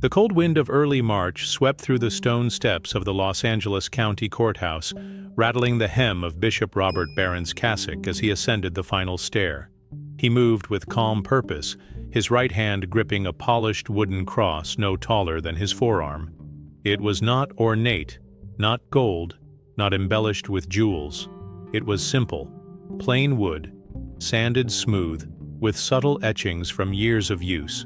The cold wind of early March swept through the stone steps of the Los Angeles County Courthouse, rattling the hem of Bishop Robert Barron's cassock as he ascended the final stair. He moved with calm purpose, his right hand gripping a polished wooden cross no taller than his forearm. It was not ornate, not gold, not embellished with jewels. It was simple, plain wood, sanded smooth, with subtle etchings from years of use.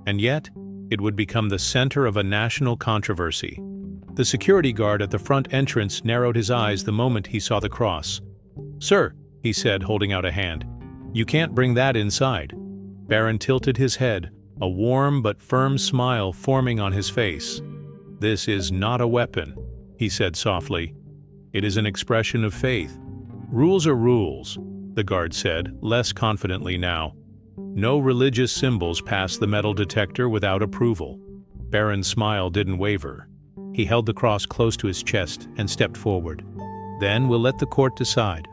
And yet, it would become the center of a national controversy. The security guard at the front entrance narrowed his eyes the moment he saw the cross. "Sir," he said, holding out a hand, "you can't bring that inside." Barron tilted his head, a warm but firm smile forming on his face. "This is not a weapon," he said softly. "It is an expression of faith. Rules are rules," the guard said, less confidently now. "No religious symbols pass the metal detector without approval." Barron's smile didn't waver. He held the cross close to his chest and stepped forward. "Then we'll let the court decide."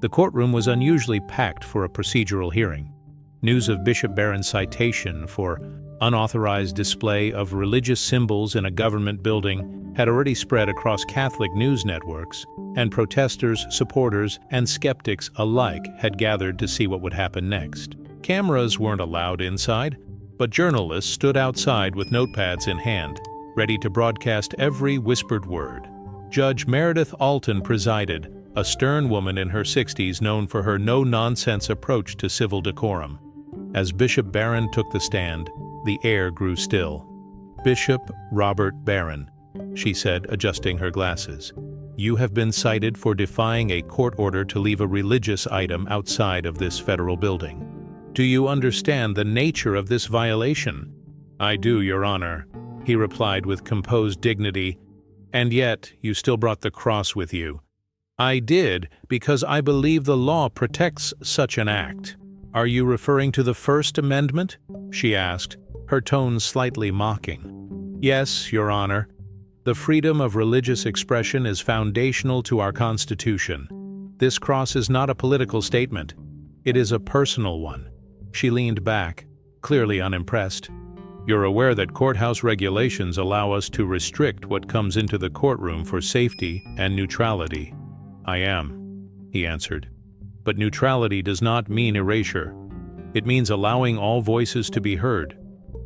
The courtroom was unusually packed for a procedural hearing. News of Bishop Barron's citation for unauthorized display of religious symbols in a government building had already spread across Catholic news networks, and protesters, supporters, and skeptics alike had gathered to see what would happen next. Cameras weren't allowed inside, but journalists stood outside with notepads in hand, ready to broadcast every whispered word. Judge Meredith Alton presided, a stern woman in her 60s known for her no-nonsense approach to civil decorum. As Bishop Barron took the stand, the air grew still. "Bishop Robert Barron," she said, adjusting her glasses, "you have been cited for defying a court order to leave a religious item outside of this federal building. Do you understand the nature of this violation?" "I do, Your Honor," he replied with composed dignity. "And yet, you still brought the cross with you." "I did, because I believe the law protects such an act." "Are you referring to the First Amendment?" she asked, her tone slightly mocking. "Yes, Your Honor. The freedom of religious expression is foundational to our Constitution. This cross is not a political statement. It is a personal one." She leaned back, clearly unimpressed. "You're aware that courthouse regulations allow us to restrict what comes into the courtroom for safety and neutrality." "I am," he answered. "But neutrality does not mean erasure. It means allowing all voices to be heard.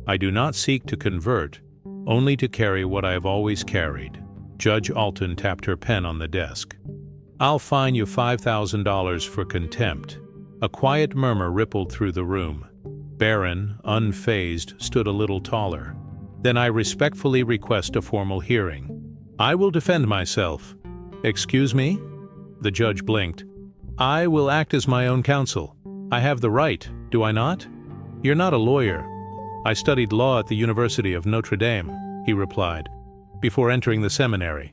I do not seek to convert, only to carry what I have always carried." Judge Alton tapped her pen on the desk. "I'll fine you $5,000 for contempt." A quiet murmur rippled through the room. Barron, unfazed, stood a little taller. "Then I respectfully request a formal hearing." "I will defend myself." "Excuse me?" The judge blinked. "I will act as my own counsel. I have the right, do I not?" "You're not a lawyer." "I studied law at the University of Notre Dame," he replied, "before entering the seminary.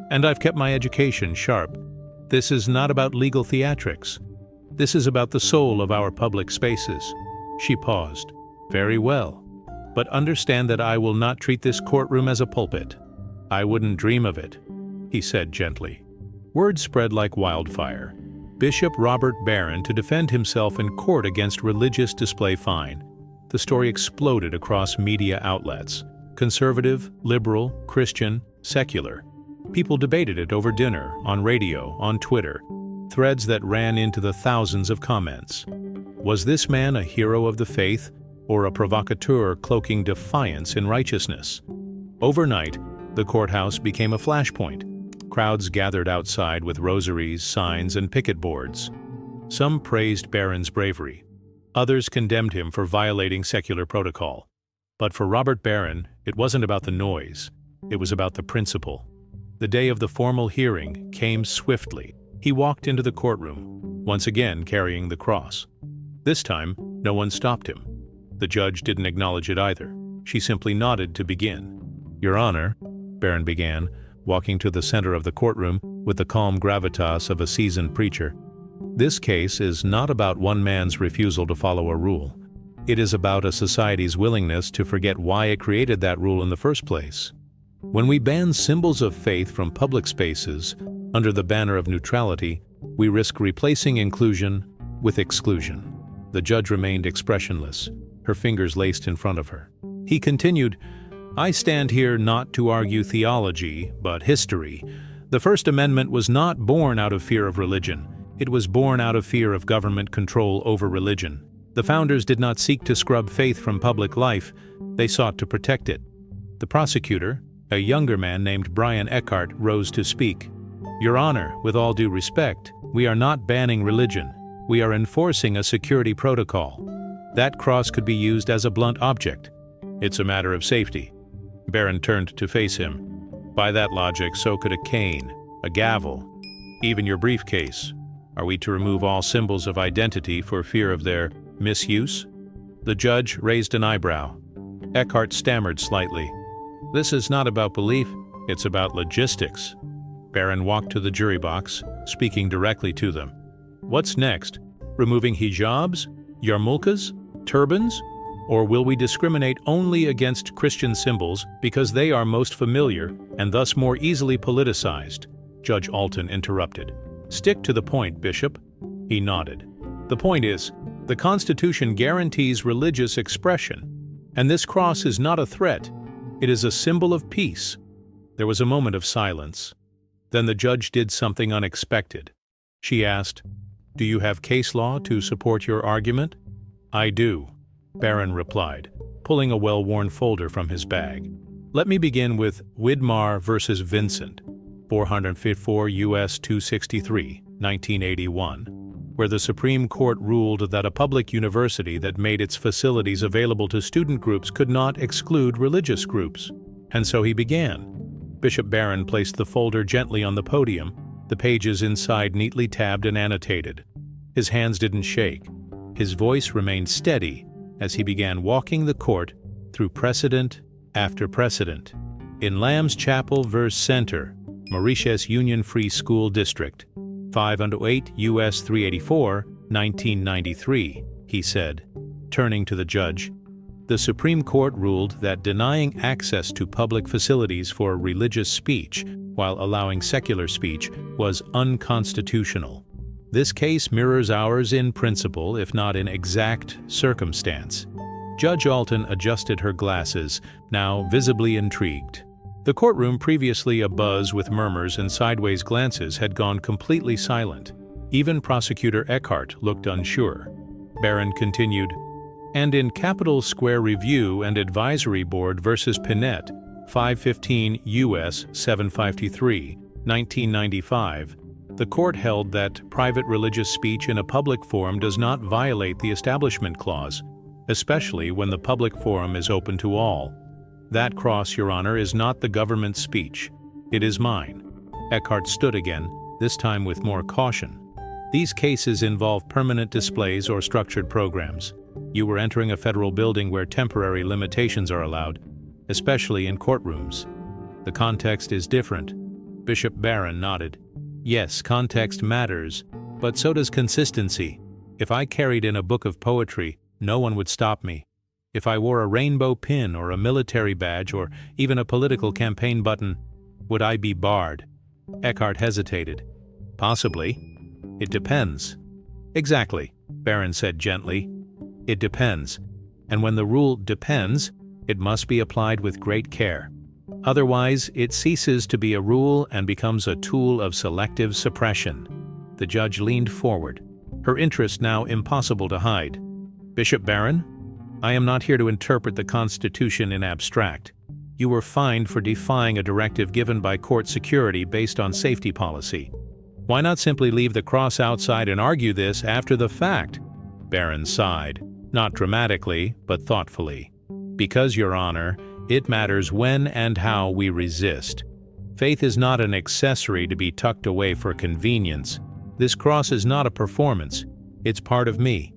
And I've kept my education sharp. This is not about legal theatrics. This is about the soul of our public spaces." She paused. "Very well. But understand that I will not treat this courtroom as a pulpit." "I wouldn't dream of it," he said gently. Word spread like wildfire. Bishop Robert Barron to defend himself in court against religious display fine. The story exploded across media outlets. Conservative, liberal, Christian, secular. People debated it over dinner, on radio, on Twitter. Threads that ran into the thousands of comments. Was this man a hero of the faith, or a provocateur cloaking defiance in righteousness? Overnight, the courthouse became a flashpoint. Crowds gathered outside with rosaries, signs, and picket boards. Some praised Barron's bravery. Others condemned him for violating secular protocol. But for Robert Barron, it wasn't about the noise. It was about the principle. The day of the formal hearing came swiftly. He walked into the courtroom, once again carrying the cross. This time, no one stopped him. The judge didn't acknowledge it either. She simply nodded to begin. "Your Honor," Barron began, walking to the center of the courtroom with the calm gravitas of a seasoned preacher. "This case is not about one man's refusal to follow a rule. It is about a society's willingness to forget why it created that rule in the first place. When we ban symbols of faith from public spaces, under the banner of neutrality, we risk replacing inclusion with exclusion." The judge remained expressionless, her fingers laced in front of her. He continued, I stand here not to argue theology, but history. The First Amendment was not born out of fear of religion. It was born out of fear of government control over religion. The founders did not seek to scrub faith from public life. They sought to protect it. The prosecutor, a younger man named Brian Eckhart, rose to speak. Your Honor, with all due respect, we are not banning religion. We are enforcing a security protocol. That cross could be used as a blunt object. It's a matter of safety. Barron turned to face him. By that logic, so could a cane, a gavel, even your briefcase. Are we to remove all symbols of identity for fear of their misuse? The judge raised an eyebrow. Eckhart stammered slightly. This is not about belief, it's about logistics. Barron walked to the jury box, speaking directly to them. What's next? Removing hijabs, yarmulkes, turbans? Or will we discriminate only against Christian symbols because they are most familiar and thus more easily politicized? Judge Alton interrupted. Stick to the point, Bishop. He nodded. The point is, the Constitution guarantees religious expression, and this cross is not a threat. It is a symbol of peace. There was a moment of silence. Then the judge did something unexpected. She asked, Do you have case law to support your argument? I do, Barron replied, pulling a well-worn folder from his bag. Let me begin with Widmar versus Vincent, 454 U.S. 263, 1981, where the Supreme Court ruled that a public university that made its facilities available to student groups could not exclude religious groups. And so he began. Bishop Barron placed the folder gently on the podium, the pages inside neatly tabbed and annotated. His hands didn't shake. His voice remained steady as he began walking the court through precedent after precedent. In Lamb's Chapel v. Center, Mauritius Union Free School District, 508 U.S. 384, 1993, he said, turning to the judge. The Supreme Court ruled that denying access to public facilities for religious speech while allowing secular speech was unconstitutional. This case mirrors ours in principle, if not in exact circumstance. Judge Alton adjusted her glasses, now visibly intrigued. The courtroom, previously abuzz with murmurs and sideways glances, had gone completely silent. Even Prosecutor Eckhart looked unsure. Barron continued, And in Capital Square Review and Advisory Board versus Pinette, 515 U.S. 753, 1995, the court held that private religious speech in a public forum does not violate the Establishment Clause, especially when the public forum is open to all. That cross, Your Honor, is not the government's speech. It is mine. Eckhart stood again, this time with more caution. These cases involve permanent displays or structured programs. You were entering a federal building where temporary limitations are allowed, especially in courtrooms. The context is different. Bishop Barron nodded. Yes, context matters, but so does consistency. If I carried in a book of poetry, no one would stop me. If I wore a rainbow pin or a military badge or even a political campaign button, would I be barred? Eckhart hesitated. Possibly. It depends. Exactly, Barron said gently. It depends. And when the rule depends, it must be applied with great care. Otherwise, it ceases to be a rule and becomes a tool of selective suppression. The judge leaned forward, her interest now impossible to hide. Bishop Barron, I am not here to interpret the Constitution in abstract. You were fined for defying a directive given by court security based on safety policy. Why not simply leave the cross outside and argue this after the fact? Barron sighed, not dramatically, but thoughtfully. Because, Your Honor, it matters when and how we resist. Faith is not an accessory to be tucked away for convenience. This cross is not a performance. It's part of me.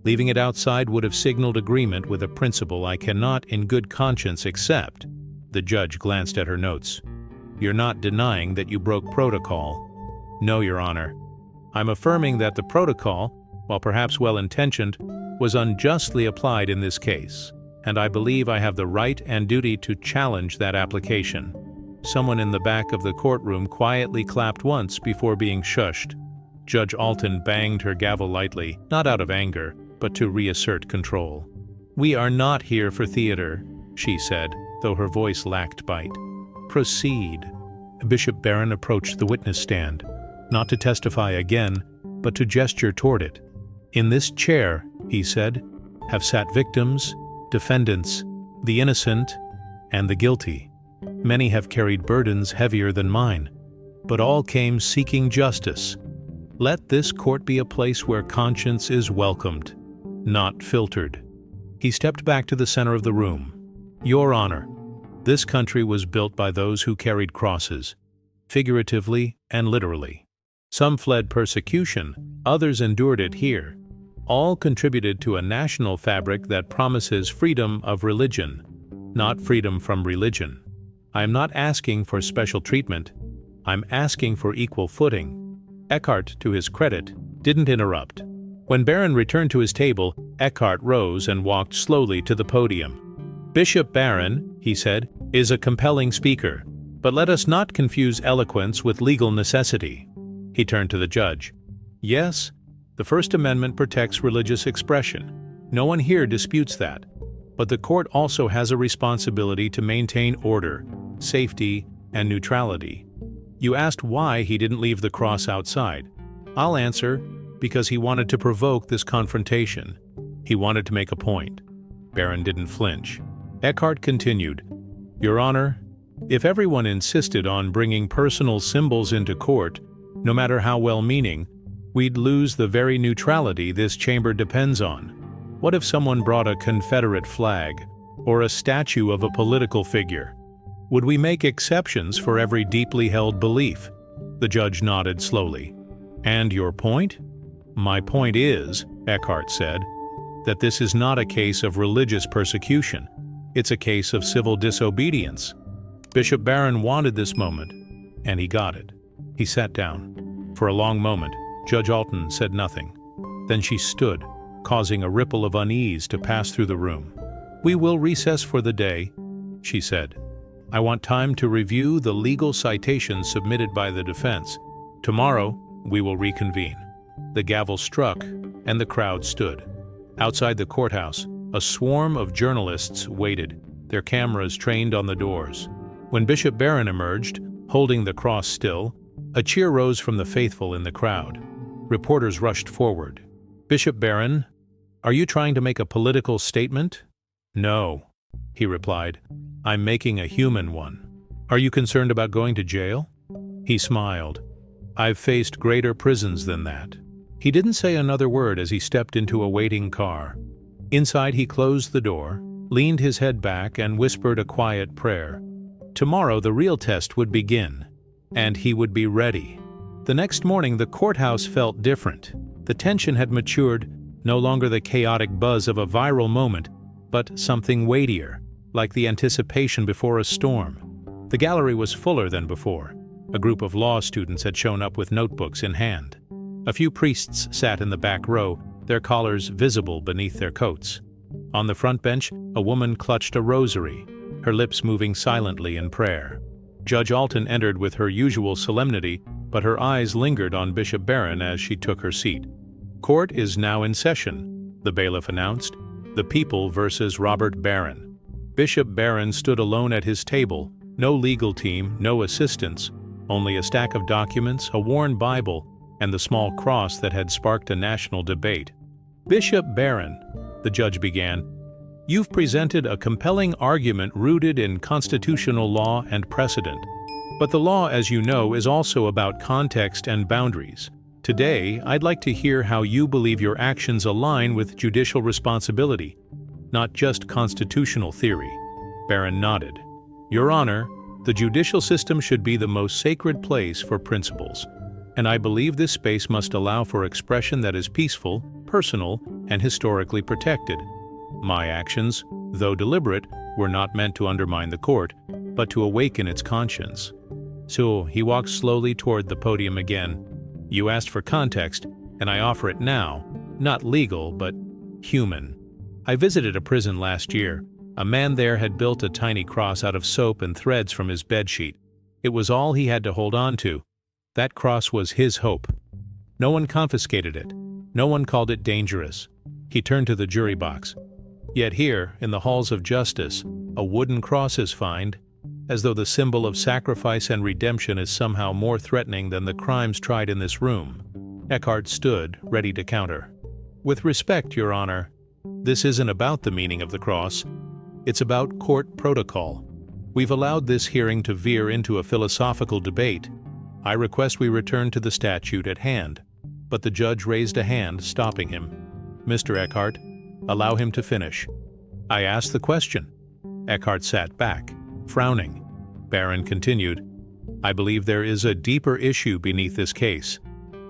Leaving it outside would have signaled agreement with a principle I cannot in good conscience accept. The judge glanced at her notes. You're not denying that you broke protocol. No, Your Honor. I'm affirming that the protocol, while perhaps well-intentioned, was unjustly applied in this case, and I believe I have the right and duty to challenge that application. Someone in the back of the courtroom quietly clapped once before being shushed. Judge Alton banged her gavel lightly, not out of anger, but to reassert control. We are not here for theater, she said. though her voice lacked bite. "Proceed." Bishop Barron approached the witness stand, not to testify again, but to gesture toward it. "In this chair," he said, "have sat victims, defendants, the innocent, and the guilty. Many have carried burdens heavier than mine, but all came seeking justice. Let this court be a place where conscience is welcomed, not filtered." He stepped back to the center of the room. "Your Honor, this country was built by those who carried crosses, figuratively and literally. Some fled persecution, others endured it here. All contributed to a national fabric that promises freedom of religion, not freedom from religion. I am not asking for special treatment. I'm asking for equal footing." Eckhart, to his credit, didn't interrupt. When Barron returned to his table, Eckhart rose and walked slowly to the podium. "Bishop Barron," he said, "is a compelling speaker, but let us not confuse eloquence with legal necessity." He turned to the judge. "Yes, the First Amendment protects religious expression. No one here disputes that. But the court also has a responsibility to maintain order, safety, and neutrality. You asked why he didn't leave the cross outside. I'll answer, because he wanted to provoke this confrontation. He wanted to make a point." Barron didn't flinch. Eckhart continued, "Your Honor, if everyone insisted on bringing personal symbols into court, no matter how well-meaning, we'd lose the very neutrality this chamber depends on. What if someone brought a Confederate flag, or a statue of a political figure? Would we make exceptions for every deeply held belief?" The judge nodded slowly. "And your point?" "My point is," Eckhart said, "that this is not a case of religious persecution. It's a case of civil disobedience." Bishop Barron wanted this moment, and he got it. He sat down. For a long moment, Judge Alton said nothing. Then she stood, causing a ripple of unease to pass through the room. "We will recess for the day," she said. "I want time to review the legal citations submitted by the defense. Tomorrow, we will reconvene." The gavel struck, and the crowd stood. Outside the courthouse, a swarm of journalists waited, their cameras trained on the doors. When Bishop Barron emerged, holding the cross still, a cheer rose from the faithful in the crowd. Reporters rushed forward. "Bishop Barron, are you trying to make a political statement?" "No," he replied. "I'm making a human one." "Are you concerned about going to jail?" He smiled. "I've faced greater prisons than that." He didn't say another word as he stepped into a waiting car. Inside, he closed the door, leaned his head back, and whispered a quiet prayer. Tomorrow the real test would begin, and he would be ready. The next morning the courthouse felt different. The tension had matured, no longer the chaotic buzz of a viral moment, but something weightier, like the anticipation before a storm. The gallery was fuller than before. A group of law students had shown up with notebooks in hand. A few priests sat in the back row, their collars visible beneath their coats. On the front bench, a woman clutched a rosary, her lips moving silently in prayer. Judge Alton entered with her usual solemnity, but her eyes lingered on Bishop Barron as she took her seat. "Court is now in session," the bailiff announced. "The people versus Robert Barron." Bishop Barron stood alone at his table, no legal team, no assistants, only a stack of documents, a worn Bible, and the small cross that had sparked a national debate. "Bishop Barron," the judge began, "you've presented a compelling argument rooted in constitutional law and precedent. But the law, as you know, is also about context and boundaries. Today, I'd like to hear how you believe your actions align with judicial responsibility, not just constitutional theory." Barron nodded. "Your Honor, the judicial system should be the most sacred place for principles, and I believe this space must allow for expression that is peaceful, personal, and historically protected. My actions, though deliberate, were not meant to undermine the court, but to awaken its conscience." So he walked slowly toward the podium again. "You asked for context, and I offer it now, not legal, but human. I visited a prison last year. A man there had built a tiny cross out of soap and threads from his bedsheet. It was all he had to hold on to. That cross was his hope. No one confiscated it. No one called it dangerous." He turned to the jury box. "Yet here, in the halls of justice, A wooden cross is fined, as though the symbol of sacrifice and redemption is somehow more threatening than the crimes tried in this room. Eckhart stood, ready to counter. With respect, Your Honor, this isn't about the meaning of the cross. It's about court protocol. We've allowed this hearing to veer into a philosophical debate. I request we return to the statute at hand. But the judge raised a hand, stopping him. Mr. Eckhart, allow him to finish. I asked the question. Eckhart sat back, frowning. Barron continued, I believe there is a deeper issue beneath this case,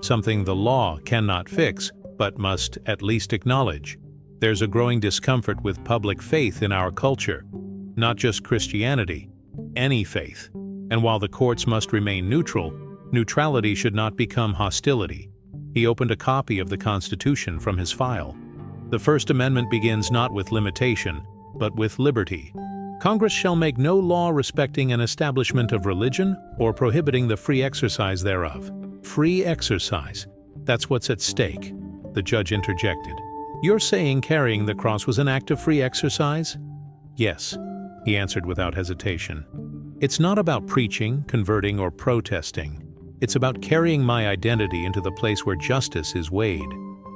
something the law cannot fix, but must at least acknowledge. There's a growing discomfort with public faith in our culture, not just Christianity, any faith. And while the courts must remain neutral, neutrality should not become hostility. He opened a copy of the Constitution from his file. The First Amendment begins not with limitation, but with liberty. Congress shall make no law respecting an establishment of religion or prohibiting the free exercise thereof. Free exercise. That's what's at stake, the judge interjected. You're saying carrying the cross was an act of free exercise? Yes, he answered without hesitation. It's not about preaching, converting, or protesting. It's about carrying my identity into the place where justice is weighed.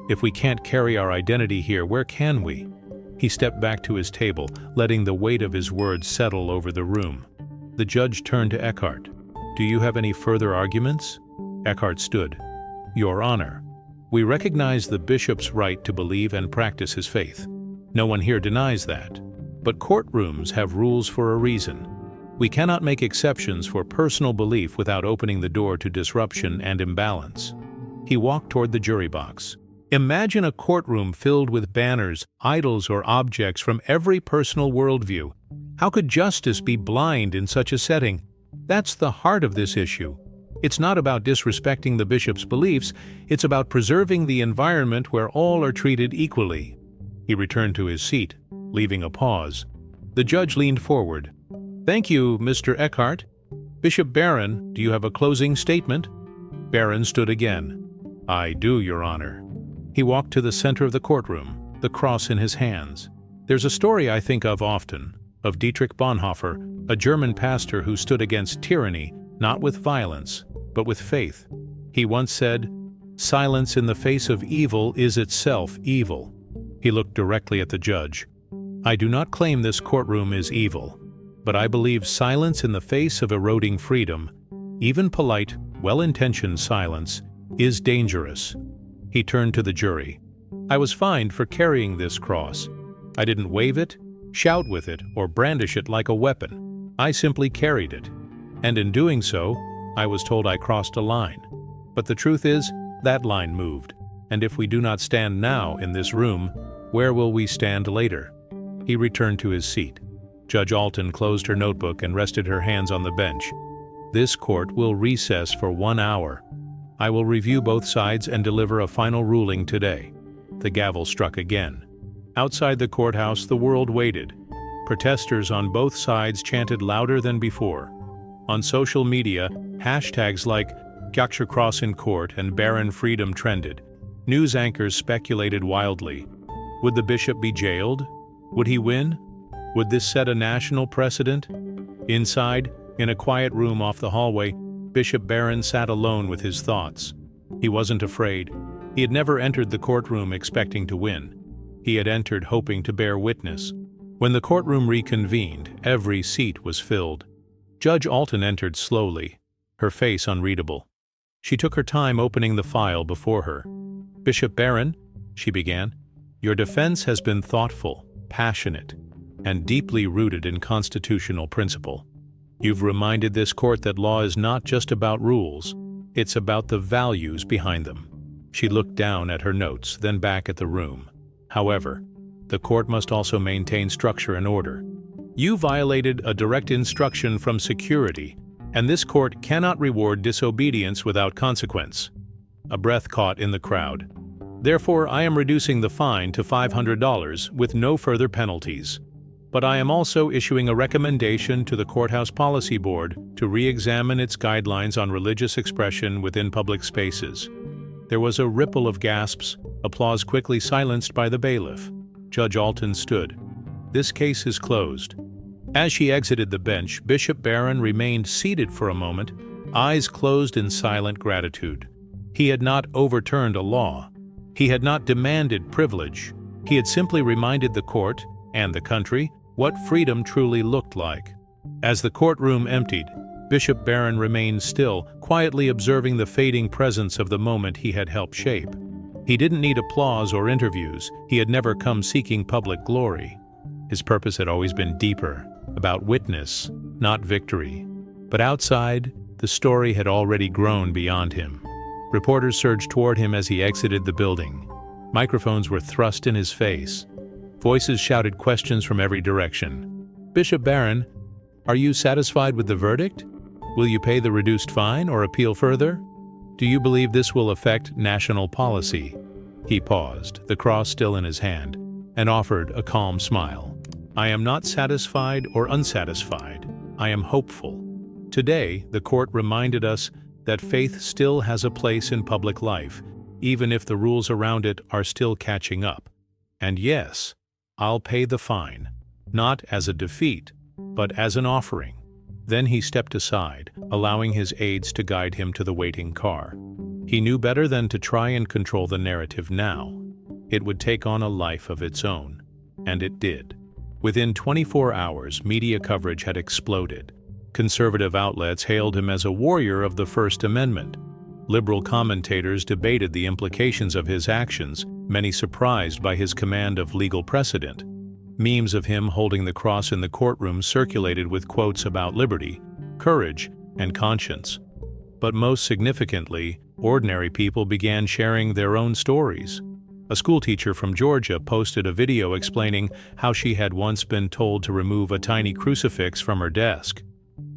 If we can't carry our identity here, where can we? He stepped back to his table, letting the weight of his words settle over the room. The judge turned to Eckhart. Do you have any further arguments? Eckhart stood. Your Honor, we recognize the bishop's right to believe and practice his faith. No one here denies that. But courtrooms have rules for a reason. We cannot make exceptions for personal belief without opening the door to disruption and imbalance. He walked toward the jury box. Imagine a courtroom filled with banners, idols, or objects from every personal worldview. How could justice be blind in such a setting? That's the heart of this issue. It's not about disrespecting the bishop's beliefs, it's about preserving the environment where all are treated equally. He returned to his seat, leaving a pause. The judge leaned forward. Thank you, Mr. Eckhart. Bishop Barron, do you have a closing statement? Barron stood again. I do, Your Honor. He walked to the center of the courtroom, the cross in his hands. There's a story I think of often, of Dietrich Bonhoeffer, a German pastor who stood against tyranny, not with violence, but with faith. He once said, "Silence in the face of evil is itself evil." He looked directly at the judge. I do not claim this courtroom is evil, but I believe silence in the face of eroding freedom, even polite, well-intentioned silence, is dangerous. He turned to the jury. I was fined for carrying this cross. I didn't wave it, shout with it, or brandish it like a weapon. I simply carried it. And in doing so, I was told I crossed a line. But the truth is, that line moved. And if we do not stand now in this room, where will we stand later? He returned to his seat. Judge Alton closed her notebook and rested her hands on the bench. This court will recess for 1 hour. I will review both sides and deliver a final ruling today. The gavel struck again. Outside the courthouse, the world waited. Protesters on both sides chanted louder than before. On social media, hashtags like Yaksha Cross in Court and Barron Freedom trended. News anchors speculated wildly. Would the bishop be jailed? Would he win? Would this set a national precedent? Inside, in a quiet room off the hallway, Bishop Barron sat alone with his thoughts. He wasn't afraid. He had never entered the courtroom expecting to win. He had entered hoping to bear witness. When the courtroom reconvened, every seat was filled. Judge Alton entered slowly, her face unreadable. She took her time opening the file before her. Bishop Barron, she began, your defense has been thoughtful, passionate, and deeply rooted in constitutional principle. You've reminded this court that law is not just about rules, it's about the values behind them. She looked down at her notes, then back at the room. However, the court must also maintain structure and order. You violated a direct instruction from security, and this court cannot reward disobedience without consequence. A breath caught in the crowd. Therefore, I am reducing the fine to $500 with no further penalties. But I am also issuing a recommendation to the Courthouse Policy Board to re-examine its guidelines on religious expression within public spaces. There was a ripple of gasps, applause quickly silenced by the bailiff. Judge Alton stood. This case is closed. As she exited the bench, Bishop Barron remained seated for a moment, eyes closed in silent gratitude. He had not overturned a law. He had not demanded privilege. He had simply reminded the court, and the country, what freedom truly looked like. As the courtroom emptied, Bishop Barron remained still, quietly observing the fading presence of the moment he had helped shape. He didn't need applause or interviews. He had never come seeking public glory. His purpose had always been deeper, about witness, not victory. But outside, the story had already grown beyond him. Reporters surged toward him as he exited the building. Microphones were thrust in his face. Voices shouted questions from every direction. "Bishop Barron, are you satisfied with the verdict? Will you pay the reduced fine or appeal further? Do you believe this will affect national policy?" He paused, the cross still in his hand, and offered a calm smile. "I am not satisfied or unsatisfied. I am hopeful." Today, the court reminded us that faith still has a place in public life, even if the rules around it are still catching up. And yes, I'll pay the fine, not as a defeat, but as an offering. Then he stepped aside, allowing his aides to guide him to the waiting car. He knew better than to try and control the narrative now. It would take on a life of its own. And it did. Within 24 hours, media coverage had exploded. Conservative outlets hailed him as a warrior of the First Amendment. Liberal commentators debated the implications of his actions, many surprised by his command of legal precedent. Memes of him holding the cross in the courtroom circulated with quotes about liberty, courage, and conscience. But most significantly, ordinary people began sharing their own stories. A schoolteacher from Georgia posted a video explaining how she had once been told to remove a tiny crucifix from her desk.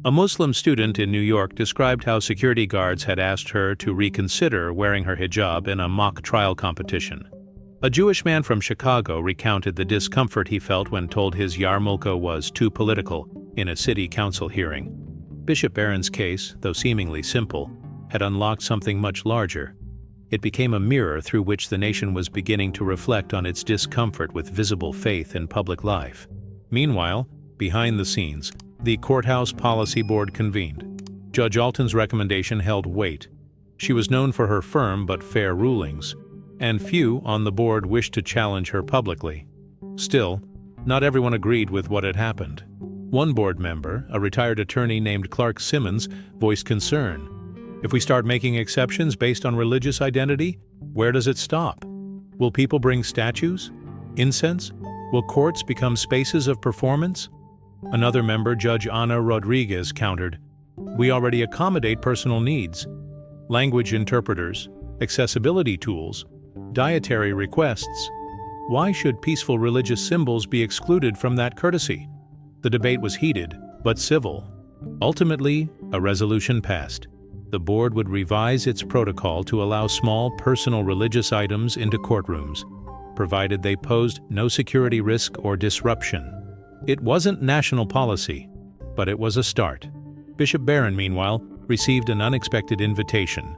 A Muslim student in New York described how security guards had asked her to reconsider wearing her hijab in a mock trial competition. A Jewish man from Chicago recounted the discomfort he felt when told his yarmulke was too political in a city council hearing. Bishop Barron's case, though seemingly simple, had unlocked something much larger. It became a mirror through which the nation was beginning to reflect on its discomfort with visible faith in public life. Meanwhile, behind the scenes, the Courthouse Policy Board convened. Judge Alton's recommendation held weight. She was known for her firm but fair rulings, and few on the board wished to challenge her publicly. Still, not everyone agreed with what had happened. One board member, a retired attorney named Clark Simmons, voiced concern. "If we start making exceptions based on religious identity, where does it stop? Will people bring statues? Incense? Will courts become spaces of performance?" Another member, Judge Ana Rodriguez, countered, "We already accommodate personal needs. Language interpreters, accessibility tools, dietary requests. Why should peaceful religious symbols be excluded from that courtesy?" The debate was heated, but civil. Ultimately, a resolution passed. The board would revise its protocol to allow small personal religious items into courtrooms, provided they posed no security risk or disruption. It wasn't national policy, but it was a start. Bishop Barron, meanwhile, received an unexpected invitation.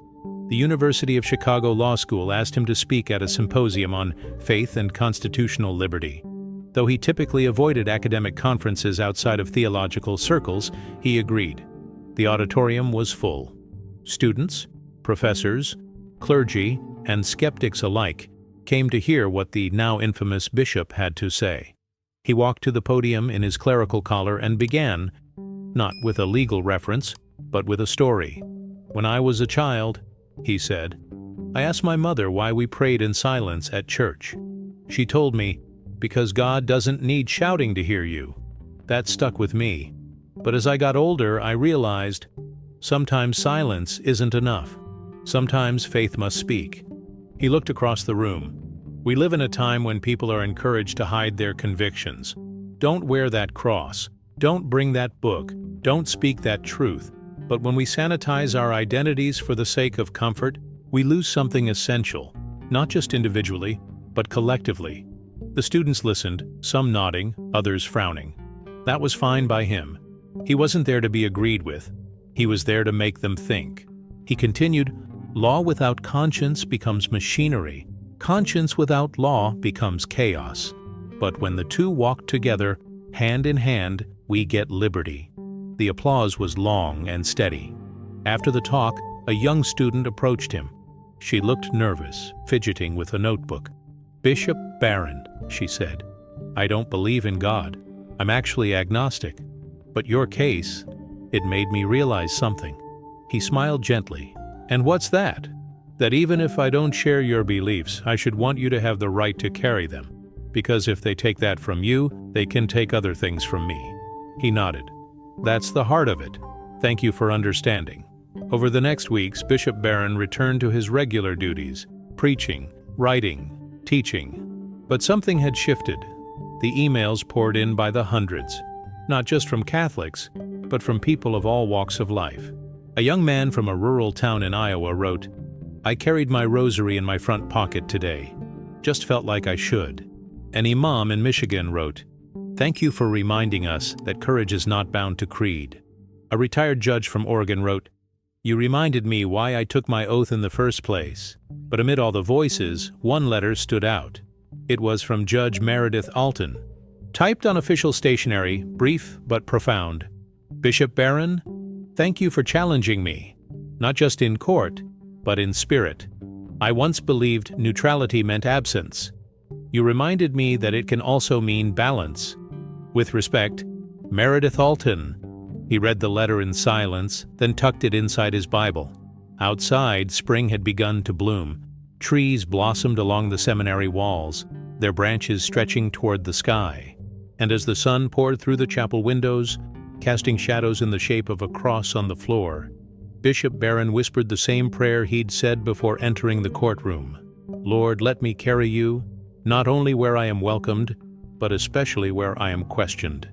The University of Chicago Law School asked him to speak at a symposium on faith and constitutional liberty. Though he typically avoided academic conferences outside of theological circles, he agreed. The auditorium was full. Students, professors, clergy, and skeptics alike came to hear what the now infamous bishop had to say. He walked to the podium in his clerical collar and began, not with a legal reference, but with a story. "When I was a child," he said, "I asked my mother why we prayed in silence at church. She told me, because God doesn't need shouting to hear you. That stuck with me. But as I got older, I realized sometimes silence isn't enough. Sometimes faith must speak." He looked across the room. We live in a time when people are encouraged to hide their convictions. Don't wear that cross. Don't bring that book. Don't speak that truth. But when we sanitize our identities for the sake of comfort, we lose something essential, not just individually, but collectively. The students listened, some nodding, others frowning. That was fine by him. He wasn't there to be agreed with. He was there to make them think. He continued, "Law without conscience becomes machinery. Conscience without law becomes chaos. But when the two walk together, hand in hand, We get liberty." The applause was long and steady. After the talk, a young student approached him. She looked nervous, fidgeting with a notebook. "Bishop Barron," she said, "I don't believe in God. I'm actually agnostic. But your case, it made me realize something." He smiled gently. "And what's that?" "That even if I don't share your beliefs, I should want you to have the right to carry them. Because if they take that from you, they can take other things from me." He nodded. "That's the heart of it. Thank you for understanding." Over the next weeks, Bishop Barron returned to his regular duties, preaching, writing, teaching. But something had shifted. The emails poured in by the hundreds, not just from Catholics, but from people of all walks of life. A young man from a rural town in Iowa wrote, "I carried my rosary in my front pocket today. Just felt like I should." An imam in Michigan wrote, "Thank you for reminding us that courage is not bound to creed." A retired judge from Oregon wrote, "You reminded me why I took my oath in the first place." But amid all the voices, one letter stood out. It was from Judge Meredith Alton. Typed on official stationery, brief but profound. "Bishop Barron, thank you for challenging me, not just in court, but in spirit. I once believed neutrality meant absence. You reminded me that it can also mean balance. With respect, Meredith Alton." He read the letter in silence, then tucked it inside his Bible. Outside, spring had begun to bloom. Trees blossomed along the seminary walls, their branches stretching toward the sky. And as the sun poured through the chapel windows, casting shadows in the shape of a cross on the floor, Bishop Barron whispered the same prayer he'd said before entering the courtroom. "Lord, let me carry you, not only where I am welcomed, but especially where I am questioned."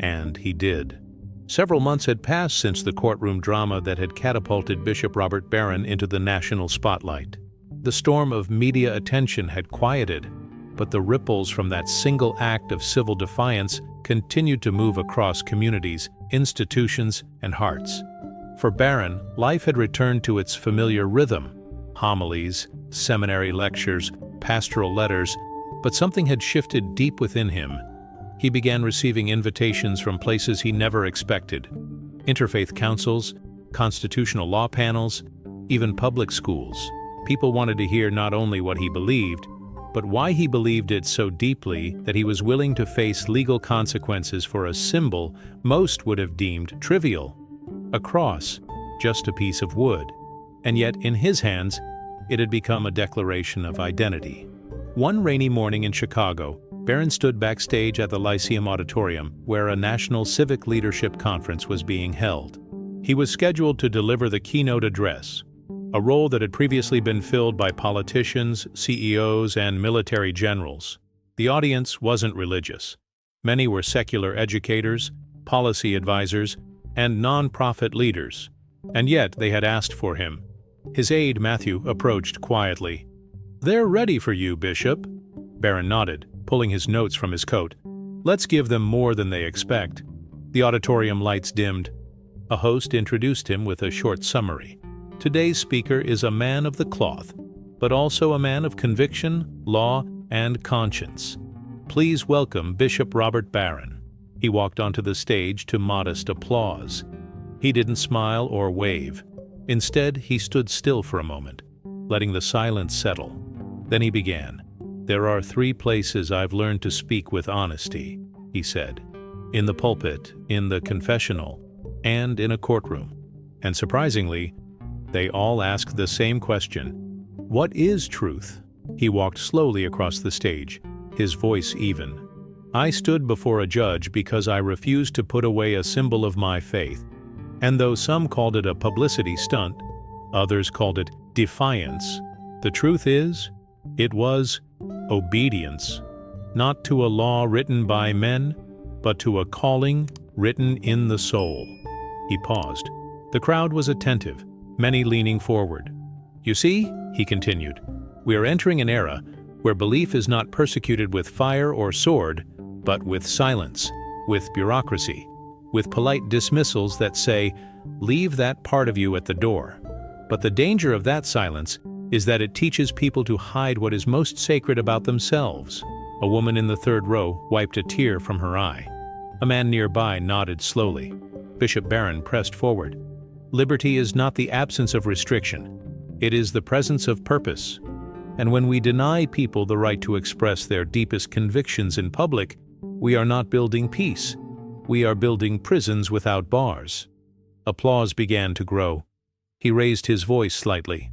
And he did. Several months had passed since the courtroom drama that had catapulted Bishop Robert Barron into the national spotlight. The storm of media attention had quieted, but the ripples from that single act of civil defiance continued to move across communities, institutions, and hearts. For Barron, life had returned to its familiar rhythm: homilies, seminary lectures, pastoral letters, but something had shifted deep within him. He began receiving invitations from places he never expected: interfaith councils, constitutional law panels, even public schools. People wanted to hear not only what he believed, but why he believed it so deeply that he was willing to face legal consequences for a symbol most would have deemed trivial: a cross, just a piece of wood. And yet, in his hands, it had become a declaration of identity. One rainy morning in Chicago, Barron stood backstage at the Lyceum Auditorium, where a national civic leadership conference was being held. He was scheduled to deliver the keynote address, a role that had previously been filled by politicians, CEOs, and military generals. The audience wasn't religious. Many were secular educators, policy advisors, and non-profit leaders. And yet they had asked for him. His aide, Matthew, approached quietly. "They're ready for you, Bishop." Barron nodded, pulling his notes from his coat. "Let's give them more than they expect." The auditorium lights dimmed. A host introduced him with a short summary. "Today's speaker is a man of the cloth, but also a man of conviction, law, and conscience. Please welcome Bishop Robert Barron." He walked onto the stage to modest applause. He didn't smile or wave. Instead, he stood still for a moment, letting the silence settle. Then he began. "There are 3 places I've learned to speak with honesty," he said. "In the pulpit, in the confessional, and in a courtroom." And surprisingly, they all asked the same question: what is truth? He walked slowly across the stage, his voice even. "I stood before a judge because I refused to put away a symbol of my faith. And though some called it a publicity stunt, others called it defiance, the truth is, it was obedience, not to a law written by men, but to a calling written in the soul." He paused. The crowd was attentive, many leaning forward. "You see," he continued, "we are entering an era where belief is not persecuted with fire or sword, but with silence, with bureaucracy, with polite dismissals that say, 'Leave that part of you at the door.' But the danger of that silence is that it teaches people to hide what is most sacred about themselves." A woman in the third row wiped a tear from her eye. A man nearby nodded slowly. Bishop Barron pressed forward. Liberty is not the absence of restriction. It is the presence of purpose. And when we deny people the right to express their deepest convictions in public, we are not building peace. We are building prisons without bars. Applause began to grow. He raised his voice slightly.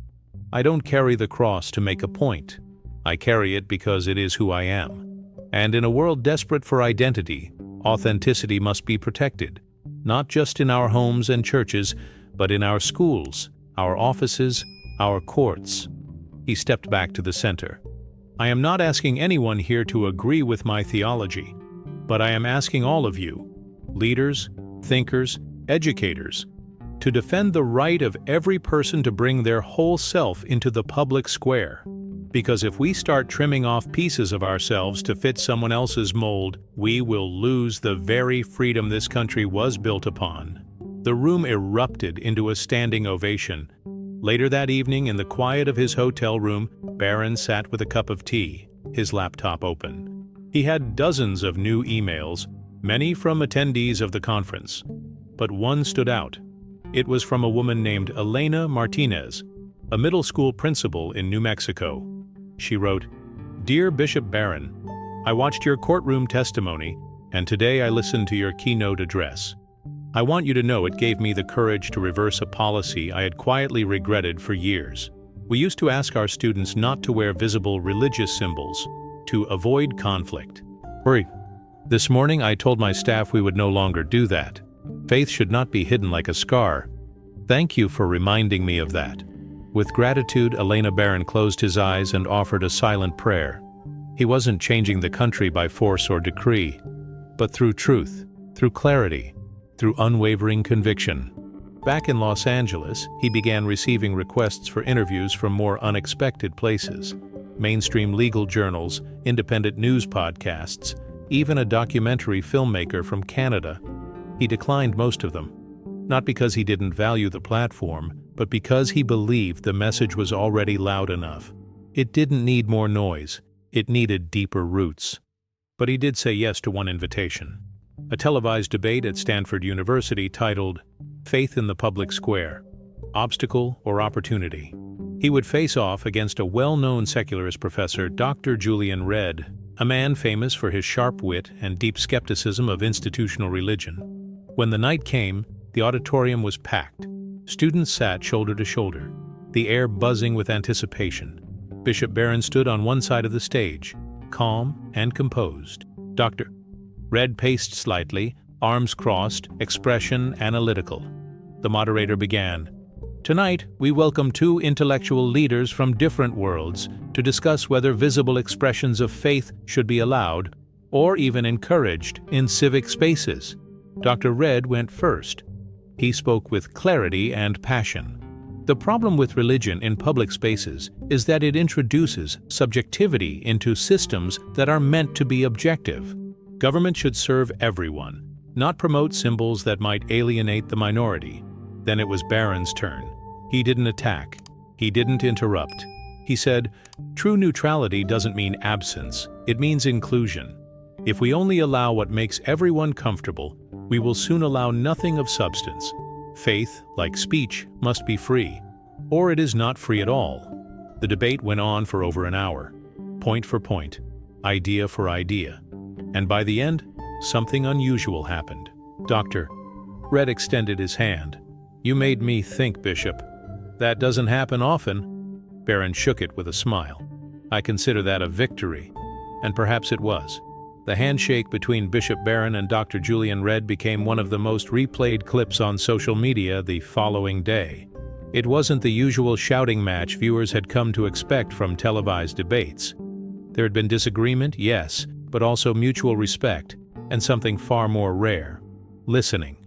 I don't carry the cross to make a point. I carry it because it is who I am. And in a world desperate for identity, authenticity must be protected, not just in our homes and churches, but in our schools, our offices, our courts. He stepped back to the center. I am not asking anyone here to agree with my theology, but I am asking all of you, leaders, thinkers, educators, to defend the right of every person to bring their whole self into the public square. Because if we start trimming off pieces of ourselves to fit someone else's mold, we will lose the very freedom this country was built upon. The room erupted into a standing ovation. Later that evening, in the quiet of his hotel room, Barron sat with a cup of tea, his laptop open. He had dozens of new emails, many from attendees of the conference. But one stood out. It was from a woman named Elena Martinez, a middle school principal in New Mexico. She wrote, Dear Bishop Barron, I watched your courtroom testimony, and today I listened to your keynote address. I want you to know it gave me the courage to reverse a policy I had quietly regretted for years. We used to ask our students not to wear visible religious symbols, to avoid conflict. This morning I told my staff we would no longer do that. Faith should not be hidden like a scar. Thank you for reminding me of that. With gratitude, Elena Barron closed his eyes and offered a silent prayer. He wasn't changing the country by force or decree, but through truth, through clarity, through unwavering conviction. Back in Los Angeles, he began receiving requests for interviews from more unexpected places: mainstream legal journals, independent news podcasts, even a documentary filmmaker from Canada. He declined most of them, not because he didn't value the platform, but because he believed the message was already loud enough. It didn't need more noise, it needed deeper roots. But he did say yes to one invitation: a televised debate at Stanford University titled Faith in the Public Square, Obstacle or Opportunity. He would face off against a well-known secularist professor, Dr. Julian Redd, a man famous for his sharp wit and deep skepticism of institutional religion. When the night came, the auditorium was packed. Students sat shoulder to shoulder, the air buzzing with anticipation. Bishop Barron stood on one side of the stage, calm and composed. Dr. Redd paced slightly, arms crossed, expression analytical. The moderator began. Tonight, we welcome two intellectual leaders from different worlds to discuss whether visible expressions of faith should be allowed or even encouraged in civic spaces. Dr. Redd went first. He spoke with clarity and passion. The problem with religion in public spaces is that it introduces subjectivity into systems that are meant to be objective. Government should serve everyone, not promote symbols that might alienate the minority. Then it was Barron's turn. He didn't attack. He didn't interrupt. He said, true neutrality doesn't mean absence, it means inclusion. If we only allow what makes everyone comfortable, we will soon allow nothing of substance. Faith, like speech, must be free, or it is not free at all. The debate went on for over an hour, point for point, idea for idea. And by the end, something unusual happened. Dr. Redd extended his hand. You made me think, Bishop. That doesn't happen often. Barron shook it with a smile. I consider that a victory. And perhaps it was. The handshake between Bishop Barron and Dr. Julian Redd became one of the most replayed clips on social media the following day. It wasn't the usual shouting match viewers had come to expect from televised debates. There had been disagreement, yes, but also mutual respect, and something far more rare: listening.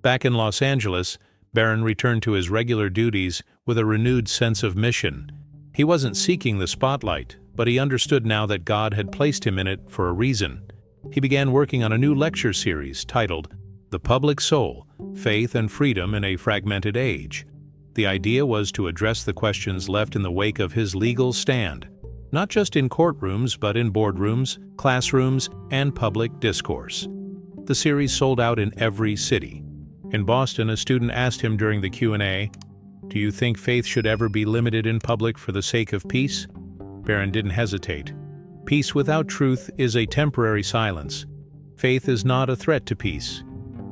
Back in Los Angeles, Barron returned to his regular duties with a renewed sense of mission. He wasn't seeking the spotlight, but he understood now that God had placed him in it for a reason. He began working on a new lecture series titled The Public Soul: Faith and Freedom in a Fragmented Age. The idea was to address the questions left in the wake of his legal stand, not just in courtrooms but in boardrooms, classrooms, and public discourse. The series sold out in every city. In Boston, a student asked him during the Q&A, "Do you think faith should ever be limited in public for the sake of peace?" Barron didn't hesitate. Peace without truth is a temporary silence. Faith is not a threat to peace.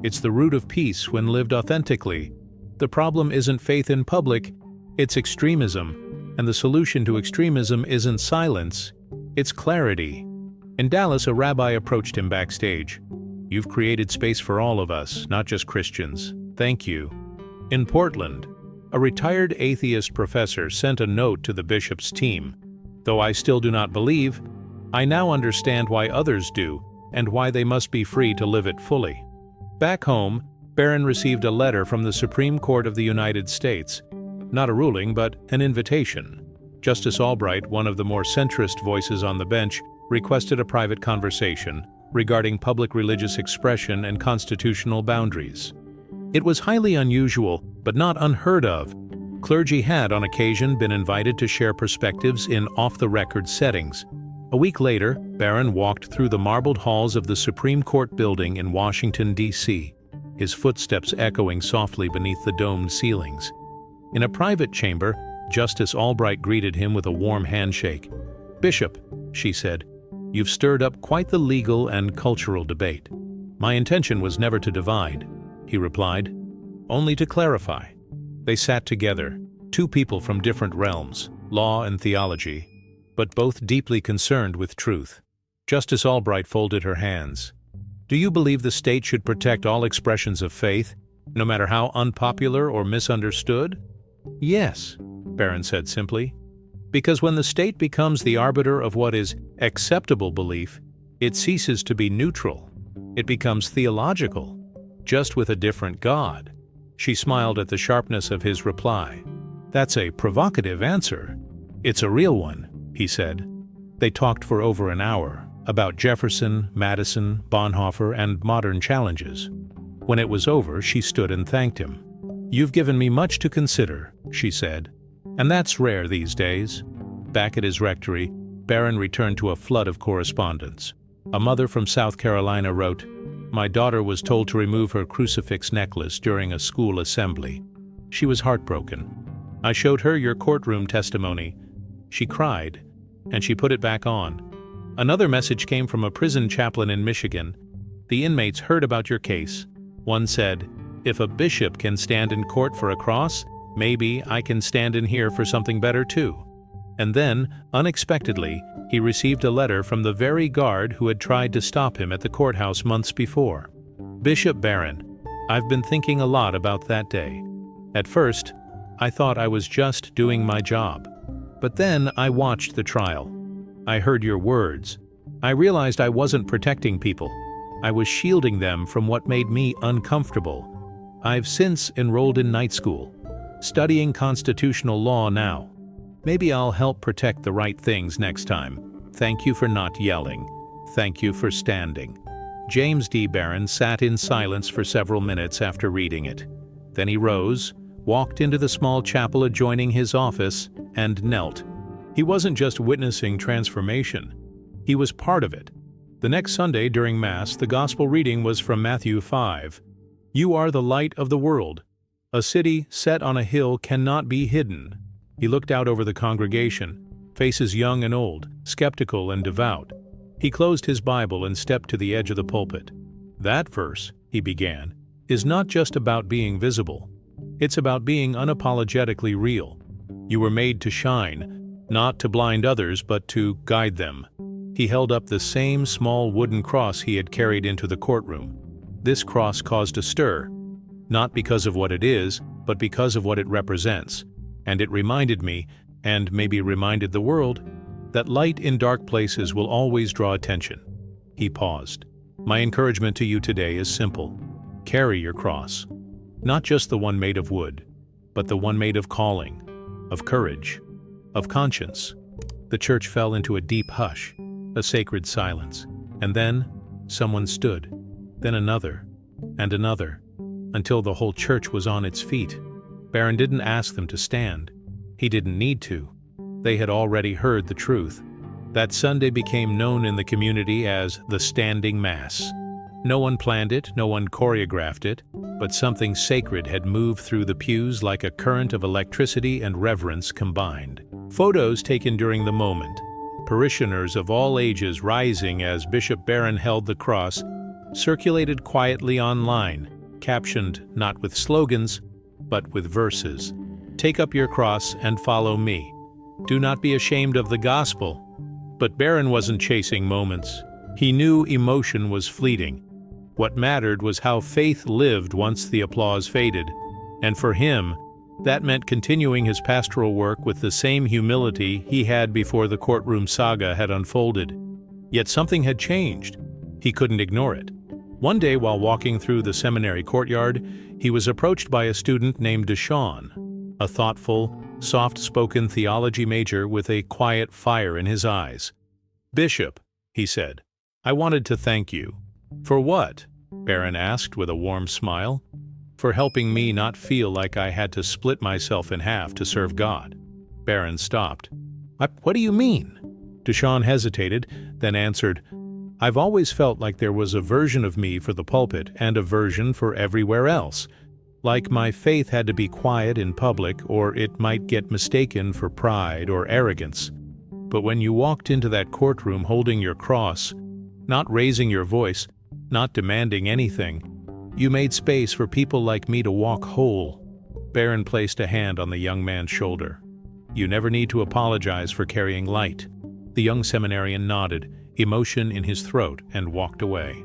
It's the root of peace when lived authentically. The problem isn't faith in public, it's extremism. And the solution to extremism isn't silence, it's clarity. In Dallas, a rabbi approached him backstage. "You've created space for all of us, not just Christians. Thank you." In Portland, a retired atheist professor sent a note to the bishop's team. "Though I still do not believe, I now understand why others do, and why they must be free to live it fully." Back home, Barron received a letter from the Supreme Court of the United States. Not a ruling, but an invitation. Justice Albright, one of the more centrist voices on the bench, requested a private conversation regarding public religious expression and constitutional boundaries. It was highly unusual, but not unheard of. Clergy had, on occasion, been invited to share perspectives in off-the-record settings. A week later, Barron walked through the marbled halls of the Supreme Court building in Washington, D.C., his footsteps echoing softly beneath the domed ceilings. In a private chamber, Justice Albright greeted him with a warm handshake. "Bishop," she said, "you've stirred up quite the legal and cultural debate." "My intention was never to divide," he replied, "only to clarify." They sat together, two people from different realms, law and theology, but both deeply concerned with truth. Justice Albright folded her hands. "Do you believe the state should protect all expressions of faith, no matter how unpopular or misunderstood?" "Yes," Barron said simply. "Because when the state becomes the arbiter of what is acceptable belief, it ceases to be neutral. It becomes theological, just with a different God." She smiled at the sharpness of his reply. "That's a provocative answer." "It's a real one," he said. They talked for over an hour, about Jefferson, Madison, Bonhoeffer, and modern challenges. When it was over, she stood and thanked him. "You've given me much to consider," she said, "and that's rare these days." Back at his rectory, Barron returned to a flood of correspondence. A mother from South Carolina wrote, "My daughter was told to remove her crucifix necklace during a school assembly. She was heartbroken. I showed her your courtroom testimony. She cried, and she put it back on." Another message came from a prison chaplain in Michigan. "The inmates heard about your case. One said, 'If a bishop can stand in court for a cross, maybe I can stand in here for something better too.'" And then, unexpectedly, he received a letter from the very guard who had tried to stop him at the courthouse months before. "Bishop Barron, I've been thinking a lot about that day. At first, I thought I was just doing my job. But then I watched the trial. I heard your words. I realized I wasn't protecting people. I was shielding them from what made me uncomfortable. I've since enrolled in night school, studying constitutional law now. Maybe I'll help protect the right things next time. Thank you for not yelling. Thank you for standing." James D. Barron sat in silence for several minutes after reading it. Then he rose, walked into the small chapel adjoining his office, and knelt. He wasn't just witnessing transformation. He was part of it. The next Sunday during Mass, the Gospel reading was from Matthew 5. "You are the light of the world. A city set on a hill cannot be hidden." He looked out over the congregation, faces young and old, skeptical and devout. He closed his Bible and stepped to the edge of the pulpit. "That verse," he began, "is not just about being visible. It's about being unapologetically real. You were made to shine, not to blind others, but to guide them." He held up the same small wooden cross he had carried into the courtroom. This cross caused a stir, not because of what it is, but because of what it represents. And it reminded me, and maybe reminded the world, that light in dark places will always draw attention. He paused. "My encouragement to you today is simple. Carry your cross. Not just the one made of wood, but the one made of calling, of courage, of conscience." The church fell into a deep hush, a sacred silence. And then someone stood, then another, and another, until the whole church was on its feet. Barron didn't ask them to stand. He didn't need to. They had already heard the truth. That Sunday became known in the community as the Standing Mass. No one planned it, no one choreographed it, but something sacred had moved through the pews like a current of electricity and reverence combined. Photos taken during the moment, parishioners of all ages rising as Bishop Barron held the cross, circulated quietly online, captioned not with slogans, but with verses. "Take up your cross and follow me. Do not be ashamed of the gospel." But Barron wasn't chasing moments. He knew emotion was fleeting. What mattered was how faith lived once the applause faded. And for him, that meant continuing his pastoral work with the same humility he had before the courtroom saga had unfolded. Yet something had changed. He couldn't ignore it. One day while walking through the seminary courtyard, he was approached by a student named Deshawn, a thoughtful, soft-spoken theology major with a quiet fire in his eyes. "Bishop," he said, "I wanted to thank you." "For what?" Barron asked with a warm smile. "For helping me not feel like I had to split myself in half to serve God." Barron stopped. "What do you mean?" Deshawn hesitated, then answered, "I've always felt like there was a version of me for the pulpit and a version for everywhere else. Like my faith had to be quiet in public or it might get mistaken for pride or arrogance. But when you walked into that courtroom holding your cross, not raising your voice, not demanding anything, you made space for people like me to walk whole." Barron placed a hand on the young man's shoulder. "You never need to apologize for carrying light." The young seminarian nodded, emotion in his throat, and walked away.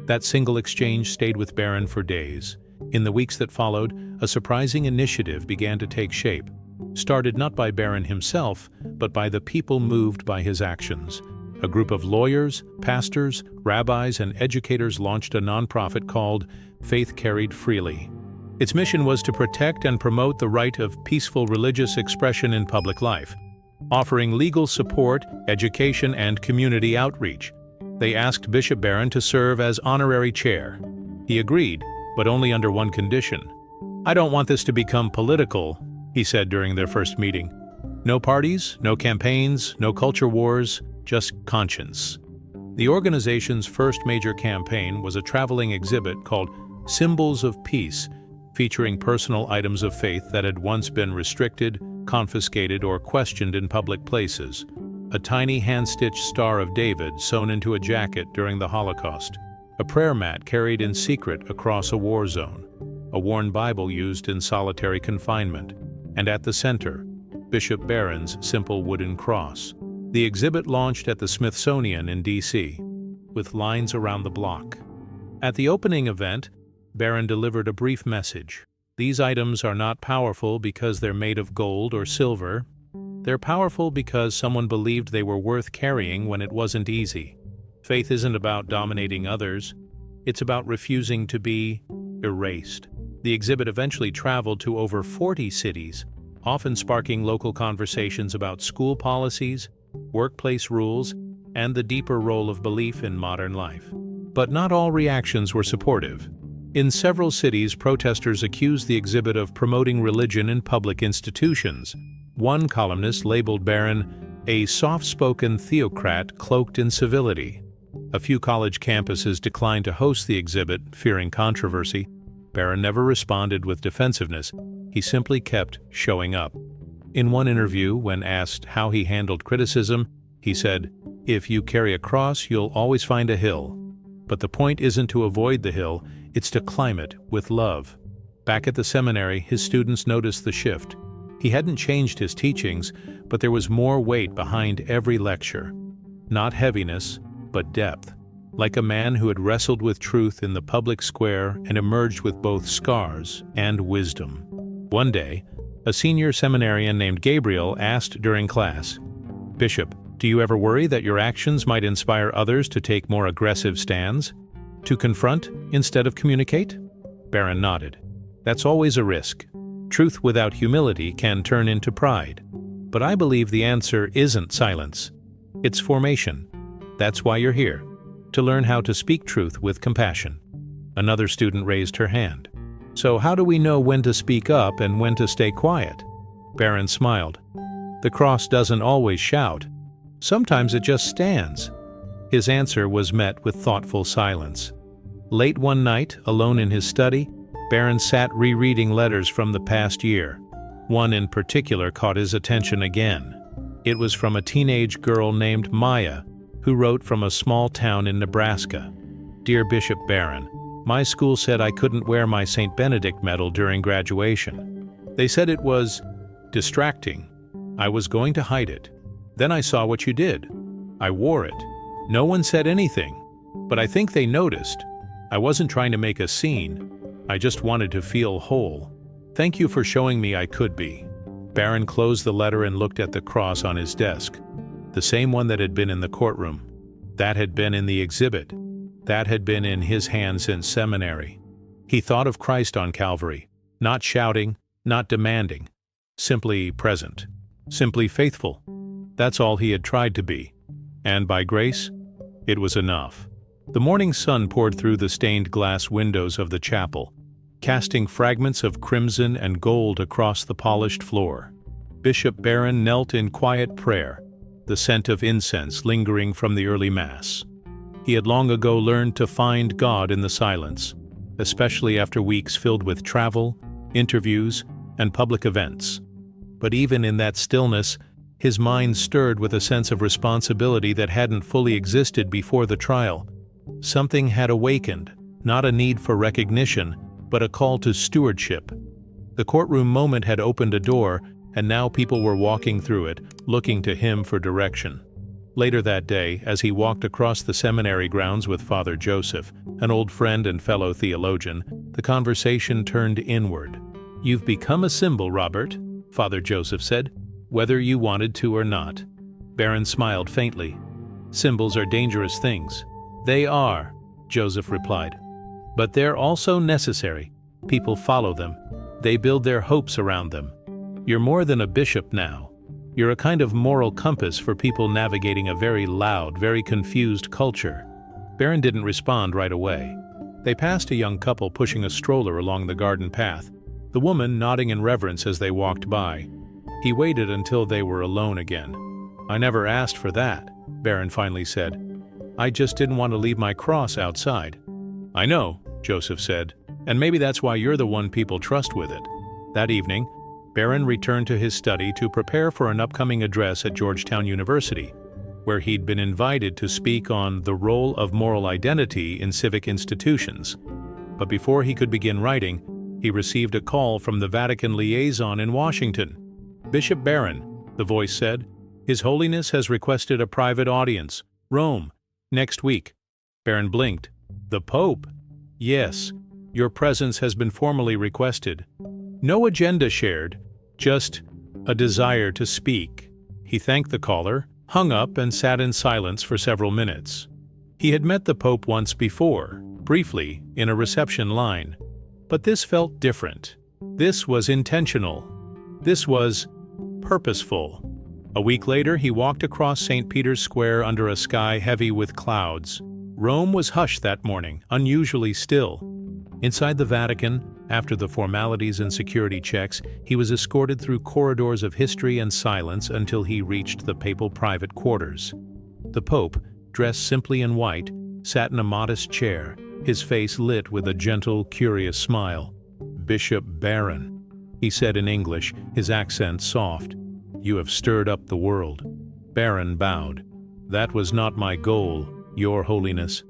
That single exchange stayed with Barron for days. In the weeks that followed, a surprising initiative began to take shape, started not by Barron himself, but by the people moved by his actions. A group of lawyers, pastors, rabbis, and educators launched a nonprofit called Faith Carried Freely. Its mission was to protect and promote the right of peaceful religious expression in public life, offering legal support, education, and community outreach. They asked Bishop Barron to serve as honorary chair. He agreed, but only under one condition. "I don't want this to become political," he said during their first meeting. "No parties, no campaigns, no culture wars, just conscience." The organization's first major campaign was a traveling exhibit called Symbols of Peace, featuring personal items of faith that had once been restricted, confiscated, or questioned in public places. A tiny hand-stitched Star of David sewn into a jacket during the Holocaust, a prayer mat carried in secret across a war zone, a worn Bible used in solitary confinement, and at the center, Bishop Barron's simple wooden cross. The exhibit launched at the Smithsonian in D.C., with lines around the block. At the opening event, Barron delivered a brief message. "These items are not powerful because they're made of gold or silver. They're powerful because someone believed they were worth carrying when it wasn't easy. Faith isn't about dominating others. It's about refusing to be erased." The exhibit eventually traveled to over 40 cities, often sparking local conversations about school policies, workplace rules, and the deeper role of belief in modern life. But not all reactions were supportive. In several cities, protesters accused the exhibit of promoting religion in public institutions. One columnist labeled Barron a soft-spoken theocrat cloaked in civility. A few college campuses declined to host the exhibit, fearing controversy. Barron never responded with defensiveness. He simply kept showing up. In one interview, when asked how he handled criticism, he said, "If you carry a cross, you'll always find a hill. But the point isn't to avoid the hill, it's to climb it with love." Back at the seminary, his students noticed the shift. He hadn't changed his teachings, but there was more weight behind every lecture. Not heaviness, but depth. Like a man who had wrestled with truth in the public square and emerged with both scars and wisdom. One day, a senior seminarian named Gabriel asked during class, "Bishop, do you ever worry that your actions might inspire others to take more aggressive stands? To confront instead of communicate?" Barron nodded. "That's always a risk. Truth without humility can turn into pride. But I believe the answer isn't silence. It's formation. That's why you're here, to learn how to speak truth with compassion." Another student raised her hand. "So how do we know when to speak up and when to stay quiet?" Barron smiled. "The cross doesn't always shout. Sometimes it just stands." His answer was met with thoughtful silence. Late one night, alone in his study, Barron sat rereading letters from the past year. One in particular caught his attention again. It was from a teenage girl named Maya, who wrote from a small town in Nebraska. "Dear Bishop Barron, my school said I couldn't wear my St. Benedict medal during graduation. They said it was distracting. I was going to hide it. Then I saw what you did. I wore it. No one said anything, but I think they noticed. I wasn't trying to make a scene. I just wanted to feel whole. Thank you for showing me I could be." Barron closed the letter and looked at the cross on his desk. The same one that had been in the courtroom. That had been in the exhibit. That had been in his hand since seminary. He thought of Christ on Calvary, not shouting, not demanding, simply present, simply faithful. That's all he had tried to be. And by grace, it was enough. The morning sun poured through the stained glass windows of the chapel, casting fragments of crimson and gold across the polished floor. Bishop Barron knelt in quiet prayer, the scent of incense lingering from the early Mass. He had long ago learned to find God in the silence, especially after weeks filled with travel, interviews, and public events. But even in that stillness, his mind stirred with a sense of responsibility that hadn't fully existed before the trial. Something had awakened, not a need for recognition, but a call to stewardship. The courtroom moment had opened a door, and now people were walking through it, looking to him for direction. Later that day, as he walked across the seminary grounds with Father Joseph, an old friend and fellow theologian, the conversation turned inward. "You've become a symbol, Robert," Father Joseph said, "whether you wanted to or not." Barron smiled faintly. "Symbols are dangerous things." "They are," Joseph replied. "But they're also necessary. People follow them. They build their hopes around them. You're more than a bishop now. You're a kind of moral compass for people navigating a very loud, very confused culture." Barron didn't respond right away. They passed a young couple pushing a stroller along the garden path, the woman nodding in reverence as they walked by. He waited until they were alone again. "I never asked for that," Barron finally said. "I just didn't want to leave my cross outside." "I know," Joseph said, "and maybe that's why you're the one people trust with it." That evening, Barron returned to his study to prepare for an upcoming address at Georgetown University, where he'd been invited to speak on the role of moral identity in civic institutions. But before he could begin writing, he received a call from the Vatican liaison in Washington. "Bishop Barron," the voice said, "His Holiness has requested a private audience. Rome, next week." Barron blinked. "The Pope?" "Yes, your presence has been formally requested." No agenda shared, just a desire to speak. He thanked the caller, hung up, and sat in silence for several minutes. He had met the Pope once before, briefly, in a reception line. But this felt different. This was intentional. This was purposeful. A week later, he walked across St. Peter's Square under a sky heavy with clouds. Rome was hushed that morning, unusually still. Inside the Vatican, after the formalities and security checks, he was escorted through corridors of history and silence until he reached the papal private quarters. The Pope, dressed simply in white, sat in a modest chair, his face lit with a gentle, curious smile. "Bishop Barron," he said in English, his accent soft. "You have stirred up the world." Barron bowed. "That was not my goal, Your Holiness."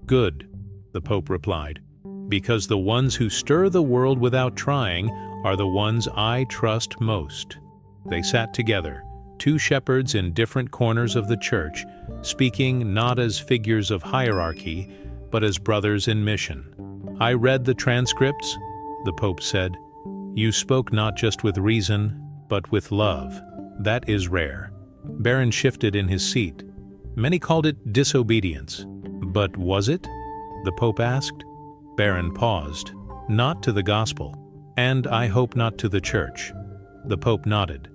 "Good," the Pope replied, "because the ones who stir the world without trying are the ones I trust most." They sat together, two shepherds in different corners of the church, speaking not as figures of hierarchy, but as brothers in mission. "I read the transcripts," the Pope said. "You spoke not just with reason, but with love. That is rare." Barron shifted in his seat. Many called it disobedience. But was it? The Pope asked. Barron paused. "Not to the gospel, and I hope not to the church." The Pope nodded.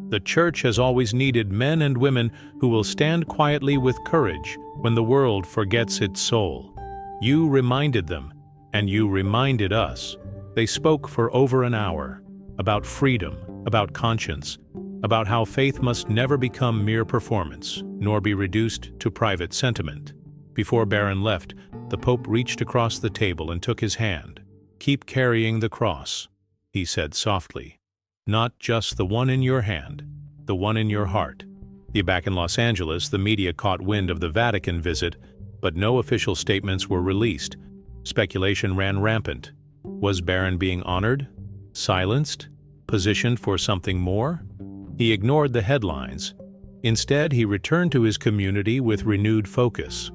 "The church has always needed men and women who will stand quietly with courage when the world forgets its soul. You reminded them, and you reminded us." They spoke for over an hour, about freedom, about conscience, about how faith must never become mere performance, nor be reduced to private sentiment. Before Barron left, the Pope reached across the table and took his hand. "Keep carrying the cross," he said softly. "Not just the one in your hand, the one in your heart." Back in Los Angeles, the media caught wind of the Vatican visit, but no official statements were released. Speculation ran rampant. Was Barron being honored? Silenced? Positioned for something more? He ignored the headlines. Instead, he returned to his community with renewed focus.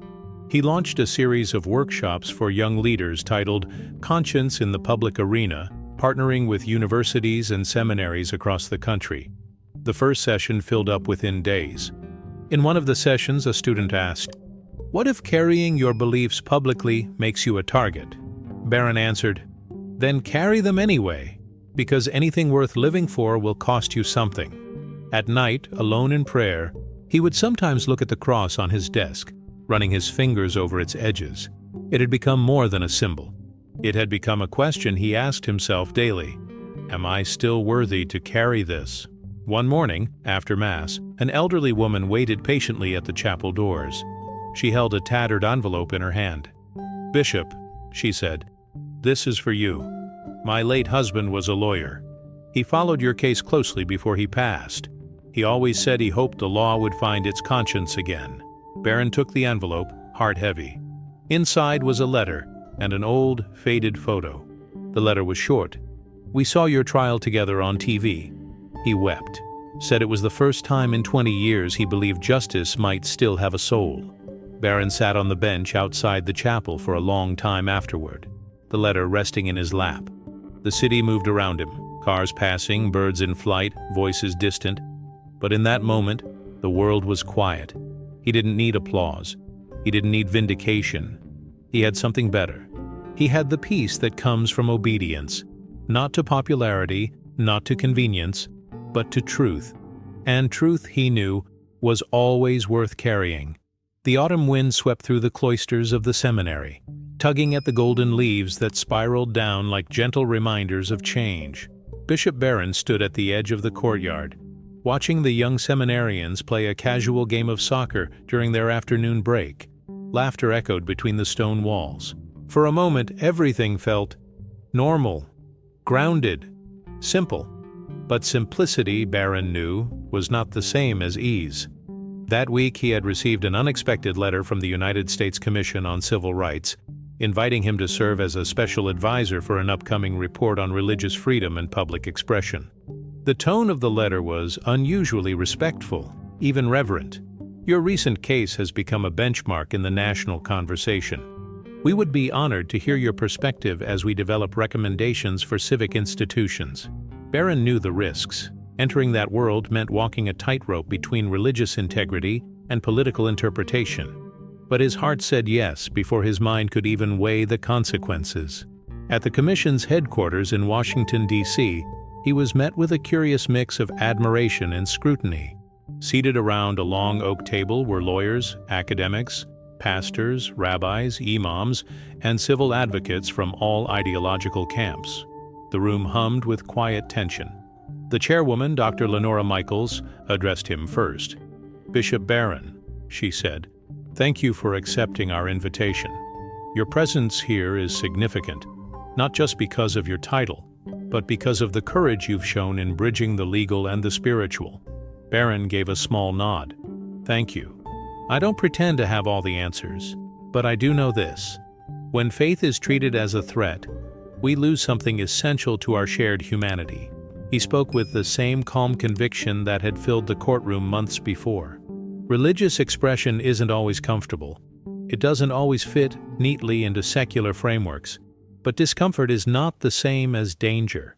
He launched a series of workshops for young leaders titled Conscience in the Public Arena, partnering with universities and seminaries across the country. The first session filled up within days. In one of the sessions, a student asked, "What if carrying your beliefs publicly makes you a target?" Barron answered, "Then carry them anyway, because anything worth living for will cost you something." At night, alone in prayer, he would sometimes look at the cross on his desk, running his fingers over its edges. It had become more than a symbol. It had become a question he asked himself daily. Am I still worthy to carry this? One morning, after Mass, an elderly woman waited patiently at the chapel doors. She held a tattered envelope in her hand. "Bishop," she said, "this is for you. My late husband was a lawyer. He followed your case closely before he passed. He always said he hoped the law would find its conscience again." Barron took the envelope, heart heavy. Inside was a letter and an old, faded photo. The letter was short. "We saw your trial together on TV." He wept, said it was the first time in 20 years he believed justice might still have a soul. Barron sat on the bench outside the chapel for a long time afterward, the letter resting in his lap. The city moved around him, cars passing, birds in flight, voices distant. But in that moment, the world was quiet. He didn't need applause. He didn't need vindication. He had something better. He had the peace that comes from obedience, not to popularity, not to convenience, but to truth. And truth, he knew, was always worth carrying. The autumn wind swept through the cloisters of the seminary, tugging at the golden leaves that spiraled down like gentle reminders of change. Bishop Barron stood at the edge of the courtyard, watching the young seminarians play a casual game of soccer during their afternoon break. Laughter echoed between the stone walls. For a moment, everything felt normal, grounded, simple. But simplicity, Barron knew, was not the same as ease. That week, he had received an unexpected letter from the United States Commission on Civil Rights, inviting him to serve as a special advisor for an upcoming report on religious freedom and public expression. The tone of the letter was unusually respectful, even reverent. "Your recent case has become a benchmark in the national conversation. We would be honored to hear your perspective as we develop recommendations for civic institutions." Barron knew the risks. Entering that world meant walking a tightrope between religious integrity and political interpretation. But his heart said yes before his mind could even weigh the consequences. At the Commission's headquarters in Washington, D.C., he was met with a curious mix of admiration and scrutiny. Seated around a long oak table were lawyers, academics, pastors, rabbis, imams, and civil advocates from all ideological camps. The room hummed with quiet tension. The chairwoman, Dr. Lenora Michaels, addressed him first. "Bishop Barron," she said, "thank you for accepting our invitation. Your presence here is significant, not just because of your title, but because of the courage you've shown in bridging the legal and the spiritual." Barron gave a small nod. "Thank you. I don't pretend to have all the answers, but I do know this. When faith is treated as a threat, we lose something essential to our shared humanity." He spoke with the same calm conviction that had filled the courtroom months before. Religious expression isn't always comfortable. It doesn't always fit neatly into secular frameworks. But discomfort is not the same as danger,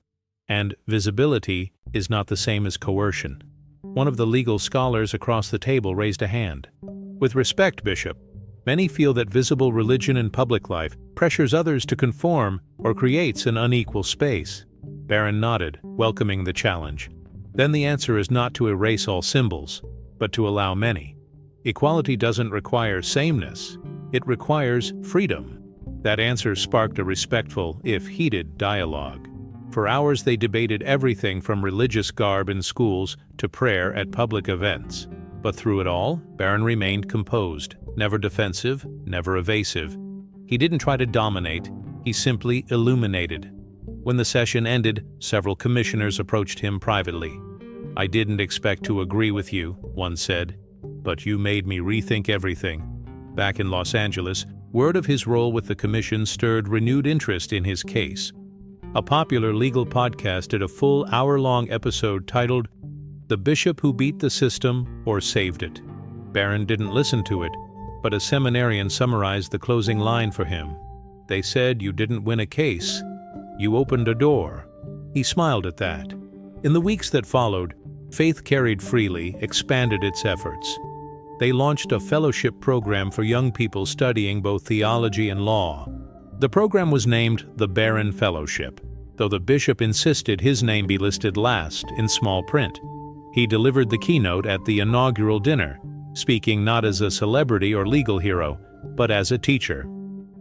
and visibility is not the same as coercion. One of the legal scholars across the table raised a hand. "With respect, Bishop, many feel that visible religion in public life pressures others to conform or creates an unequal space." Barron nodded, welcoming the challenge. "Then the answer is not to erase all symbols, but to allow many. Equality doesn't require sameness. It requires freedom." That answer sparked a respectful, if heated, dialogue. For hours they debated everything from religious garb in schools to prayer at public events. But through it all, Barron remained composed, never defensive, never evasive. He didn't try to dominate, he simply illuminated. When the session ended, several commissioners approached him privately. "I didn't expect to agree with you," one said, "but you made me rethink everything." Back in Los Angeles, word of his role with the commission stirred renewed interest in his case. A popular legal podcast did a full hour-long episode titled "The Bishop Who Beat the System or Saved It." Barron didn't listen to it, but a seminarian summarized the closing line for him. "They said you didn't win a case. You opened a door." He smiled at that. In the weeks that followed, Faith Carried Freely expanded its efforts. They launched a fellowship program for young people studying both theology and law. The program was named the Barron Fellowship, though the bishop insisted his name be listed last in small print. He delivered the keynote at the inaugural dinner, speaking not as a celebrity or legal hero, but as a teacher.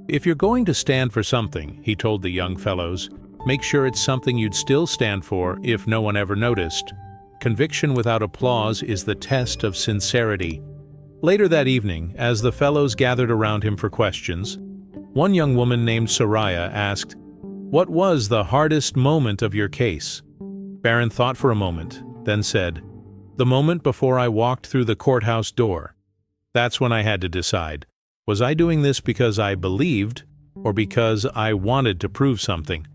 "If you're going to stand for something," he told the young fellows, "make sure it's something you'd still stand for if no one ever noticed. Conviction without applause is the test of sincerity." Later that evening, as the fellows gathered around him for questions, one young woman named Soraya asked, "What was the hardest moment of your case?" Barron thought for a moment, then said, "The moment before I walked through the courthouse door. That's when I had to decide. Was I doing this because I believed, or because I wanted to prove something?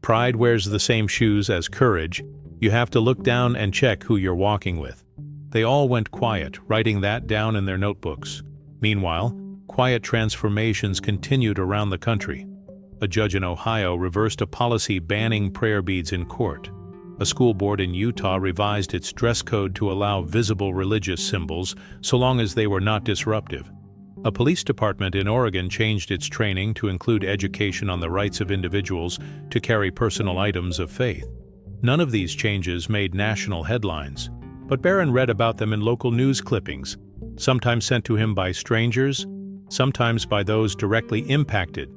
Pride wears the same shoes as courage. You have to look down and check who you're walking with." They all went quiet, writing that down in their notebooks. Meanwhile, quiet transformations continued around the country. A judge in Ohio reversed a policy banning prayer beads in court. A school board in Utah revised its dress code to allow visible religious symbols, so long as they were not disruptive. A police department in Oregon changed its training to include education on the rights of individuals to carry personal items of faith. None of these changes made national headlines, but Barron read about them in local news clippings, sometimes sent to him by strangers, sometimes by those directly impacted.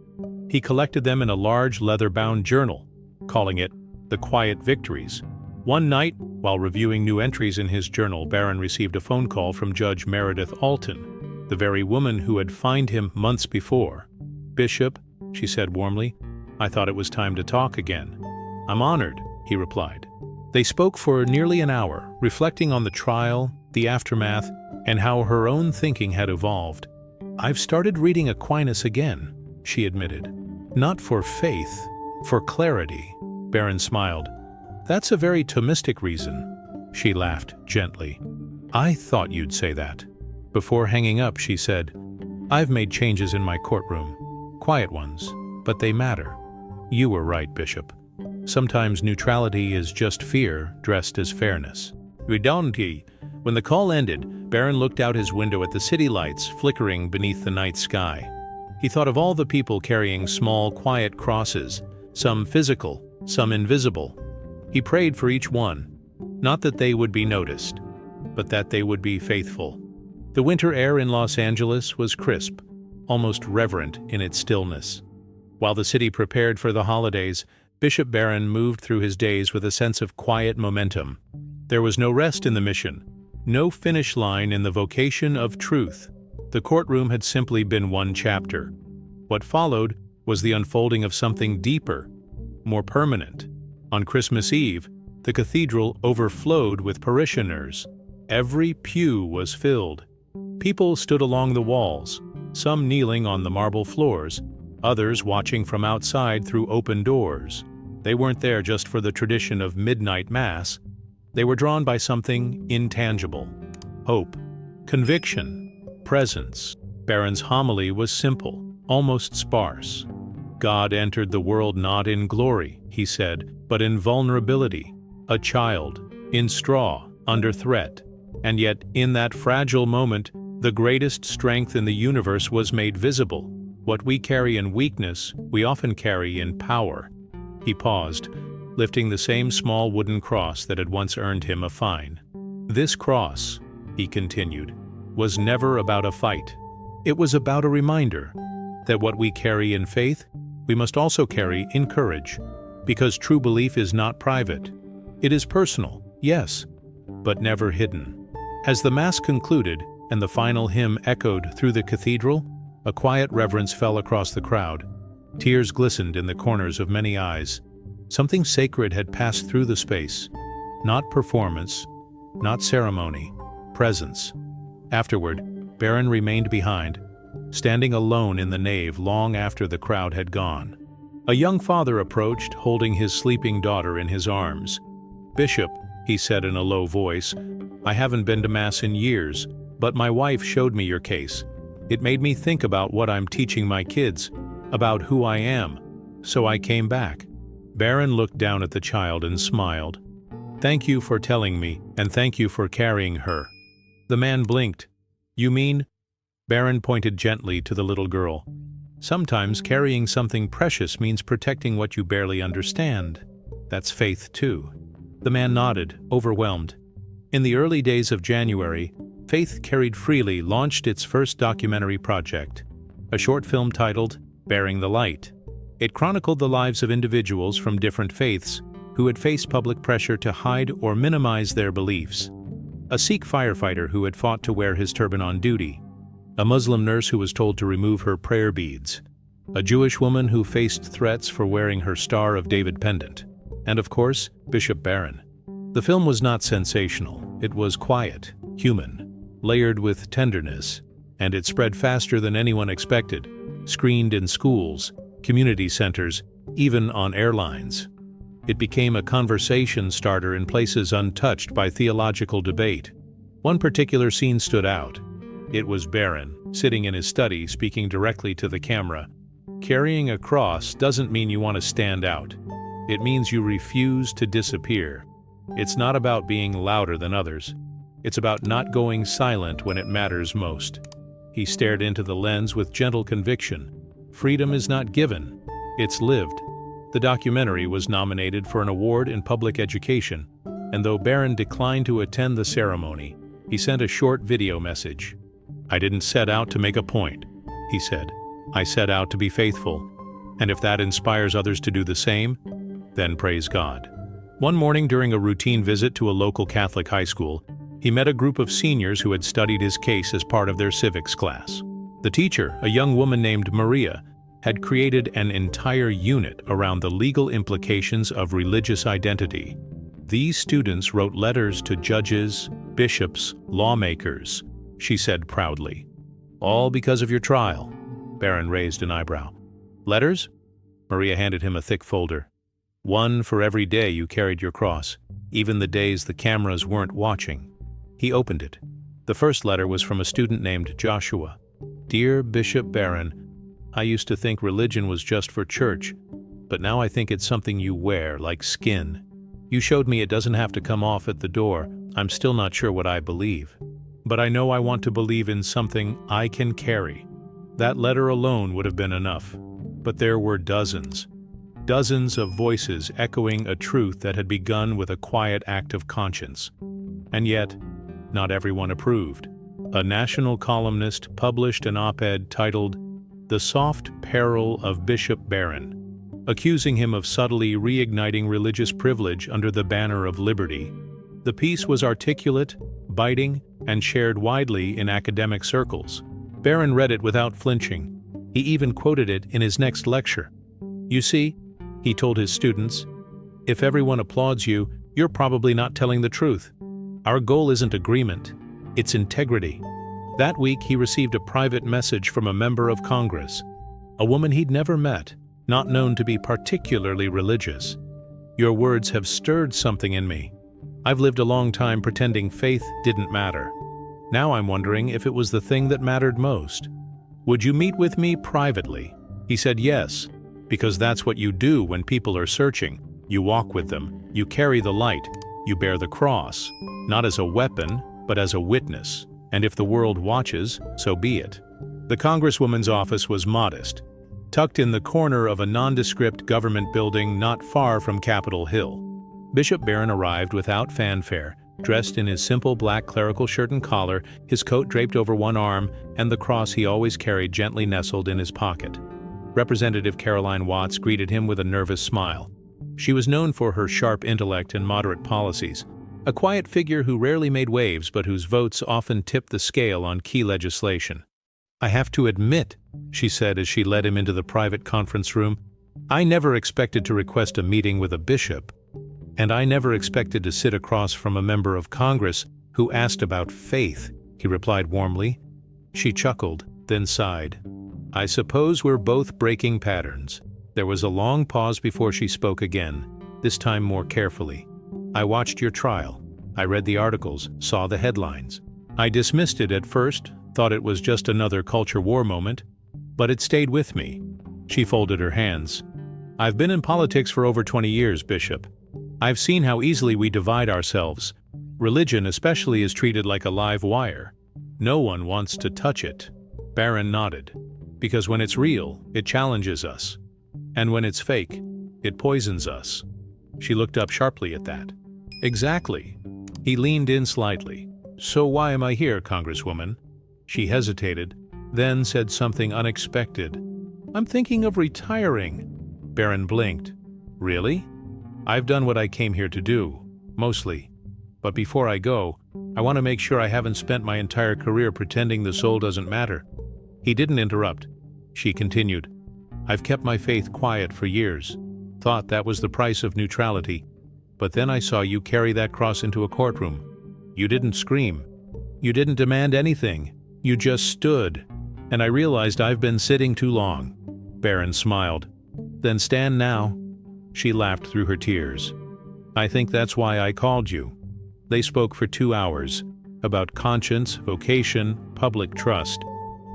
He collected them in a large leather-bound journal, calling it The Quiet Victories. One night, while reviewing new entries in his journal, Barron received a phone call from Judge Meredith Alton, the very woman who had fined him months before. "Bishop," she said warmly, "I thought it was time to talk again." "I'm honored," he replied. They spoke for nearly an hour, reflecting on the trial, the aftermath, and how her own thinking had evolved. "I've started reading Aquinas again," she admitted. "Not for faith, for clarity." Barron smiled. "That's a very Thomistic reason." She laughed gently. "I thought you'd say that." Before hanging up, she said, "I've made changes in my courtroom. Quiet ones, but they matter. You were right, Bishop. Sometimes neutrality is just fear dressed as fairness." Redonti. When the call ended, Barron looked out his window at the city lights flickering beneath the night sky. He thought of all the people carrying small, quiet crosses, some physical, some invisible. He prayed for each one, not that they would be noticed, but that they would be faithful. The winter air in Los Angeles was crisp, almost reverent in its stillness. While the city prepared for the holidays, Bishop Barron moved through his days with a sense of quiet momentum. There was no rest in the mission, no finish line in the vocation of truth. The courtroom had simply been one chapter. What followed was the unfolding of something deeper, more permanent. On Christmas Eve, the cathedral overflowed with parishioners. Every pew was filled. People stood along the walls, some kneeling on the marble floors, others watching from outside through open doors. They weren't there just for the tradition of midnight mass. They were drawn by something intangible: hope, conviction, presence. Barron's homily was simple, almost sparse. "God entered the world not in glory," he said, "but in vulnerability, a child, in straw, under threat. And yet, in that fragile moment, the greatest strength in the universe was made visible. What we carry in weakness, we often carry in power." He paused, lifting the same small wooden cross that had once earned him a fine. "This cross," he continued, "was never about a fight. It was about a reminder that what we carry in faith, we must also carry in courage, because true belief is not private. It is personal, yes, but never hidden." As the Mass concluded and the final hymn echoed through the cathedral, a quiet reverence fell across the crowd. Tears glistened in the corners of many eyes. Something sacred had passed through the space. Not performance, not ceremony, presence. Afterward, Barron remained behind, standing alone in the nave long after the crowd had gone. A young father approached, holding his sleeping daughter in his arms. "Bishop," he said in a low voice, "I haven't been to Mass in years, but my wife showed me your case. It made me think about what I'm teaching my kids, about who I am, so I came back." Barron looked down at the child and smiled. "Thank you for telling me, and thank you for carrying her." The man blinked. "You mean?" Barron pointed gently to the little girl. "Sometimes carrying something precious means protecting what you barely understand. That's faith too." The man nodded, overwhelmed. In the early days of January, Faith Carried Freely launched its first documentary project, a short film titled Bearing the Light. It chronicled the lives of individuals from different faiths who had faced public pressure to hide or minimize their beliefs. A Sikh firefighter who had fought to wear his turban on duty, a Muslim nurse who was told to remove her prayer beads, a Jewish woman who faced threats for wearing her Star of David pendant, and of course, Bishop Barron. The film was not sensational. It was quiet, human, layered with tenderness, and it spread faster than anyone expected, screened in schools, community centers, even on airlines. It became a conversation starter in places untouched by theological debate. One particular scene stood out. It was Barron, sitting in his study, speaking directly to the camera. Carrying a cross doesn't mean you want to stand out. It means you refuse to disappear. It's not about being louder than others. It's about not going silent when it matters most. He stared into the lens with gentle conviction. Freedom is not given, it's lived. The documentary was nominated for an award in public education, and though Barron declined to attend the ceremony, he sent a short video message. "I didn't set out to make a point," he said. "I set out to be faithful, and if that inspires others to do the same, then praise God." One morning during a routine visit to a local Catholic high school, he met a group of seniors who had studied his case as part of their civics class. The teacher, a young woman named Maria, had created an entire unit around the legal implications of religious identity. These students wrote letters to judges, bishops, lawmakers, she said proudly. "All because of your trial." Barron raised an eyebrow. "Letters?" Maria handed him a thick folder. "One for every day you carried your cross, even the days the cameras weren't watching." He opened it. The first letter was from a student named Joshua. "Dear Bishop Barron, I used to think religion was just for church, but now I think it's something you wear, like skin. You showed me it doesn't have to come off at the door. I'm still not sure what I believe. But I know I want to believe in something I can carry." That letter alone would have been enough. But there were dozens of voices echoing a truth that had begun with a quiet act of conscience. And yet, not everyone approved. A national columnist published an op-ed titled "The Soft Peril of Bishop Barron," accusing him of subtly reigniting religious privilege under the banner of liberty. The piece was articulate, biting, and shared widely in academic circles. Barron read it without flinching. He even quoted it in his next lecture. "You see," he told his students, "if everyone applauds you, you're probably not telling the truth. Our goal isn't agreement, it's integrity." That week he received a private message from a member of Congress, a woman he'd never met, not known to be particularly religious. "Your words have stirred something in me. I've lived a long time pretending faith didn't matter. Now I'm wondering if it was the thing that mattered most. Would you meet with me privately?" He said yes, because that's what you do when people are searching. You walk with them, you carry the light, you bear the cross, not as a weapon, but as a witness. And if the world watches, so be it. The Congresswoman's office was modest, tucked in the corner of a nondescript government building not far from Capitol Hill. Bishop Barron arrived without fanfare, dressed in his simple black clerical shirt and collar, his coat draped over one arm, and the cross he always carried gently nestled in his pocket. Representative Caroline Watts greeted him with a nervous smile. She was known for her sharp intellect and moderate policies, a quiet figure who rarely made waves but whose votes often tipped the scale on key legislation. "I have to admit," she said as she led him into the private conference room, "I never expected to request a meeting with a bishop, and I never expected to sit across from a member of Congress who asked about faith," he replied warmly. She chuckled, then sighed. "I suppose we're both breaking patterns." There was a long pause before she spoke again, this time more carefully. "I watched your trial. I read the articles, saw the headlines. I dismissed it at first, thought it was just another culture war moment, but it stayed with me." She folded her hands. "I've been in politics for over 20 years, Bishop. I've seen how easily we divide ourselves. Religion especially is treated like a live wire. No one wants to touch it." Barron nodded. "Because when it's real, it challenges us. And when it's fake, it poisons us." She looked up sharply at that. "Exactly." He leaned in slightly. "So why am I here, Congresswoman?" She hesitated, then said something unexpected. "I'm thinking of retiring." Barron blinked. "Really?" "I've done what I came here to do, mostly. But before I go, I want to make sure I haven't spent my entire career pretending the soul doesn't matter." He didn't interrupt. She continued, "I've kept my faith quiet for years, thought that was the price of neutrality. But then I saw you carry that cross into a courtroom. You didn't scream. You didn't demand anything. You just stood. And I realized I've been sitting too long." Barron smiled. "Then stand now." She laughed through her tears. "I think that's why I called you." They spoke for 2 hours, about conscience, vocation, public trust.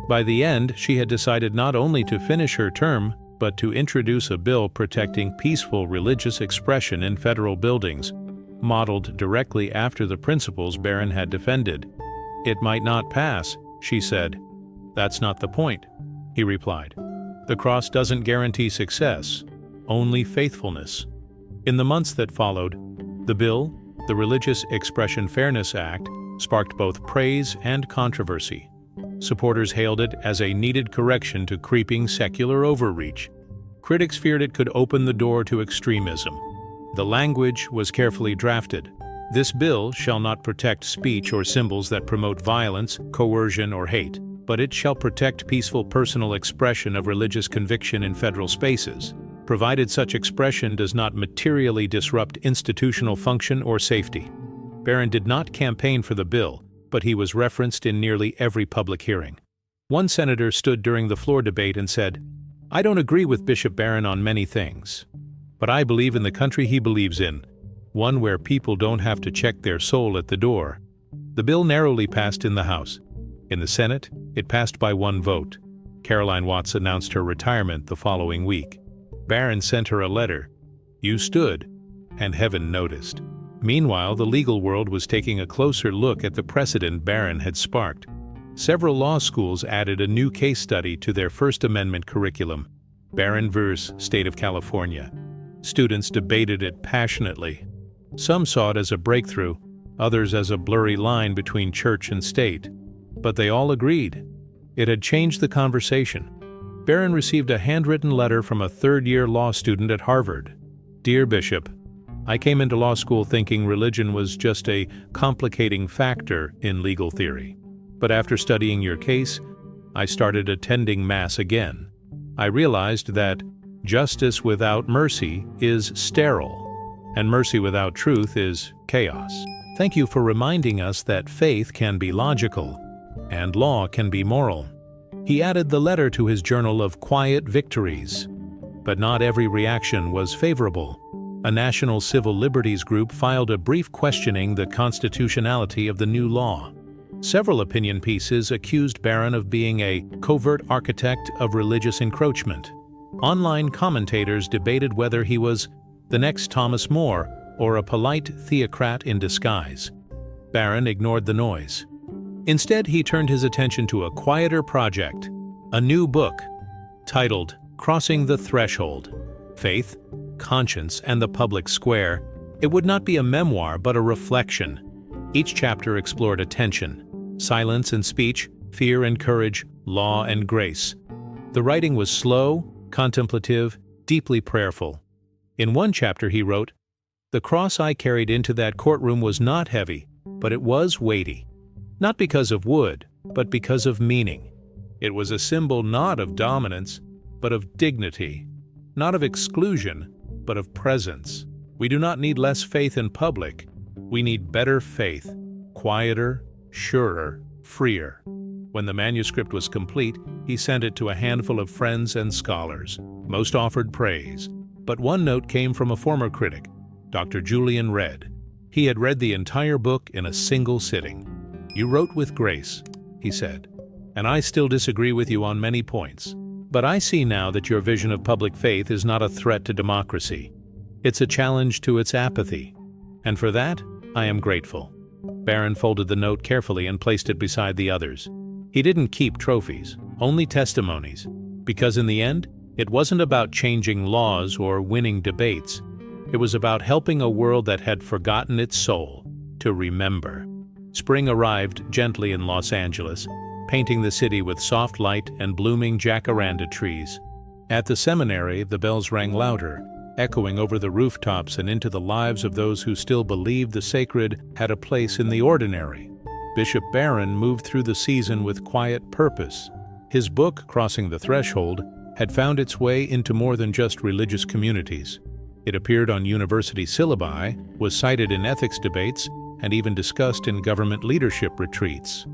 By the end, she had decided not only to finish her term, but to introduce a bill protecting peaceful religious expression in federal buildings, modeled directly after the principles Barron had defended. "It might not pass," she said. "That's not the point," he replied. "The cross doesn't guarantee success, only faithfulness." In the months that followed, the bill, the Religious Expression Fairness Act, sparked both praise and controversy. Supporters hailed it as a needed correction to creeping secular overreach. Critics feared it could open the door to extremism. The language was carefully drafted. "This bill shall not protect speech or symbols that promote violence, coercion, or hate, but it shall protect peaceful personal expression of religious conviction in federal spaces, provided such expression does not materially disrupt institutional function or safety." Barron did not campaign for the bill, but he was referenced in nearly every public hearing. One senator stood during the floor debate and said, "I don't agree with Bishop Barron on many things, but I believe in the country he believes in, one where people don't have to check their soul at the door." The bill narrowly passed in the House. In the Senate, it passed by 1 vote. Caroline Watts announced her retirement the following week. Barron sent her a letter. "You stood, and heaven noticed." Meanwhile, the legal world was taking a closer look at the precedent Barron had sparked. Several law schools added a new case study to their First Amendment curriculum, Barron vs. State of California. Students debated it passionately. Some saw it as a breakthrough, others as a blurry line between church and state. But they all agreed. It had changed the conversation. Barron received a handwritten letter from a third-year law student at Harvard. "Dear Bishop, I came into law school thinking religion was just a complicating factor in legal theory. But after studying your case, I started attending Mass again. I realized that justice without mercy is sterile, and mercy without truth is chaos. Thank you for reminding us that faith can be logical, and law can be moral." He added the letter to his journal of quiet victories. But not every reaction was favorable. A national civil liberties group filed a brief questioning the constitutionality of the new law. Several opinion pieces accused Barron of being a covert architect of religious encroachment. Online commentators debated whether he was the next Thomas More or a polite theocrat in disguise. Barron ignored the noise. Instead, he turned his attention to a quieter project, a new book titled Crossing the Threshold: Faith, Conscience, and the Public Square. It would not be a memoir, but a reflection. Each chapter explored attention, silence and speech, fear and courage, law and grace. The writing was slow, contemplative, deeply prayerful. In one chapter he wrote, The cross I carried into that courtroom was not heavy, but it was weighty. Not because of wood, but because of meaning. It was a symbol not of dominance, but of dignity. Not of exclusion, but of presence. We do not need less faith in public. We need better faith, quieter, surer, freer. When the manuscript was complete, he sent it to a handful of friends and scholars. Most offered praise, but one note came from a former critic, Dr. Julian Redd. He had read the entire book in a single sitting. "You wrote with grace," he said, "and I still disagree with you on many points. But I see now that your vision of public faith is not a threat to democracy. It's a challenge to its apathy. And for that, I am grateful." Barron folded the note carefully and placed it beside the others. He didn't keep trophies, only testimonies, because in the end, it wasn't about changing laws or winning debates. It was about helping a world that had forgotten its soul to remember. Spring arrived gently in Los Angeles, painting the city with soft light and blooming jacaranda trees. At the seminary, the bells rang louder, echoing over the rooftops and into the lives of those who still believed the sacred had a place in the ordinary. Bishop Barron moved through the season with quiet purpose. His book, Crossing the Threshold, had found its way into more than just religious communities. It appeared on university syllabi, was cited in ethics debates, and even discussed in government leadership retreats.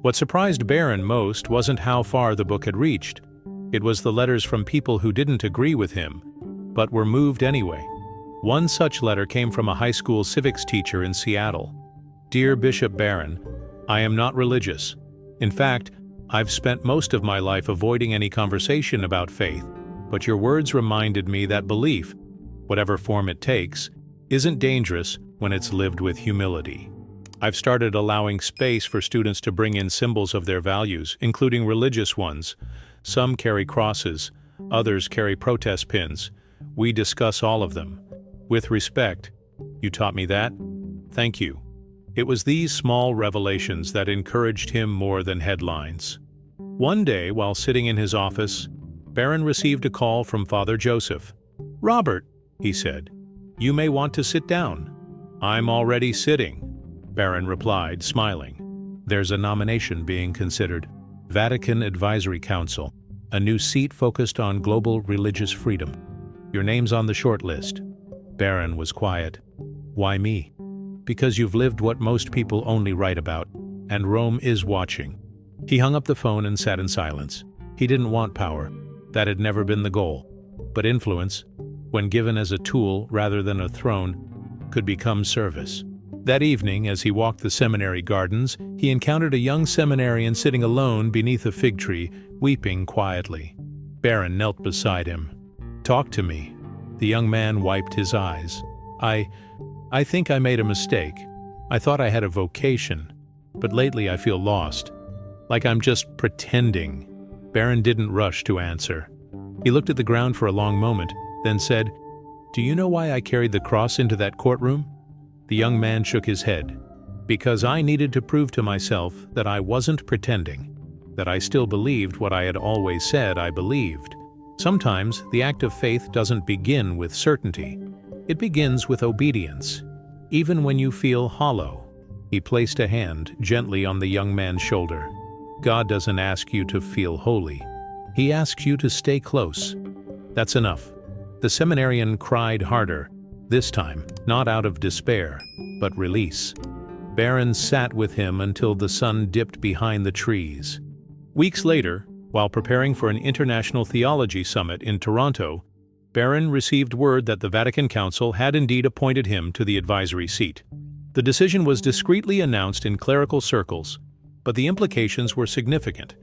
What surprised Barron most wasn't how far the book had reached. It was the letters from people who didn't agree with him, but were moved anyway. One such letter came from a high school civics teacher in Seattle. "Dear Bishop Barron, I am not religious. In fact, I've spent most of my life avoiding any conversation about faith, but your words reminded me that belief, whatever form it takes, isn't dangerous when it's lived with humility. I've started allowing space for students to bring in symbols of their values, including religious ones. Some carry crosses, others carry protest pins. We discuss all of them. With respect. You taught me that? Thank you." It was these small revelations that encouraged him more than headlines. One day, while sitting in his office, Barron received a call from Father Joseph. "Robert," he said, "you may want to sit down." "I'm already sitting," Barron replied, smiling. "There's a nomination being considered. Vatican Advisory Council, a new seat focused on global religious freedom. Your name's on the short list." Barron was quiet. "Why me?" "Because you've lived what most people only write about, and Rome is watching." He hung up the phone and sat in silence. He didn't want power. That had never been the goal. But influence, when given as a tool rather than a throne, could become service. That evening, as he walked the seminary gardens, he encountered a young seminarian sitting alone beneath a fig tree, weeping quietly. Barron knelt beside him. "Talk to me." The young man wiped his eyes. I think I made a mistake. I thought I had a vocation, but lately I feel lost. Like I'm just pretending." Barron didn't rush to answer. He looked at the ground for a long moment, then said, "Do you know why I carried the cross into that courtroom?" The young man shook his head. "Because I needed to prove to myself that I wasn't pretending, that I still believed what I had always said I believed. Sometimes the act of faith doesn't begin with certainty. It begins with obedience, even when you feel hollow." He placed a hand gently on the young man's shoulder. "God doesn't ask you to feel holy. He asks you to stay close. That's enough." The seminarian cried harder, this time not out of despair, but release. Barron sat with him until the sun dipped behind the trees. Weeks later, while preparing for an international theology summit in Toronto, Barron received word that the Vatican Council had indeed appointed him to the advisory seat. The decision was discreetly announced in clerical circles, but the implications were significant.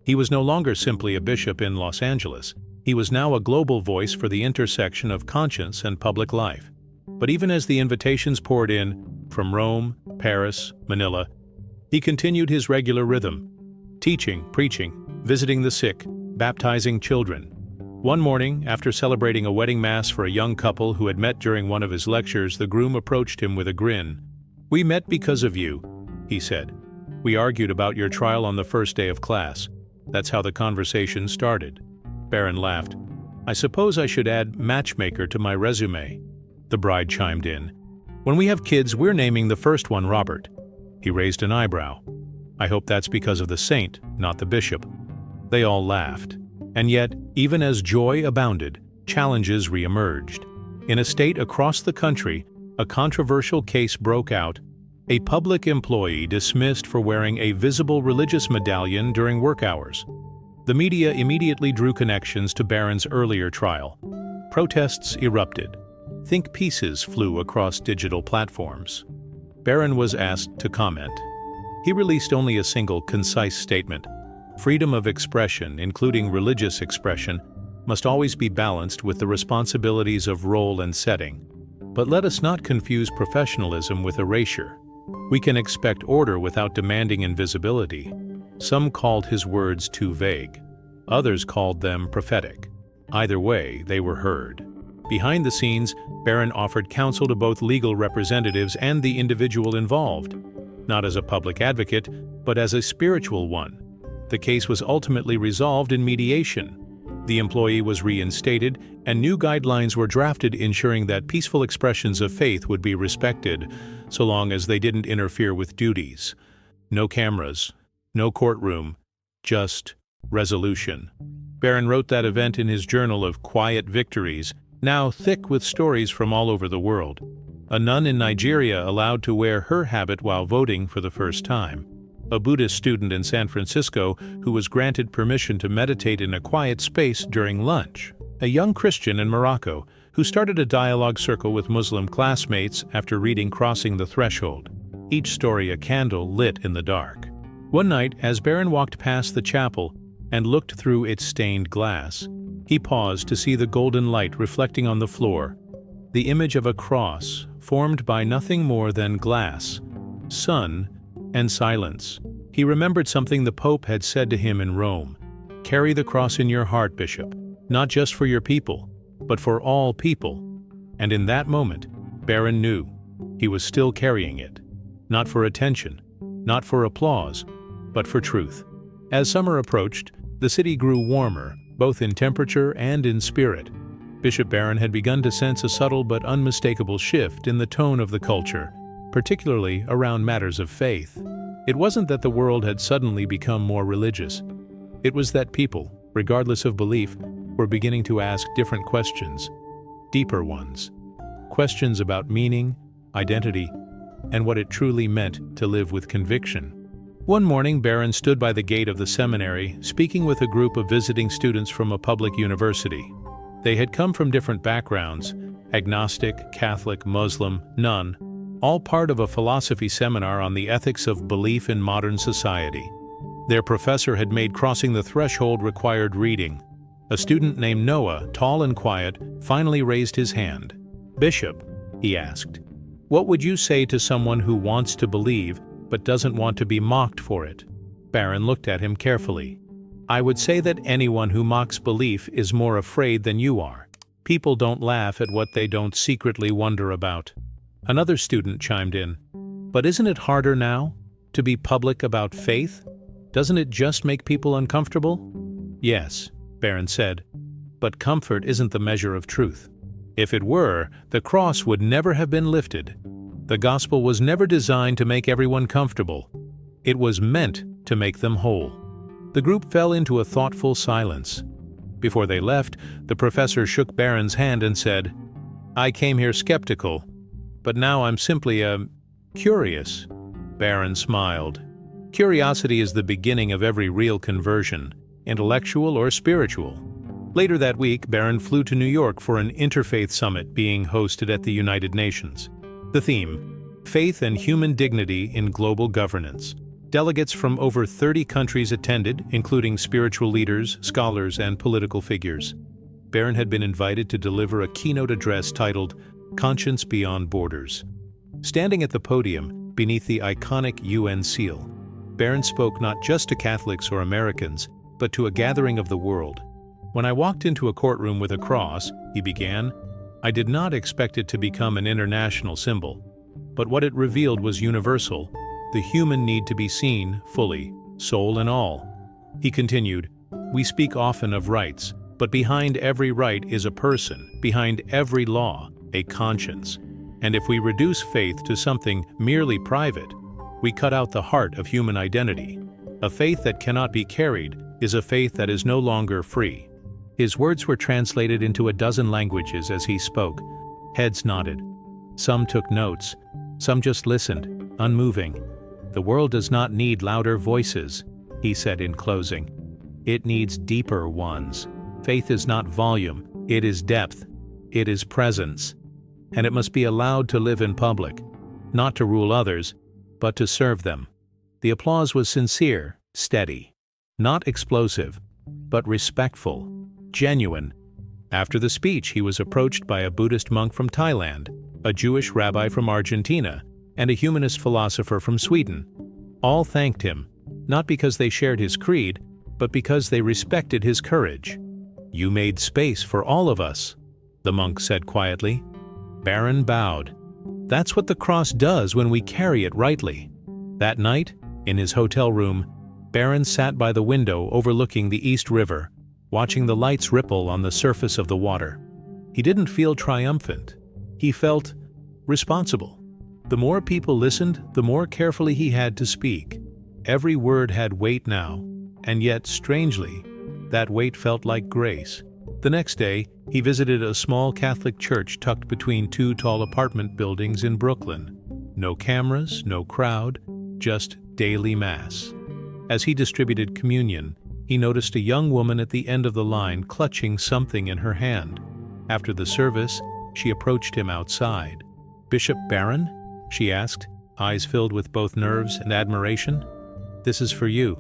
He was no longer simply a bishop in Los Angeles. He was now a global voice for the intersection of conscience and public life. But even as the invitations poured in, from Rome, Paris, Manila, he continued his regular rhythm, teaching, preaching, visiting the sick, baptizing children. One morning, after celebrating a wedding mass for a young couple who had met during one of his lectures, the groom approached him with a grin. "We met because of you," he said. "We argued about your trial on the first day of class. That's how the conversation started." Barron laughed. "I suppose I should add matchmaker to my resume." the bride chimed in. "When we have kids, we're naming the first one Robert." He raised an eyebrow. "I hope that's because of the saint, not the bishop." They all laughed. And yet, even as joy abounded, challenges re-emerged. In a state across the country, a controversial case broke out. A public employee dismissed for wearing a visible religious medallion during work hours. The media immediately drew connections to Barron's earlier trial. Protests erupted. Think pieces flew across digital platforms. Barron was asked to comment. He released only a single, concise statement. Freedom of expression, including religious expression, must always be balanced with the responsibilities of role and setting. But let us not confuse professionalism with erasure. We can expect order without demanding invisibility. Some called his words too vague. Others called them prophetic. Either way, they were heard. Behind the scenes, Barron offered counsel to both legal representatives and the individual involved, not as a public advocate, but as a spiritual one. The case was ultimately resolved in mediation. The employee was reinstated, and new guidelines were drafted ensuring that peaceful expressions of faith would be respected, so long as they didn't interfere with duties. No cameras, no courtroom, just resolution. Barron wrote that event in his journal of quiet victories, now thick with stories from all over the world. A nun in Nigeria allowed to wear her habit while voting for the first time. A Buddhist student in San Francisco who was granted permission to meditate in a quiet space during lunch. A young Christian in Morocco who started a dialogue circle with Muslim classmates after reading Crossing the Threshold. Each story a candle lit in the dark. One night, as Barron walked past the chapel and looked through its stained glass, he paused to see the golden light reflecting on the floor, the image of a cross formed by nothing more than glass, sun, and silence. He remembered something the Pope had said to him in Rome. "Carry the cross in your heart, Bishop, not just for your people, but for all people." And in that moment, Barron knew he was still carrying it, not for attention, not for applause, but for truth. As summer approached, the city grew warmer, both in temperature and in spirit. Bishop Barron had begun to sense a subtle but unmistakable shift in the tone of the culture, particularly around matters of faith. It wasn't that the world had suddenly become more religious. It was that people, regardless of belief, were beginning to ask different questions, deeper ones. Questions about meaning, identity, and what it truly meant to live with conviction. One morning, Barron stood by the gate of the seminary, speaking with a group of visiting students from a public university. They had come from different backgrounds, agnostic, Catholic, Muslim, none, all part of a philosophy seminar on the ethics of belief in modern society. Their professor had made Crossing the Threshold required reading. A student named Noah, tall and quiet, finally raised his hand. "Bishop," he asked, "what would you say to someone who wants to believe but doesn't want to be mocked for it?" Barron looked at him carefully. "I would say that anyone who mocks belief is more afraid than you are. People don't laugh at what they don't secretly wonder about." Another student chimed in. "But isn't it harder now to be public about faith? Doesn't it just make people uncomfortable?" "Yes," Barron said, "but comfort isn't the measure of truth. If it were, the cross would never have been lifted. The gospel was never designed to make everyone comfortable. It was meant to make them whole." The group fell into a thoughtful silence. Before they left, the professor shook Barron's hand and said, "I came here skeptical, but now I'm simply curious." Barron smiled. Curiosity is the beginning of every real conversion, intellectual or spiritual. Later that week, Barron flew to New York for an interfaith summit being hosted at the United Nations. The theme, Faith and Human Dignity in Global Governance. Delegates from over 30 countries attended, including spiritual leaders, scholars, and political figures. Barron had been invited to deliver a keynote address titled Conscience Beyond Borders. Standing at the podium, beneath the iconic UN seal, Barron spoke not just to Catholics or Americans, but to a gathering of the world. "When I walked into a courtroom with a cross," he began, "I did not expect it to become an international symbol. But what it revealed was universal, the human need to be seen fully, soul and all." He continued, "We speak often of rights, but behind every right is a person, behind every law, a conscience. And if we reduce faith to something merely private, we cut out the heart of human identity. A faith that cannot be carried is a faith that is no longer free. His words were translated into a dozen languages as he spoke. Heads nodded. Some took notes. Some just listened, unmoving. The world does not need louder voices, he said in closing. It needs deeper ones. Faith is not volume, it is depth. It is presence. And it must be allowed to live in public, not to rule others, but to serve them. The applause was sincere, steady, not explosive, but respectful, genuine. After the speech, he was approached by a Buddhist monk from Thailand, a Jewish rabbi from Argentina, and a humanist philosopher from Sweden. All thanked him, not because they shared his creed, but because they respected his courage. "You made space for all of us," the monk said quietly. Barron bowed. That's what the cross does when we carry it rightly. That night, in his hotel room, Barron sat by the window overlooking the East River, watching the lights ripple on the surface of the water. He didn't feel triumphant. He felt responsible. The more people listened, the more carefully he had to speak. Every word had weight now, and yet, strangely, that weight felt like grace. The next day, he visited a small Catholic church tucked between two tall apartment buildings in Brooklyn. No cameras, no crowd, just daily Mass. As he distributed communion, he noticed a young woman at the end of the line clutching something in her hand. After the service, she approached him outside. "Bishop Barron?" she asked, eyes filled with both nerves and admiration. "This is for you."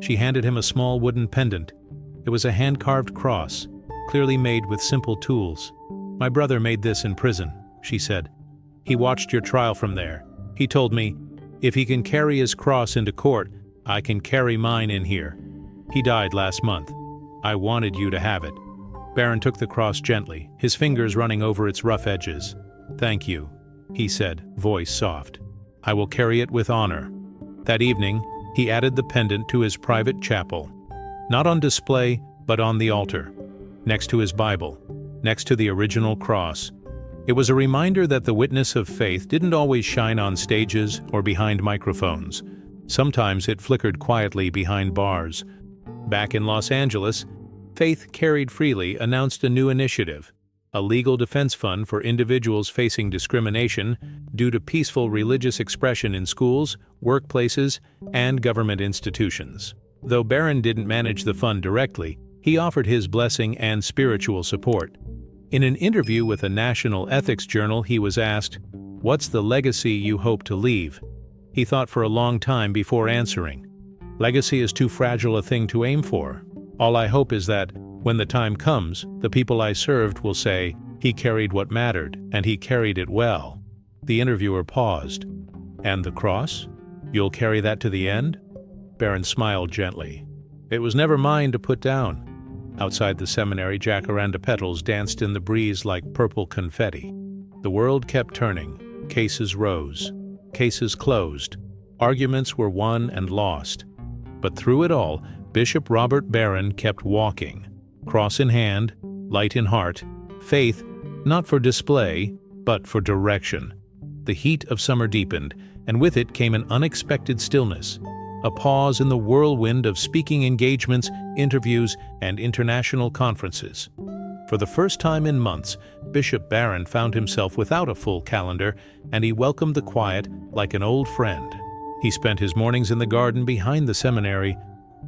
She handed him a small wooden pendant. It was a hand-carved cross, clearly made with simple tools. "My brother made this in prison," she said. "He watched your trial from there. He told me, if he can carry his cross into court, I can carry mine in here. He died last month. I wanted you to have it." Barron took the cross gently, his fingers running over its rough edges. "Thank you," he said, voice soft. "I will carry it with honor." That evening, he added the pendant to his private chapel. Not on display, but on the altar, next to his Bible, next to the original cross. It was a reminder that the witness of faith didn't always shine on stages or behind microphones. Sometimes it flickered quietly behind bars. Back in Los Angeles, Faith Carried Freely announced a new initiative, a legal defense fund for individuals facing discrimination due to peaceful religious expression in schools, workplaces, and government institutions. Though Barron didn't manage the fund directly, he offered his blessing and spiritual support. In an interview with a national ethics journal, he was asked, "What's the legacy you hope to leave?" He thought for a long time before answering. "Legacy is too fragile a thing to aim for. All I hope is that, when the time comes, the people I served will say, 'He carried what mattered, and he carried it well.'" The interviewer paused. "And the cross? You'll carry that to the end?" Barron smiled gently. "It was never mine to put down." Outside the seminary, jacaranda petals danced in the breeze like purple confetti. The world kept turning. Cases rose. Cases closed. Arguments were won and lost. But through it all, Bishop Robert Barron kept walking, cross in hand, light in heart, faith, not for display, but for direction. The heat of summer deepened, and with it came an unexpected stillness, a pause in the whirlwind of speaking engagements, interviews, and international conferences. For the first time in months, Bishop Barron found himself without a full calendar, and he welcomed the quiet like an old friend. He spent his mornings in the garden behind the seminary,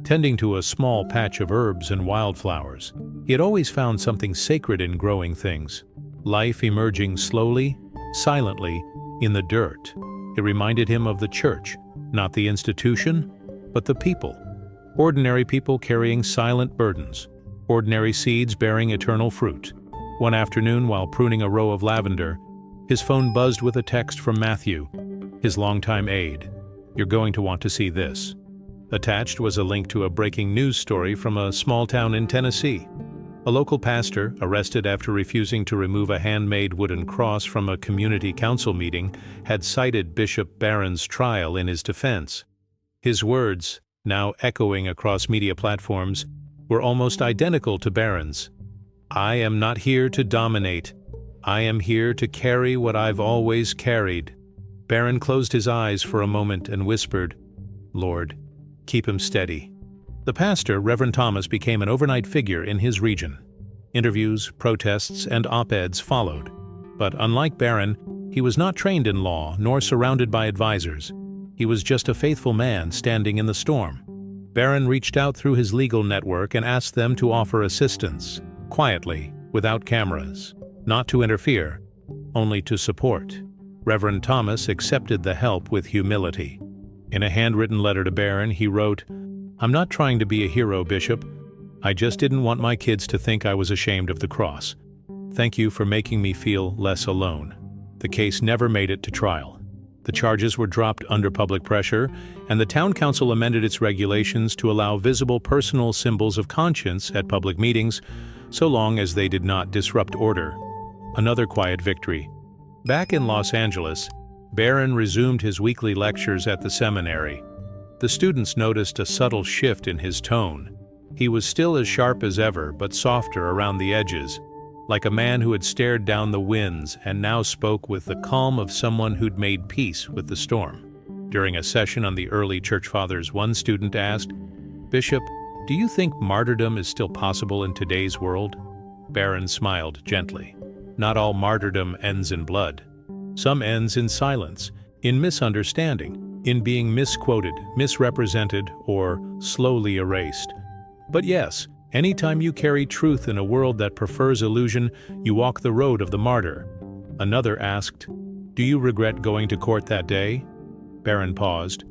tending to a small patch of herbs and wildflowers. He had always found something sacred in growing things, life emerging slowly, silently, in the dirt. It reminded him of the church, not the institution, but the people. Ordinary people carrying silent burdens, ordinary seeds bearing eternal fruit. One afternoon, while pruning a row of lavender, his phone buzzed with a text from Matthew, his longtime aide. "You're going to want to see this." Attached was a link to a breaking news story from a small town in Tennessee. A local pastor, arrested after refusing to remove a handmade wooden cross from a community council meeting, had cited Bishop Barron's trial in his defense. His words, now echoing across media platforms, were almost identical to Barron's. "I am not here to dominate. I am here to carry what I've always carried." Barron closed his eyes for a moment and whispered, "Lord, keep him steady." The pastor, Reverend Thomas, became an overnight figure in his region. Interviews, protests, and op-eds followed. But unlike Barron, he was not trained in law nor surrounded by advisors. He was just a faithful man standing in the storm. Barron reached out through his legal network and asked them to offer assistance, quietly, without cameras, not to interfere, only to support. Reverend Thomas accepted the help with humility. In a handwritten letter to Barron, he wrote, "I'm not trying to be a hero, Bishop. I just didn't want my kids to think I was ashamed of the cross. Thank you for making me feel less alone." The case never made it to trial. The charges were dropped under public pressure, and the town council amended its regulations to allow visible personal symbols of conscience at public meetings, so long as they did not disrupt order. Another quiet victory. Back in Los Angeles, Barron resumed his weekly lectures at the seminary. The students noticed a subtle shift in his tone. He was still as sharp as ever, but softer around the edges, like a man who had stared down the winds and now spoke with the calm of someone who'd made peace with the storm. During a session on the early church fathers, one student asked, "Bishop, do you think martyrdom is still possible in today's world?" Barron smiled gently. Not all martyrdom ends in blood. Some ends in silence, in misunderstanding, in being misquoted, misrepresented, or slowly erased. But yes, anytime you carry truth in a world that prefers illusion, you walk the road of the martyr. Another asked, "Do you regret going to court that day?" Barron paused.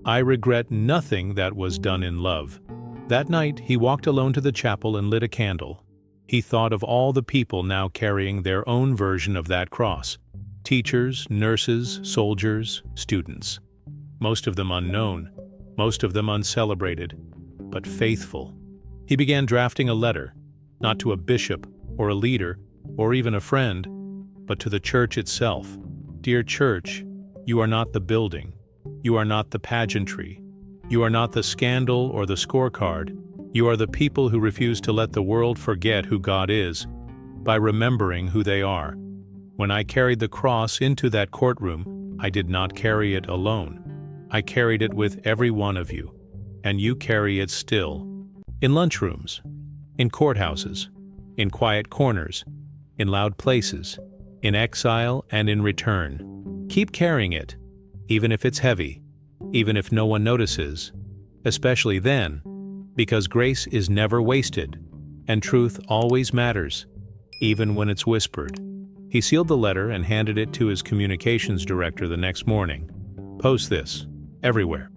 "I regret nothing that was done in love." That night, he walked alone to the chapel and lit a candle. He thought of all the people now carrying their own version of that cross. Teachers, nurses, soldiers, students. Most of them unknown, most of them uncelebrated, but faithful. He began drafting a letter, not to a bishop or a leader or even a friend, but to the church itself. "Dear church, you are not the building. You are not the pageantry. You are not the scandal or the scorecard. You are the people who refuse to let the world forget who God is by remembering who they are. When I carried the cross into that courtroom, I did not carry it alone. I carried it with every one of you, and you carry it still. In lunchrooms, in courthouses, in quiet corners, in loud places, in exile and in return. Keep carrying it, even if it's heavy, even if no one notices, especially then, because grace is never wasted, and truth always matters, even when it's whispered." He sealed the letter and handed it to his communications director the next morning. "Post this, everywhere.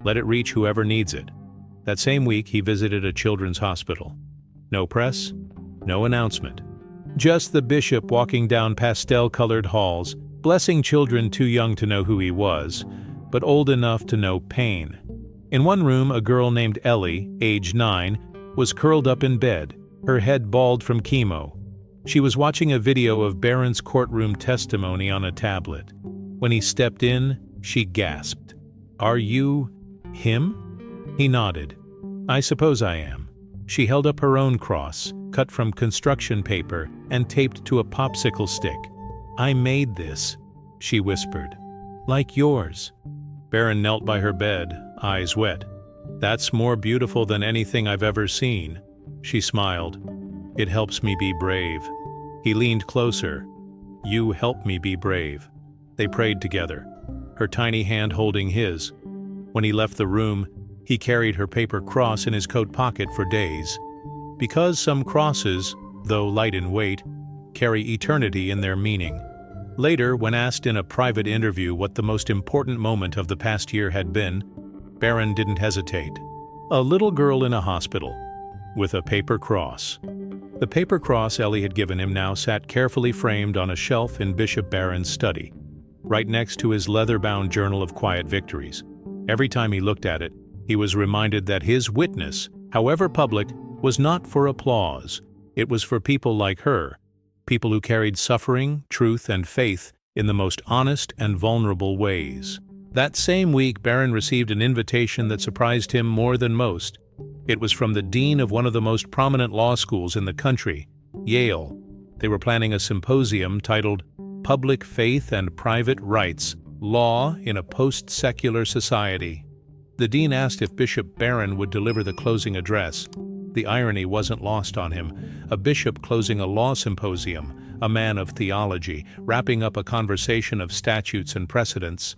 Let it reach whoever needs it." That same week, he visited a children's hospital. No press, no announcement. Just the bishop walking down pastel-colored halls, blessing children too young to know who he was, but old enough to know pain. In one room, a girl named Ellie, age 9, was curled up in bed, her head bald from chemo. She was watching a video of Barron's courtroom testimony on a tablet. When he stepped in, she gasped, "Are you him?" He nodded. "I suppose I am." She held up her own cross, cut from construction paper and taped to a popsicle stick. "I made this," she whispered. "Like yours." Barron knelt by her bed, eyes wet. "That's more beautiful than anything I've ever seen." She smiled. "It helps me be brave." He leaned closer. "You help me be brave." They prayed together, her tiny hand holding his. When he left the room, he carried her paper cross in his coat pocket for days. Because some crosses, though light in weight, carry eternity in their meaning. Later, when asked in a private interview what the most important moment of the past year had been, Barron didn't hesitate. A little girl in a hospital, with a paper cross. The paper cross Ellie had given him now sat carefully framed on a shelf in Bishop Barron's study, right next to his leather-bound journal of quiet victories. Every time he looked at it, he was reminded that his witness, however public, was not for applause. It was for people like her, people who carried suffering, truth, and faith in the most honest and vulnerable ways. That same week, Barron received an invitation that surprised him more than most. It was from the dean of one of the most prominent law schools in the country, Yale. They were planning a symposium titled Public Faith and Private Rights, Law in a Post-Secular Society. The dean asked if Bishop Barron would deliver the closing address. The irony wasn't lost on him. A bishop closing a law symposium, a man of theology, wrapping up a conversation of statutes and precedents.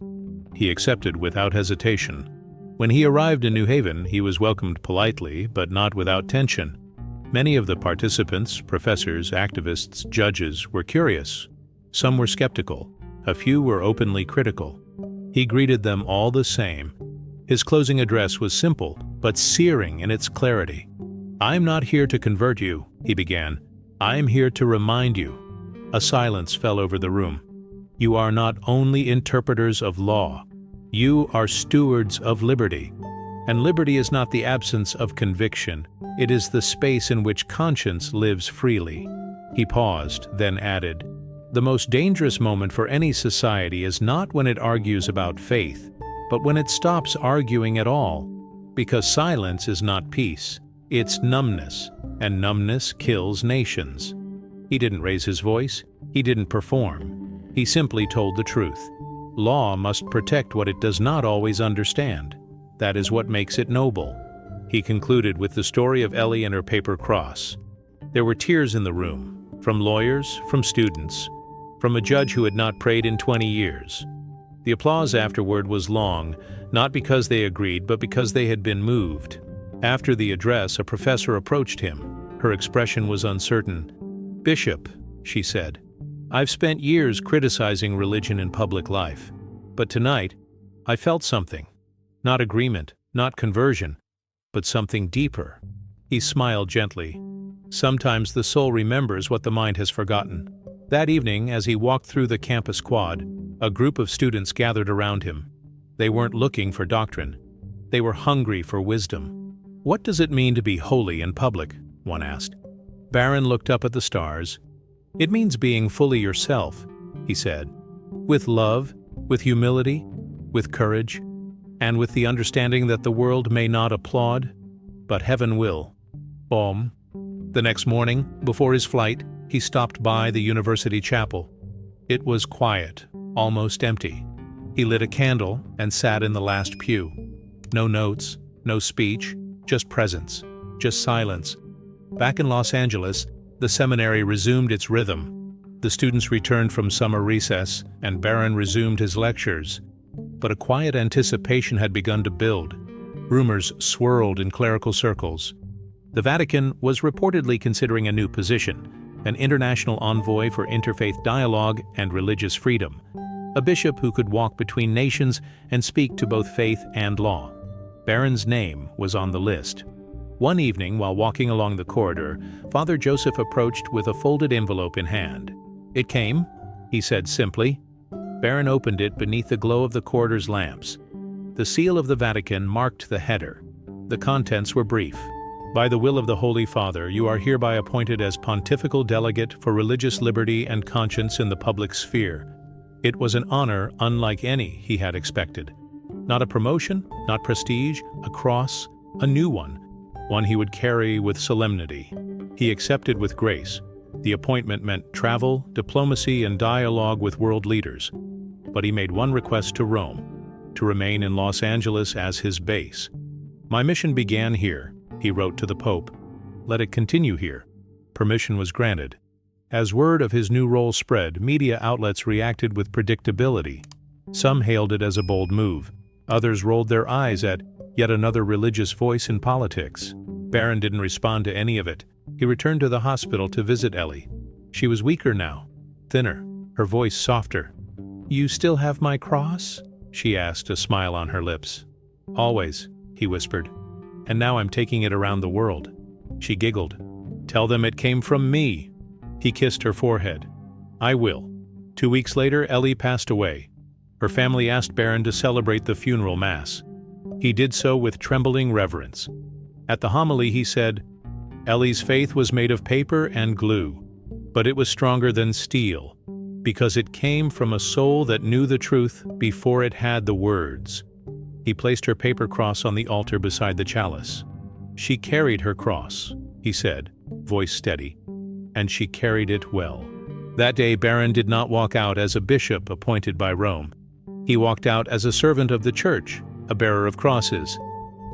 He accepted without hesitation. When he arrived in New Haven, he was welcomed politely, but not without tension. Many of the participants, professors, activists, judges, were curious. Some were skeptical. A few were openly critical. He greeted them all the same. His closing address was simple, but searing in its clarity. "I'm not here to convert you," he began. "I'm here to remind you." A silence fell over the room. "You are not only interpreters of law. You are stewards of liberty. And liberty is not the absence of conviction. It is the space in which conscience lives freely." He paused, then added, "The most dangerous moment for any society is not when it argues about faith, but when it stops arguing at all. Because silence is not peace. It's numbness, and numbness kills nations." He didn't raise his voice. He didn't perform. He simply told the truth. Law must protect what it does not always understand. That is what makes it noble. He concluded with the story of Ellie and her paper cross. There were tears in the room, from lawyers, from students, from a judge who had not prayed in 20 years. The applause afterward was long, not because they agreed, but because they had been moved. After the address, a professor approached him. Her expression was uncertain. "Bishop," she said, "I've spent years criticizing religion in public life. But tonight, I felt something. Not agreement, not conversion, but something deeper." He smiled gently. Sometimes the soul remembers what the mind has forgotten. That evening, as he walked through the campus quad, a group of students gathered around him. They weren't looking for doctrine. They were hungry for wisdom. "What does it mean to be holy in public?" one asked. Barron looked up at the stars. "It means being fully yourself," he said, "with love, with humility, with courage, and with the understanding that the world may not applaud, but heaven will." Boom. The next morning, before his flight, he stopped by the university chapel. It was quiet, almost empty. He lit a candle and sat in the last pew. No notes, no speech, just presence, just silence. Back in Los Angeles, the seminary resumed its rhythm. The students returned from summer recess, and Barron resumed his lectures. But a quiet anticipation had begun to build. Rumors swirled in clerical circles. The Vatican was reportedly considering a new position, an international envoy for interfaith dialogue and religious freedom, a bishop who could walk between nations and speak to both faith and law. Barron's name was on the list. One evening, while walking along the corridor, Father Joseph approached with a folded envelope in hand. "It came," he said simply. Barron opened it beneath the glow of the corridor's lamps. The seal of the Vatican marked the header. The contents were brief. "By the will of the Holy Father, you are hereby appointed as Pontifical Delegate for Religious Liberty and Conscience in the public sphere." It was an honor unlike any he had expected. Not a promotion, not prestige, a cross, a new one he would carry with solemnity. He accepted with grace. The appointment meant travel, diplomacy, and dialogue with world leaders. But he made one request to Rome, to remain in Los Angeles as his base. "My mission began here," he wrote to the Pope. "Let it continue here." Permission was granted. As word of his new role spread, media outlets reacted with predictability. Some hailed it as a bold move. Others rolled their eyes at yet another religious voice in politics. Barron didn't respond to any of it. He returned to the hospital to visit Ellie. She was weaker now, thinner, her voice softer. "You still have my cross?" she asked, a smile on her lips. "Always," he whispered. "And now I'm taking it around the world." She giggled. "Tell them it came from me." He kissed her forehead. "I will." 2 weeks later, Ellie passed away. Her family asked Barron to celebrate the funeral mass. He did so with trembling reverence. At the homily he said, "Ellie's faith was made of paper and glue, but it was stronger than steel, because it came from a soul that knew the truth before it had the words." He placed her paper cross on the altar beside the chalice. "She carried her cross," he said, voice steady. and she carried it well. That day Barron did not walk out as a bishop appointed by Rome. He walked out as a servant of the church, a bearer of crosses,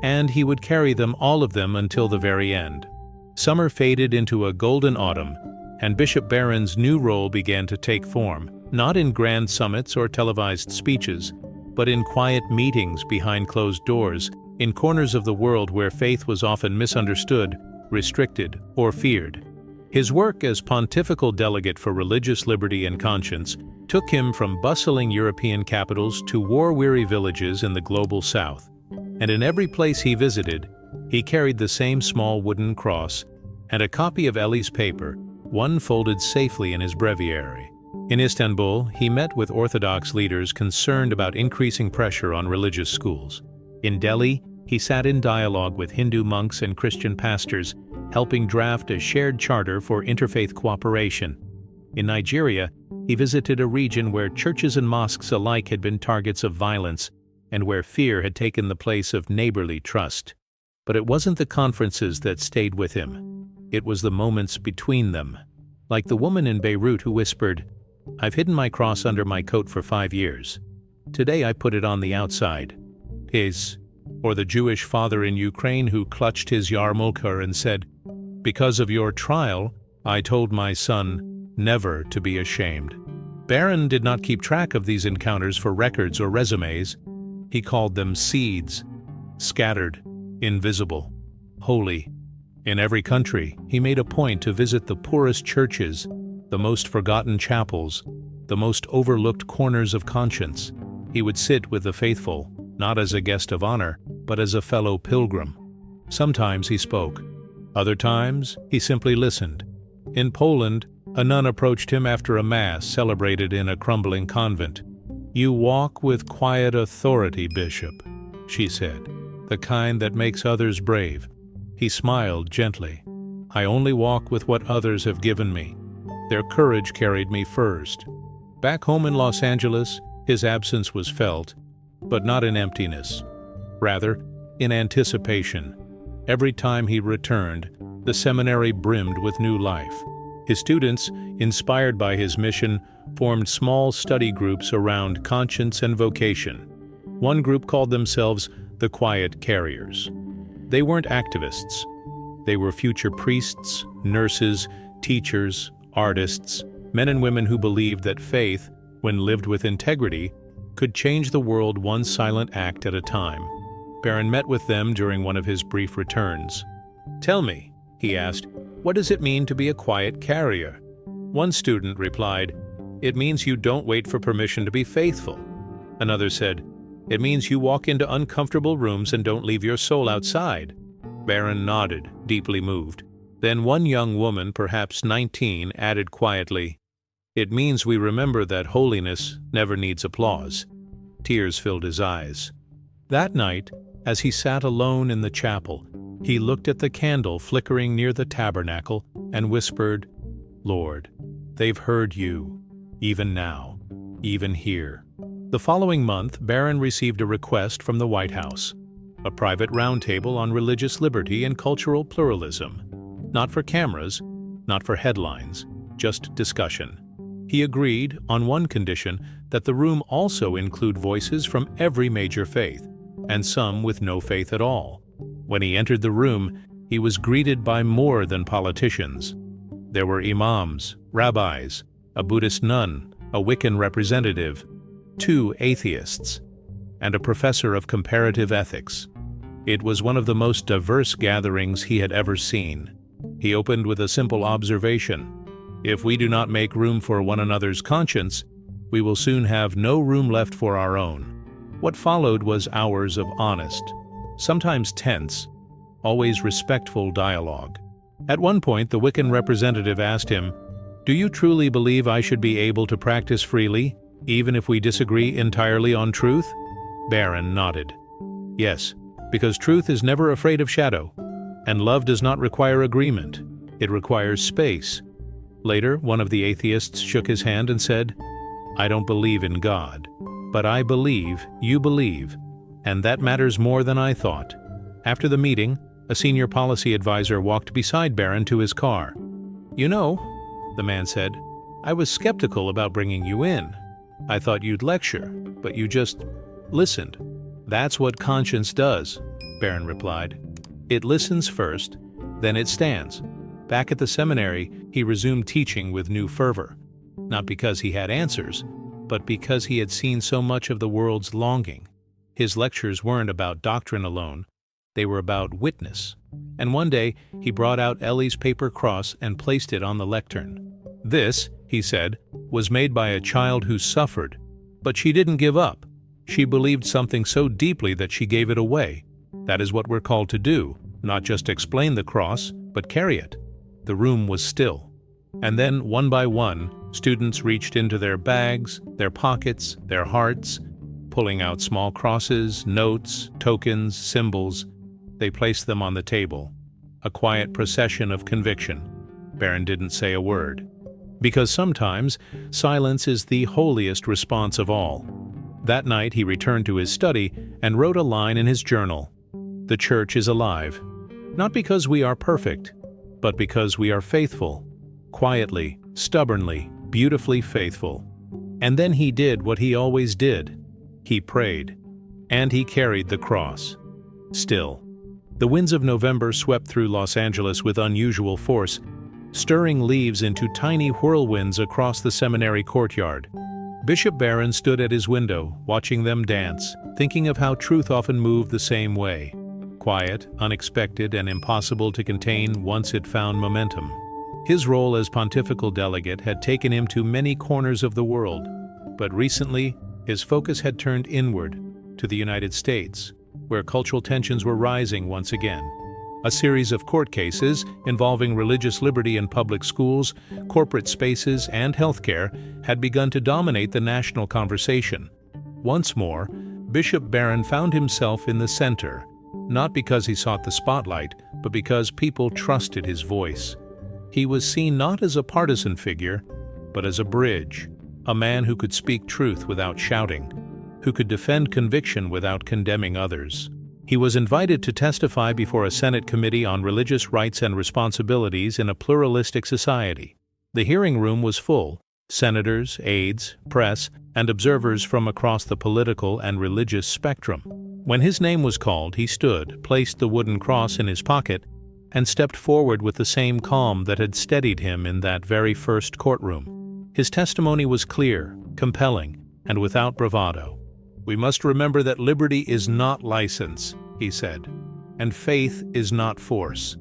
and he would carry them, all of them, until the very end. Summer faded into a golden autumn, and Bishop Barron's new role began to take form, not in grand summits or televised speeches, but in quiet meetings behind closed doors, in corners of the world where faith was often misunderstood, restricted, or feared. His work as pontifical delegate for religious liberty and conscience took him from bustling European capitals to war-weary villages in the global South. And in every place he visited, he carried the same small wooden cross and a copy of Ellie's paper, one folded safely in his breviary. In Istanbul, he met with Orthodox leaders concerned about increasing pressure on religious schools. In Delhi, he sat in dialogue with Hindu monks and Christian pastors, helping draft a shared charter for interfaith cooperation. In Nigeria, he visited a region where churches and mosques alike had been targets of violence, and where fear had taken the place of neighborly trust. But it wasn't the conferences that stayed with him. It was the moments between them. Like the woman in Beirut who whispered, "I've hidden my cross under my coat for 5 years. Today I put it on the outside." Or the Jewish father in Ukraine who clutched his yarmulke and said, "Because of your trial, I told my son never to be ashamed." Barron did not keep track of these encounters for records or resumes. He called them seeds, scattered, invisible, holy. In every country, he made a point to visit the poorest churches, the most forgotten chapels, the most overlooked corners of conscience. He would sit with the faithful, not as a guest of honor, but as a fellow pilgrim. Sometimes he spoke. Other times, he simply listened. In Poland, a nun approached him after a mass celebrated in a crumbling convent. "You walk with quiet authority, Bishop," she said, "the kind that makes others brave." He smiled gently. "I only walk with what others have given me. Their courage carried me first." Back home in Los Angeles, his absence was felt, but not in emptiness. Rather, in anticipation. Every time he returned, the seminary brimmed with new life. His students, inspired by his mission, formed small study groups around conscience and vocation. One group called themselves the Quiet Carriers. They weren't activists. They were future priests, nurses, teachers, artists, men and women who believed that faith, when lived with integrity, could change the world one silent act at a time. Barron met with them during one of his brief returns. "Tell me," he asked, "what does it mean to be a quiet carrier?" One student replied, "It means you don't wait for permission to be faithful." Another said, "It means you walk into uncomfortable rooms and don't leave your soul outside." Barron nodded, deeply moved. Then one young woman, perhaps 19, added quietly, "It means we remember that holiness never needs applause." Tears filled his eyes. That night, as he sat alone in the chapel, he looked at the candle flickering near the tabernacle and whispered, "Lord, they've heard you, even now, even here." The following month, Barron received a request from the White House, a private roundtable on religious liberty and cultural pluralism. Not for cameras, not for headlines, just discussion. He agreed, on one condition, that the room also include voices from every major faith, and some with no faith at all. When he entered the room, he was greeted by more than politicians. There were imams, rabbis, a Buddhist nun, a Wiccan representative, 2 atheists, and a professor of comparative ethics. It was one of the most diverse gatherings he had ever seen. He opened with a simple observation: "If we do not make room for one another's conscience, we will soon have no room left for our own." What followed was hours of honest, sometimes tense, always respectful dialogue. At one point, the Wiccan representative asked him, "Do you truly believe I should be able to practice freely, even if we disagree entirely on truth?" Barron nodded. "Yes, because truth is never afraid of shadow, and love does not require agreement. It requires space." Later, one of the atheists shook his hand and said, "I don't believe in God, but I believe you believe, and that matters more than I thought." After the meeting, a senior policy advisor walked beside Barron to his car. "You know," the man said, "I was skeptical about bringing you in. I thought you'd lecture, but you just listened." "That's what conscience does," Barron replied. "It listens first, then it stands." Back at the seminary, he resumed teaching with new fervor, not because he had answers, but because he had seen so much of the world's longing. His lectures weren't about doctrine alone, they were about witness. And one day, he brought out Ellie's paper cross and placed it on the lectern. "This," he said, "was made by a child who suffered, but she didn't give up. She believed something so deeply that she gave it away. That is what we're called to do, not just explain the cross, but carry it." The room was still. And then, one by one, students reached into their bags, their pockets, their hearts, pulling out small crosses, notes, tokens, symbols. They placed them on the table. A quiet procession of conviction. Barron didn't say a word. Because sometimes, silence is the holiest response of all. That night he returned to his study and wrote a line in his journal. "The church is alive. Not because we are perfect, but because we are faithful. Quietly, stubbornly, beautifully faithful." And then he did what he always did. He prayed. And he carried the cross. Still. The winds of November swept through Los Angeles with unusual force, stirring leaves into tiny whirlwinds across the seminary courtyard. Bishop Barron stood at his window, watching them dance, thinking of how truth often moved the same way. Quiet, unexpected, and impossible to contain once it found momentum. His role as pontifical delegate had taken him to many corners of the world, but recently his focus had turned inward, to the United States, where cultural tensions were rising once again. A series of court cases involving religious liberty in public schools, corporate spaces, and healthcare had begun to dominate the national conversation. Once more, Bishop Barron found himself in the center, not because he sought the spotlight, but because people trusted his voice. He was seen not as a partisan figure, but as a bridge, a man who could speak truth without shouting, who could defend conviction without condemning others. He was invited to testify before a Senate Committee on Religious Rights and Responsibilities in a pluralistic society. The hearing room was full. Senators, aides, press, and observers from across the political and religious spectrum. When his name was called, he stood, placed the wooden cross in his pocket, and stepped forward with the same calm that had steadied him in that very first courtroom. His testimony was clear, compelling, and without bravado. "We must remember that liberty is not license," he said, "and faith is not force.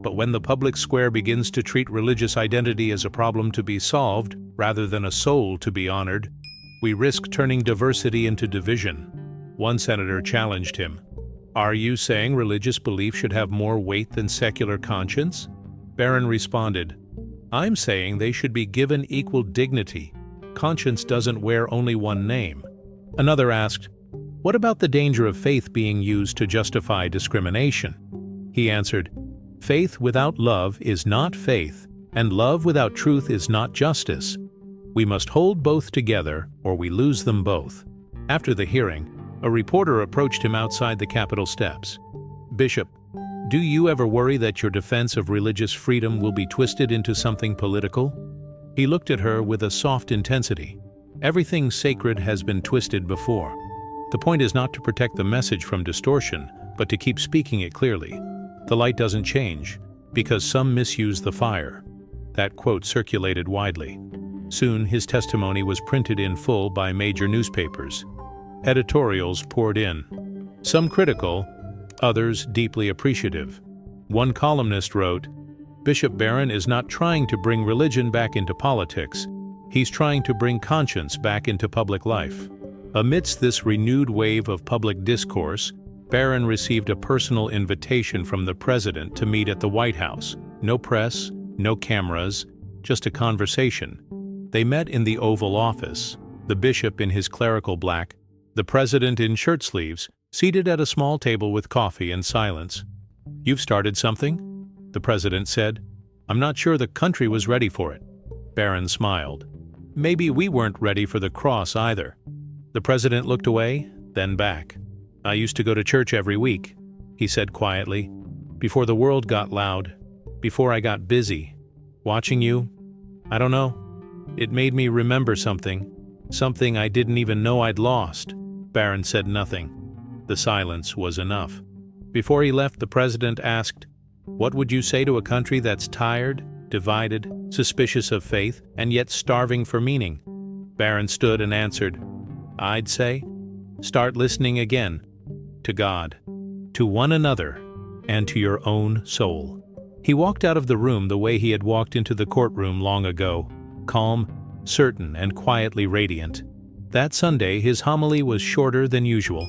But when the public square begins to treat religious identity as a problem to be solved, rather than a soul to be honored, we risk turning diversity into division." One senator challenged him. "Are you saying religious belief should have more weight than secular conscience?" Barron responded, "I'm saying they should be given equal dignity. Conscience doesn't wear only one name." Another asked, "What about the danger of faith being used to justify discrimination?" He answered, "Faith without love is not faith, and love without truth is not justice. We must hold both together, or we lose them both." After the hearing, a reporter approached him outside the Capitol steps. "Bishop, do you ever worry that your defense of religious freedom will be twisted into something political?" He looked at her with a soft intensity. "Everything sacred has been twisted before. The point is not to protect the message from distortion, but to keep speaking it clearly. The light doesn't change, because some misuse the fire." That quote circulated widely. Soon his testimony was printed in full by major newspapers. Editorials poured in, some critical, others deeply appreciative. One columnist wrote, "Bishop Barron is not trying to bring religion back into politics. He's trying to bring conscience back into public life." Amidst this renewed wave of public discourse, Barron received a personal invitation from the president to meet at the White House. No press, no cameras, just a conversation. They met in the Oval Office, the bishop in his clerical black, the president in shirt sleeves, seated at a small table with coffee and silence. "You've started something?" the president said. "I'm not sure the country was ready for it." Barron smiled. "Maybe we weren't ready for the cross either." The president looked away, then back. "I used to go to church every week," he said quietly, "before the world got loud, before I got busy. Watching you, I don't know. It made me remember something I didn't even know I'd lost." Barron said nothing. The silence was enough. Before he left, the president asked, "What would you say to a country that's tired, divided, suspicious of faith, and yet starving for meaning?" Barron stood and answered, "I'd say, start listening again. To God, to one another, and to your own soul." He walked out of the room the way he had walked into the courtroom long ago, calm, certain, and quietly radiant. That Sunday, his homily was shorter than usual.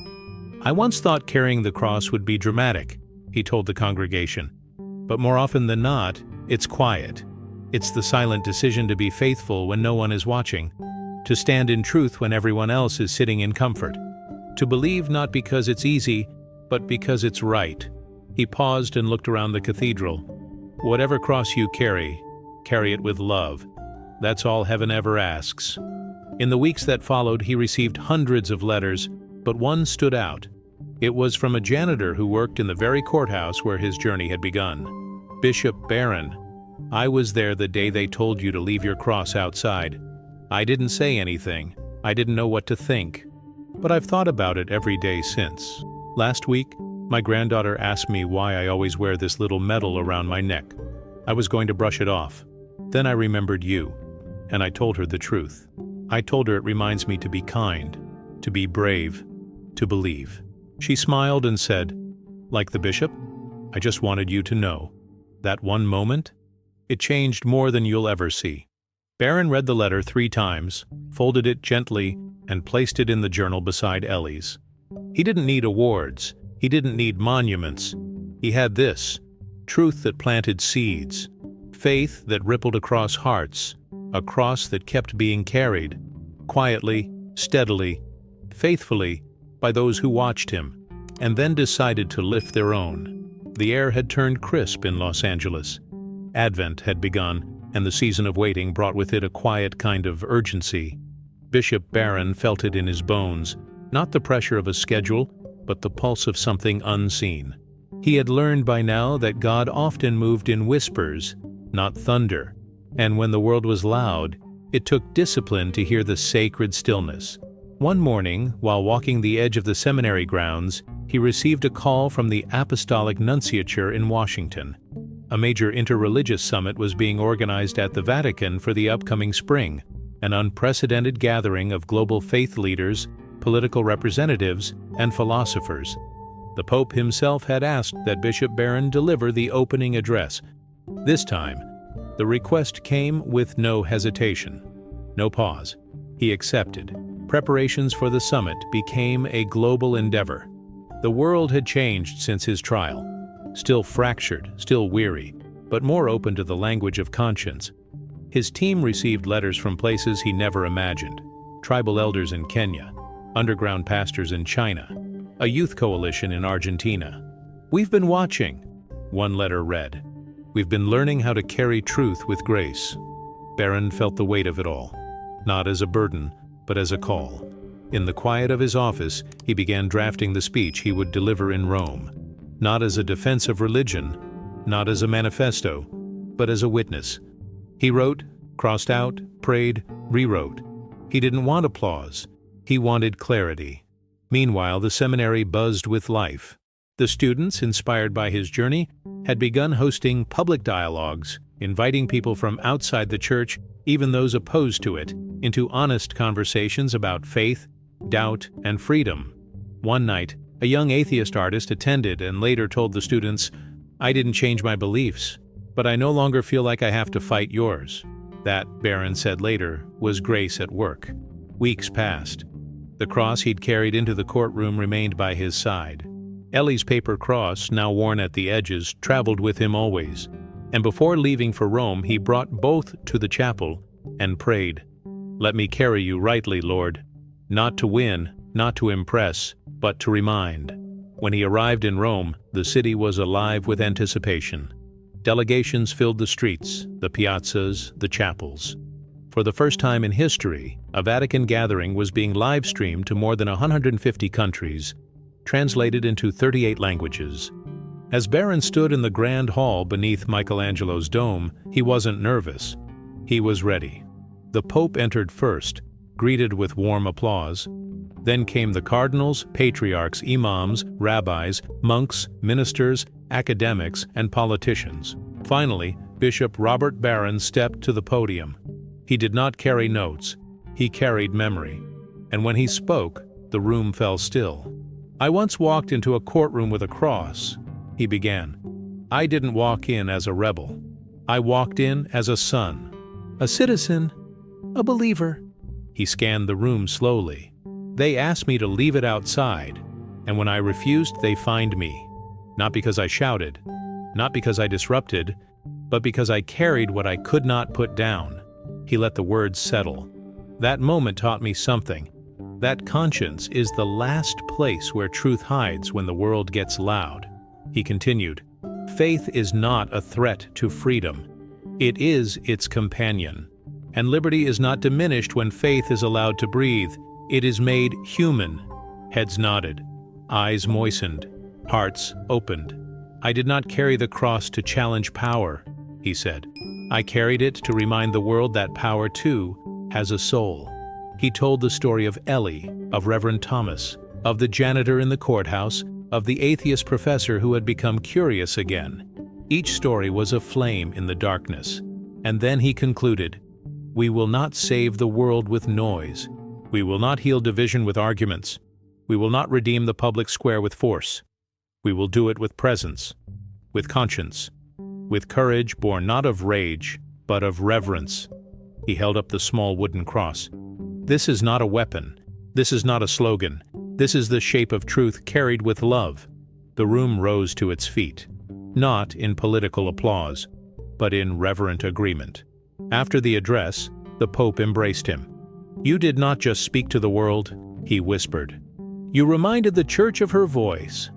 "I once thought carrying the cross would be dramatic," he told the congregation. "But more often than not, it's quiet. It's the silent decision to be faithful when no one is watching, to stand in truth when everyone else is sitting in comfort, to believe not because it's easy, but because it's right." He paused and looked around the cathedral. "Whatever cross you carry it with love. That's all heaven ever asks." In the weeks that followed, he received hundreds of letters, but one stood out. It was from a janitor who worked in the very courthouse where his journey had begun. "Bishop Barron, I was there the day they told you to leave your cross outside. I didn't say anything. I didn't know what to think. But I've thought about it every day since. Last week, my granddaughter asked me why I always wear this little medal around my neck. I was going to brush it off. Then I remembered you, and I told her the truth. I told her it reminds me to be kind, to be brave, to believe." She smiled and said, "Like the bishop, I just wanted you to know. That one moment, it changed more than you'll ever see." Barron read the letter 3 times, folded it gently, and placed it in the journal beside Ellie's. He didn't need awards. He didn't need monuments. He had this: truth that planted seeds, faith that rippled across hearts, a cross that kept being carried, quietly, steadily, faithfully, by those who watched him, and then decided to lift their own. The air had turned crisp in Los Angeles. Advent had begun, and the season of waiting brought with it a quiet kind of urgency. Bishop Barron felt it in his bones, not the pressure of a schedule, but the pulse of something unseen. He had learned by now that God often moved in whispers, not thunder, and when the world was loud, it took discipline to hear the sacred stillness. One morning, while walking the edge of the seminary grounds, he received a call from the Apostolic Nunciature in Washington. A major interreligious summit was being organized at the Vatican for the upcoming spring, an unprecedented gathering of global faith leaders, political representatives, and philosophers. The Pope himself had asked that Bishop Barron deliver the opening address. This time, the request came with no hesitation, no pause. He accepted. Preparations for the summit became a global endeavor. The world had changed since his trial, still fractured, still weary, but more open to the language of conscience. His team received letters from places he never imagined: tribal elders in Kenya, underground pastors in China, a youth coalition in Argentina. "We've been watching," one letter read. "We've been learning how to carry truth with grace." Barron felt the weight of it all, not as a burden, but as a call. In the quiet of his office, he began drafting the speech he would deliver in Rome, not as a defense of religion, not as a manifesto, but as a witness. He wrote, crossed out, prayed, rewrote. He didn't want applause. He wanted clarity. Meanwhile, the seminary buzzed with life. The students, inspired by his journey, had begun hosting public dialogues, inviting people from outside the church, even those opposed to it, into honest conversations about faith, doubt, and freedom. One night, a young atheist artist attended and later told the students, "I didn't change my beliefs, but I no longer feel like I have to fight yours." That, Barron said later, was grace at work. Weeks passed. The cross he'd carried into the courtroom remained by his side. Ellie's paper cross, now worn at the edges, traveled with him always. And before leaving for Rome, he brought both to the chapel and prayed, "Let me carry you rightly, Lord, not to win, not to impress, but to remind." When he arrived in Rome, the city was alive with anticipation. Delegations filled the streets, the piazzas, the chapels. For the first time in history, a Vatican gathering was being live-streamed to more than 150 countries, translated into 38 languages. As Barron stood in the grand hall beneath Michelangelo's dome, he wasn't nervous. He was ready. The Pope entered first, greeted with warm applause. Then came the cardinals, patriarchs, imams, rabbis, monks, ministers, academics, and politicians. Finally, Bishop Robert Barron stepped to the podium. He did not carry notes. He carried memory. And when he spoke, the room fell still. "I once walked into a courtroom with a cross," he began. "I didn't walk in as a rebel. I walked in as a son, a citizen, a believer." He scanned the room slowly. "They asked me to leave it outside, and when I refused, they fined me. Not because I shouted, not because I disrupted, but because I carried what I could not put down." He let the words settle. "That moment taught me something. That conscience is the last place where truth hides when the world gets loud." He continued, "Faith is not a threat to freedom. It is its companion. And liberty is not diminished when faith is allowed to breathe. It is made human." Heads nodded, eyes moistened, hearts opened. "I did not carry the cross to challenge power," he said. "I carried it to remind the world that power, too, has a soul." He told the story of Ellie, of Reverend Thomas, of the janitor in the courthouse, of the atheist professor who had become curious again. Each story was a flame in the darkness. And then he concluded, "We will not save the world with noise. We will not heal division with arguments. We will not redeem the public square with force. We will do it with presence, with conscience, with courage born not of rage, but of reverence." He held up the small wooden cross. "This is not a weapon. This is not a slogan. This is the shape of truth carried with love." The room rose to its feet, not in political applause, but in reverent agreement. After the address, the Pope embraced him. "You did not just speak to the world," he whispered. "You reminded the Church of her voice."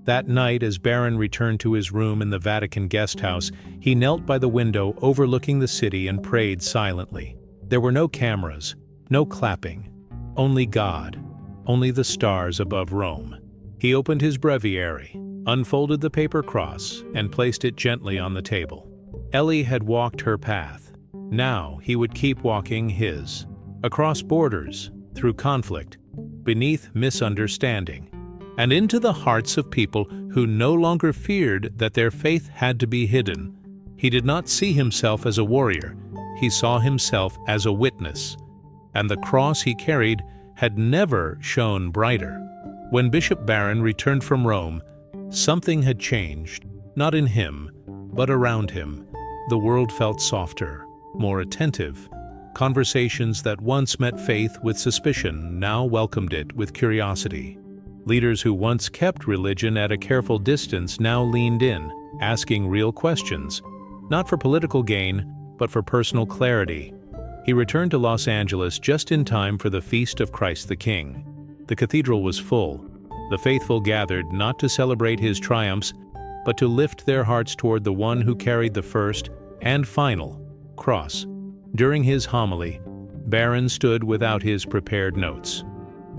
That night, as Barron returned to his room in the Vatican guest house, he knelt by the window overlooking the city and prayed silently. There were no cameras, no clapping, only God, only the stars above Rome. He opened his breviary, unfolded the paper cross, and placed it gently on the table. Ellie had walked her path. Now he would keep walking his. Across borders, through conflict, beneath misunderstanding, and into the hearts of people who no longer feared that their faith had to be hidden. He did not see himself as a warrior. He saw himself as a witness. And the cross he carried had never shone brighter. When Bishop Barron returned from Rome, something had changed, not in him, but around him. The world felt softer, more attentive. Conversations that once met faith with suspicion now welcomed it with curiosity. Leaders who once kept religion at a careful distance now leaned in, asking real questions, not for political gain, but for personal clarity. He returned to Los Angeles just in time for the Feast of Christ the King. The cathedral was full. The faithful gathered not to celebrate his triumphs, but to lift their hearts toward the one who carried the first and final cross. During his homily, Barron stood without his prepared notes.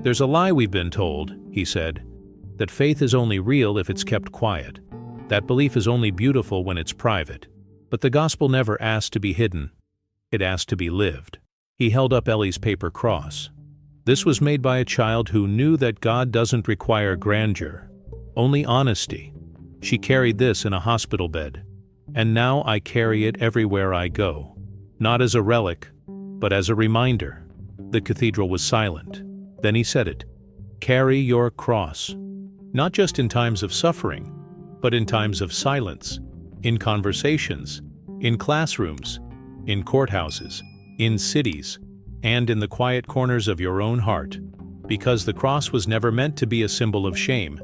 "There's a lie we've been told," he said, "that faith is only real if it's kept quiet. That belief is only beautiful when it's private. But the gospel never asked to be hidden. It asked to be lived." He held up Ellie's paper cross. "This was made by a child who knew that God doesn't require grandeur, only honesty. She carried this in a hospital bed. And now I carry it everywhere I go, not as a relic, but as a reminder." The cathedral was silent. Then he said it. "Carry your cross, not just in times of suffering, but in times of silence, in conversations, in classrooms, in courthouses, in cities, and in the quiet corners of your own heart, because the cross was never meant to be a symbol of shame.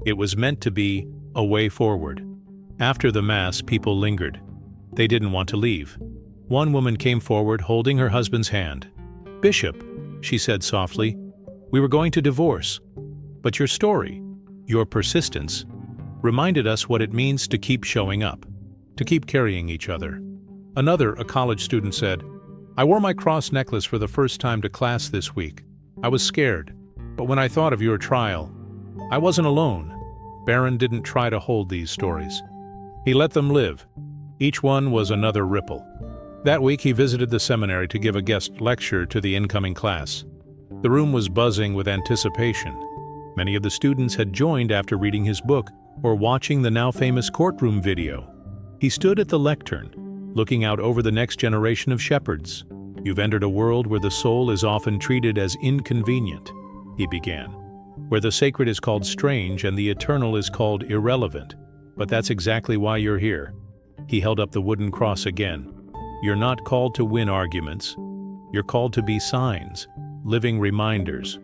It was meant to be a way forward." After the Mass, people lingered. They didn't want to leave. One woman came forward holding her husband's hand. "Bishop," she said softly, "we were going to divorce, but your story, your persistence, reminded us what it means to keep showing up, to keep carrying each other." Another, a college student, said, "I wore my cross necklace for the first time to class this week. I was scared, but when I thought of your trial, I wasn't alone. Barron didn't try to hold these stories. He let them live. Each one was another ripple. That week he visited the seminary to give a guest lecture to the incoming class. The room was buzzing with anticipation. Many of the students had joined after reading his book or watching the now famous courtroom video. He stood at the lectern, looking out over the next generation of shepherds. "You've entered a world where the soul is often treated as inconvenient," he began, "where the sacred is called strange and the eternal is called irrelevant. But that's exactly why you're here." He held up the wooden cross again. "You're not called to win arguments. You're called to be signs, living reminders,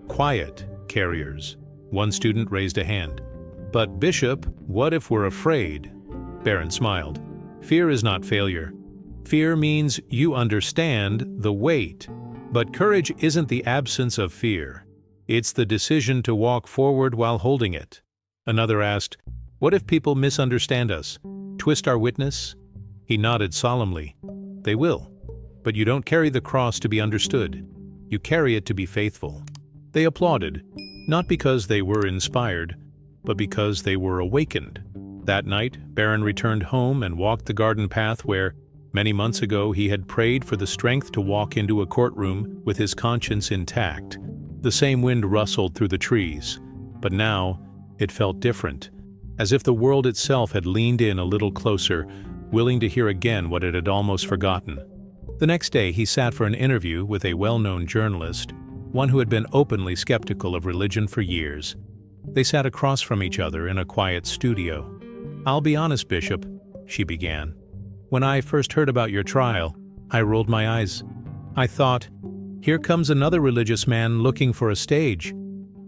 quiet carriers." One student raised a hand. "But Bishop, what if we're afraid?" Barron smiled. "Fear is not failure. Fear means you understand the weight. But courage isn't the absence of fear. It's the decision to walk forward while holding it." Another asked, "What if people misunderstand us, twist our witness?" He nodded solemnly. "They will. But you don't carry the cross to be understood. You carry it to be faithful." They applauded, not because they were inspired, but because they were awakened. That night, Barron returned home and walked the garden path where, many months ago, he had prayed for the strength to walk into a courtroom with his conscience intact. The same wind rustled through the trees, but now it felt different, as if the world itself had leaned in a little closer, willing to hear again what it had almost forgotten. The next day, he sat for an interview with a well-known journalist, one who had been openly skeptical of religion for years. They sat across from each other in a quiet studio. "I'll be honest, Bishop," she began. "When I first heard about your trial, I rolled my eyes. I thought, here comes another religious man looking for a stage."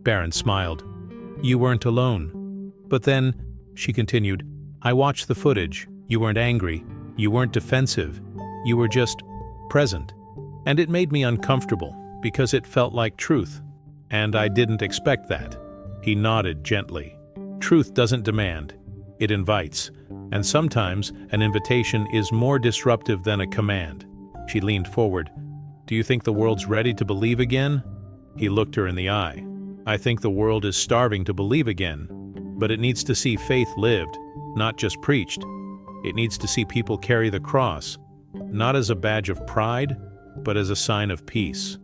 Barron smiled. "You weren't alone. But then," she continued, "I watched the footage. You weren't angry. You weren't defensive. You were just present. And it made me uncomfortable, because it felt like truth. And I didn't expect that." He nodded gently. "Truth doesn't demand. It invites. And sometimes an invitation is more disruptive than a command." She leaned forward. "Do you think the world's ready to believe again?" He looked her in the eye. "I think the world is starving to believe again. But it needs to see faith lived, not just preached. It needs to see people carry the cross, not as a badge of pride, but as a sign of peace."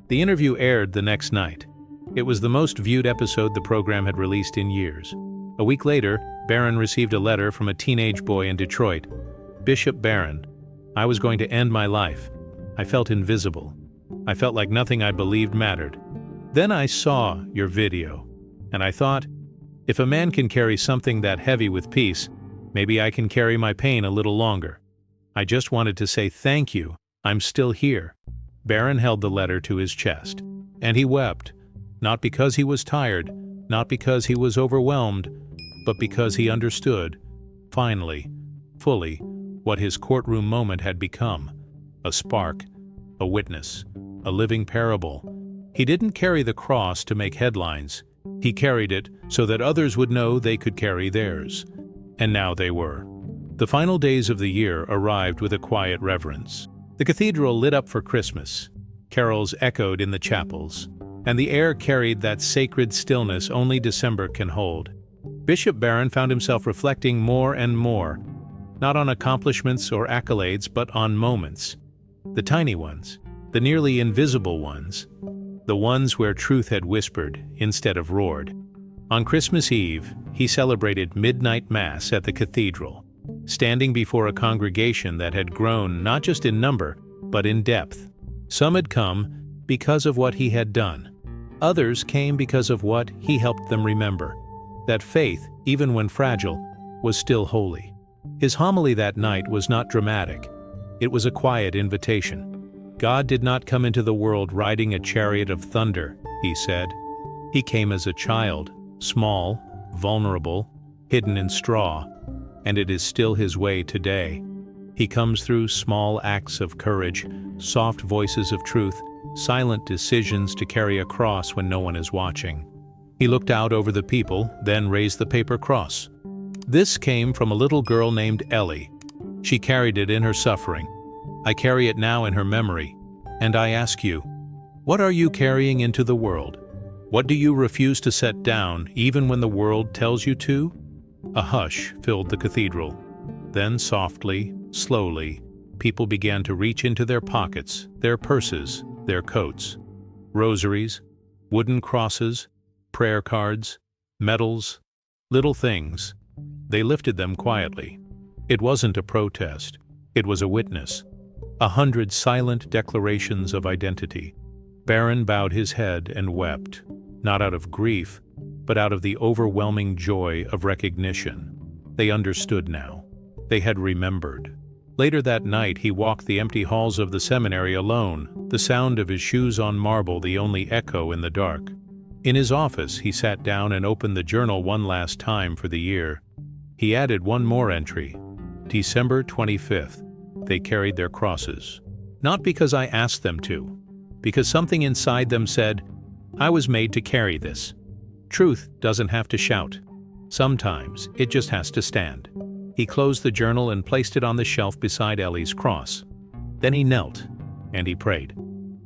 The interview aired the next night. It was the most viewed episode the program had released in years. A week later, Barron received a letter from a teenage boy in Detroit. "Bishop Barron, I was going to end my life. I felt invisible. I felt like nothing I believed mattered. Then I saw your video, and I thought, if a man can carry something that heavy with peace, maybe I can carry my pain a little longer. I just wanted to say thank you. I'm still here." Barron held the letter to his chest, and he wept, not because he was tired, not because he was overwhelmed, but because he understood, finally, fully, what his courtroom moment had become: a spark, a witness, a living parable. He didn't carry the cross to make headlines. He carried it so that others would know they could carry theirs. And now they were. The final days of the year arrived with a quiet reverence. The cathedral lit up for Christmas. Carols echoed in the chapels, and the air carried that sacred stillness only December can hold. Bishop Barron found himself reflecting more and more, not on accomplishments or accolades, but on moments. The tiny ones, the nearly invisible ones, the ones where truth had whispered instead of roared. On Christmas Eve, he celebrated midnight mass at the cathedral, standing before a congregation that had grown not just in number, but in depth. Some had come because of what he had done. Others came because of what he helped them remember, that faith, even when fragile, was still holy. His homily that night was not dramatic. It was a quiet invitation. God did not come into the world riding a chariot of thunder, he said. He came as a child, small, vulnerable, hidden in straw, and it is still his way today. He comes through small acts of courage, soft voices of truth, silent decisions to carry a cross when no one is watching. He looked out over the people, then raised the paper cross. This came from a little girl named Ellie. She carried it in her suffering. I carry it now in her memory, and I ask you, what are you carrying into the world? What do you refuse to set down, even when the world tells you to? A hush filled the cathedral. Then softly, slowly, people began to reach into their pockets, their purses, their coats. Rosaries, wooden crosses, prayer cards, medals, little things. They lifted them quietly. It wasn't a protest. It was a witness. 100 silent declarations of identity. Barron bowed his head and wept, not out of grief, but out of the overwhelming joy of recognition. They understood now. They had remembered. Later that night he walked the empty halls of the seminary alone, the sound of his shoes on marble the only echo in the dark. In his office he sat down and opened the journal one last time for the year. He added one more entry. December 25th. They carried their crosses. Not because I asked them to, because something inside them said, I was made to carry this. Truth doesn't have to shout. Sometimes it just has to stand. He closed the journal and placed it on the shelf beside Ellie's cross. Then he knelt, and he prayed.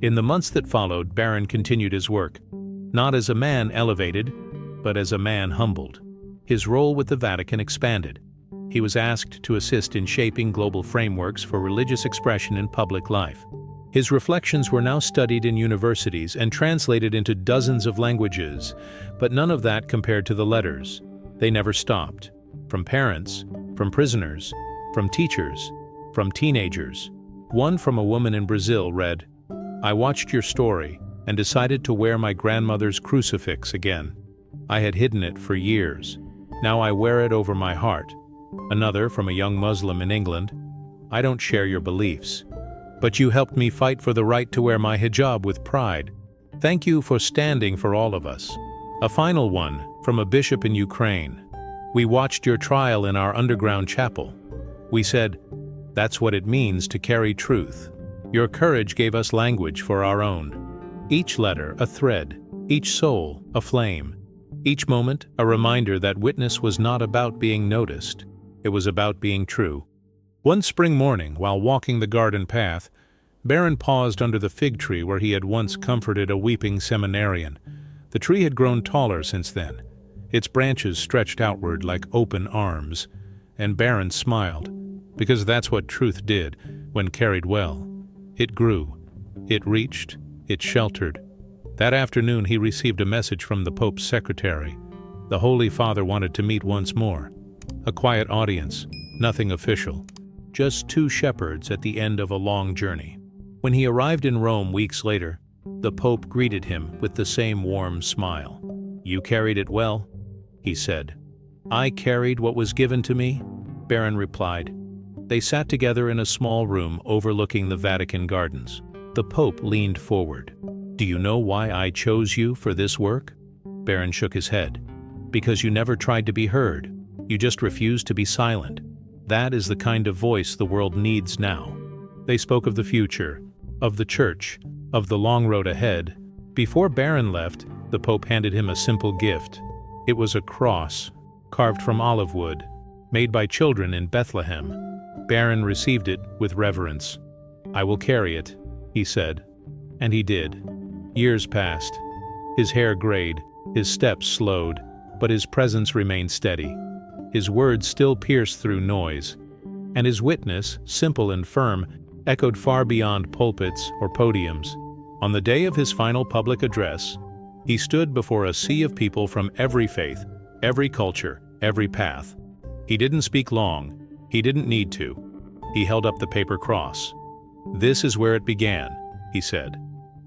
In the months that followed, Barron continued his work, not as a man elevated, but as a man humbled. His role with the Vatican expanded. He was asked to assist in shaping global frameworks for religious expression in public life. His reflections were now studied in universities and translated into dozens of languages, but none of that compared to the letters. They never stopped. From parents, from prisoners, from teachers, from teenagers. One from a woman in Brazil read, I watched your story and decided to wear my grandmother's crucifix again. I had hidden it for years. Now I wear it over my heart. Another from a young Muslim in England, I don't share your beliefs, but you helped me fight for the right to wear my hijab with pride. Thank you for standing for all of us. A final one from a bishop in Ukraine. We watched your trial in our underground chapel. We said, that's what it means to carry truth. Your courage gave us language for our own. Each letter a thread, each soul a flame. Each moment a reminder that witness was not about being noticed. It was about being true. One spring morning, while walking the garden path, Barron paused under the fig tree where he had once comforted a weeping seminarian. The tree had grown taller since then. Its branches stretched outward like open arms, and Barron smiled, because that's what truth did when carried well. It grew, it reached, it sheltered. That afternoon he received a message from the Pope's secretary. The Holy Father wanted to meet once more. A quiet audience, nothing official, just two shepherds at the end of a long journey. When he arrived in Rome weeks later, the Pope greeted him with the same warm smile. You carried it well, he said. I carried what was given to me, Barron replied. They sat together in a small room overlooking the Vatican gardens. The Pope leaned forward. Do you know why I chose you for this work? Barron shook his head. Because you never tried to be heard. You just refused to be silent. That is the kind of voice the world needs now. They spoke of the future, of the church, of the long road ahead. Before Barron left, the Pope handed him a simple gift. It was a cross, carved from olive wood, made by children in Bethlehem. Barron received it with reverence. I will carry it, he said. And he did. Years passed. His hair grayed, his steps slowed, but his presence remained steady. His words still pierced through noise, and his witness, simple and firm, echoed far beyond pulpits or podiums. On the day of his final public address, he stood before a sea of people from every faith, every culture, every path. He didn't speak long. He didn't need to. He held up the paper cross. This is where it began, he said,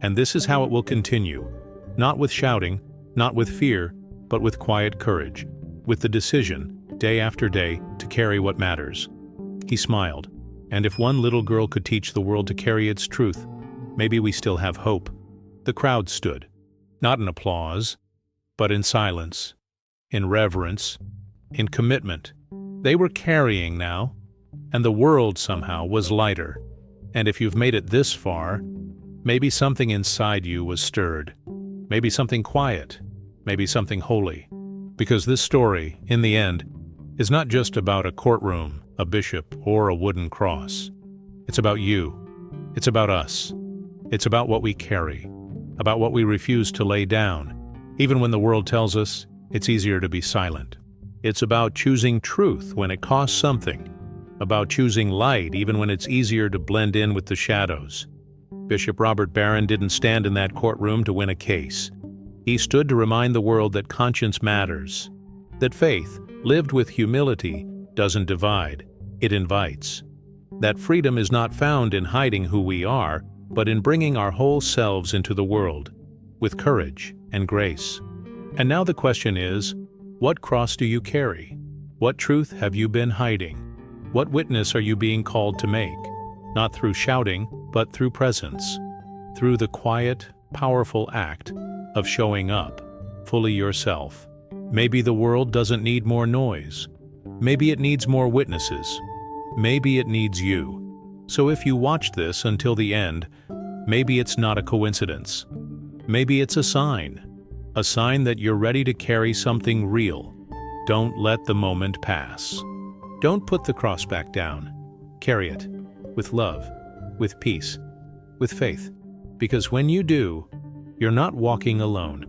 and this is how it will continue. Not with shouting, not with fear, but with quiet courage, with the decision, day after day, to carry what matters. He smiled, and if one little girl could teach the world to carry its truth, maybe we still have hope. The crowd stood, not in applause, but in silence, in reverence, in commitment. They were carrying now, and the world somehow was lighter. And if you've made it this far, maybe something inside you was stirred, maybe something quiet, maybe something holy. Because this story, in the end, is not just about a courtroom, a bishop, or a wooden cross. It's about you. It's about us. It's about what we carry, about what we refuse to lay down, Even when the world tells us it's easier to be silent. It's about choosing truth when it costs something, about choosing light even when it's easier to blend in with the shadows. Bishop Robert Barron didn't stand in that courtroom to win a case. He stood to remind the world that conscience matters, that faith, lived with humility, doesn't divide, it invites. That freedom is not found in hiding who we are, but in bringing our whole selves into the world, with courage and grace. And now the question is, what cross do you carry? What truth have you been hiding? What witness are you being called to make? Not through shouting, but through presence, through the quiet, powerful act of showing up, fully yourself. Maybe the world doesn't need more noise. Maybe it needs more witnesses. Maybe it needs you. So if you watch this until the end, maybe it's not a coincidence. Maybe it's a sign that you're ready to carry something real. Don't let the moment pass. Don't put the cross back down. Carry it with love, with peace, with faith. Because when you do, you're not walking alone.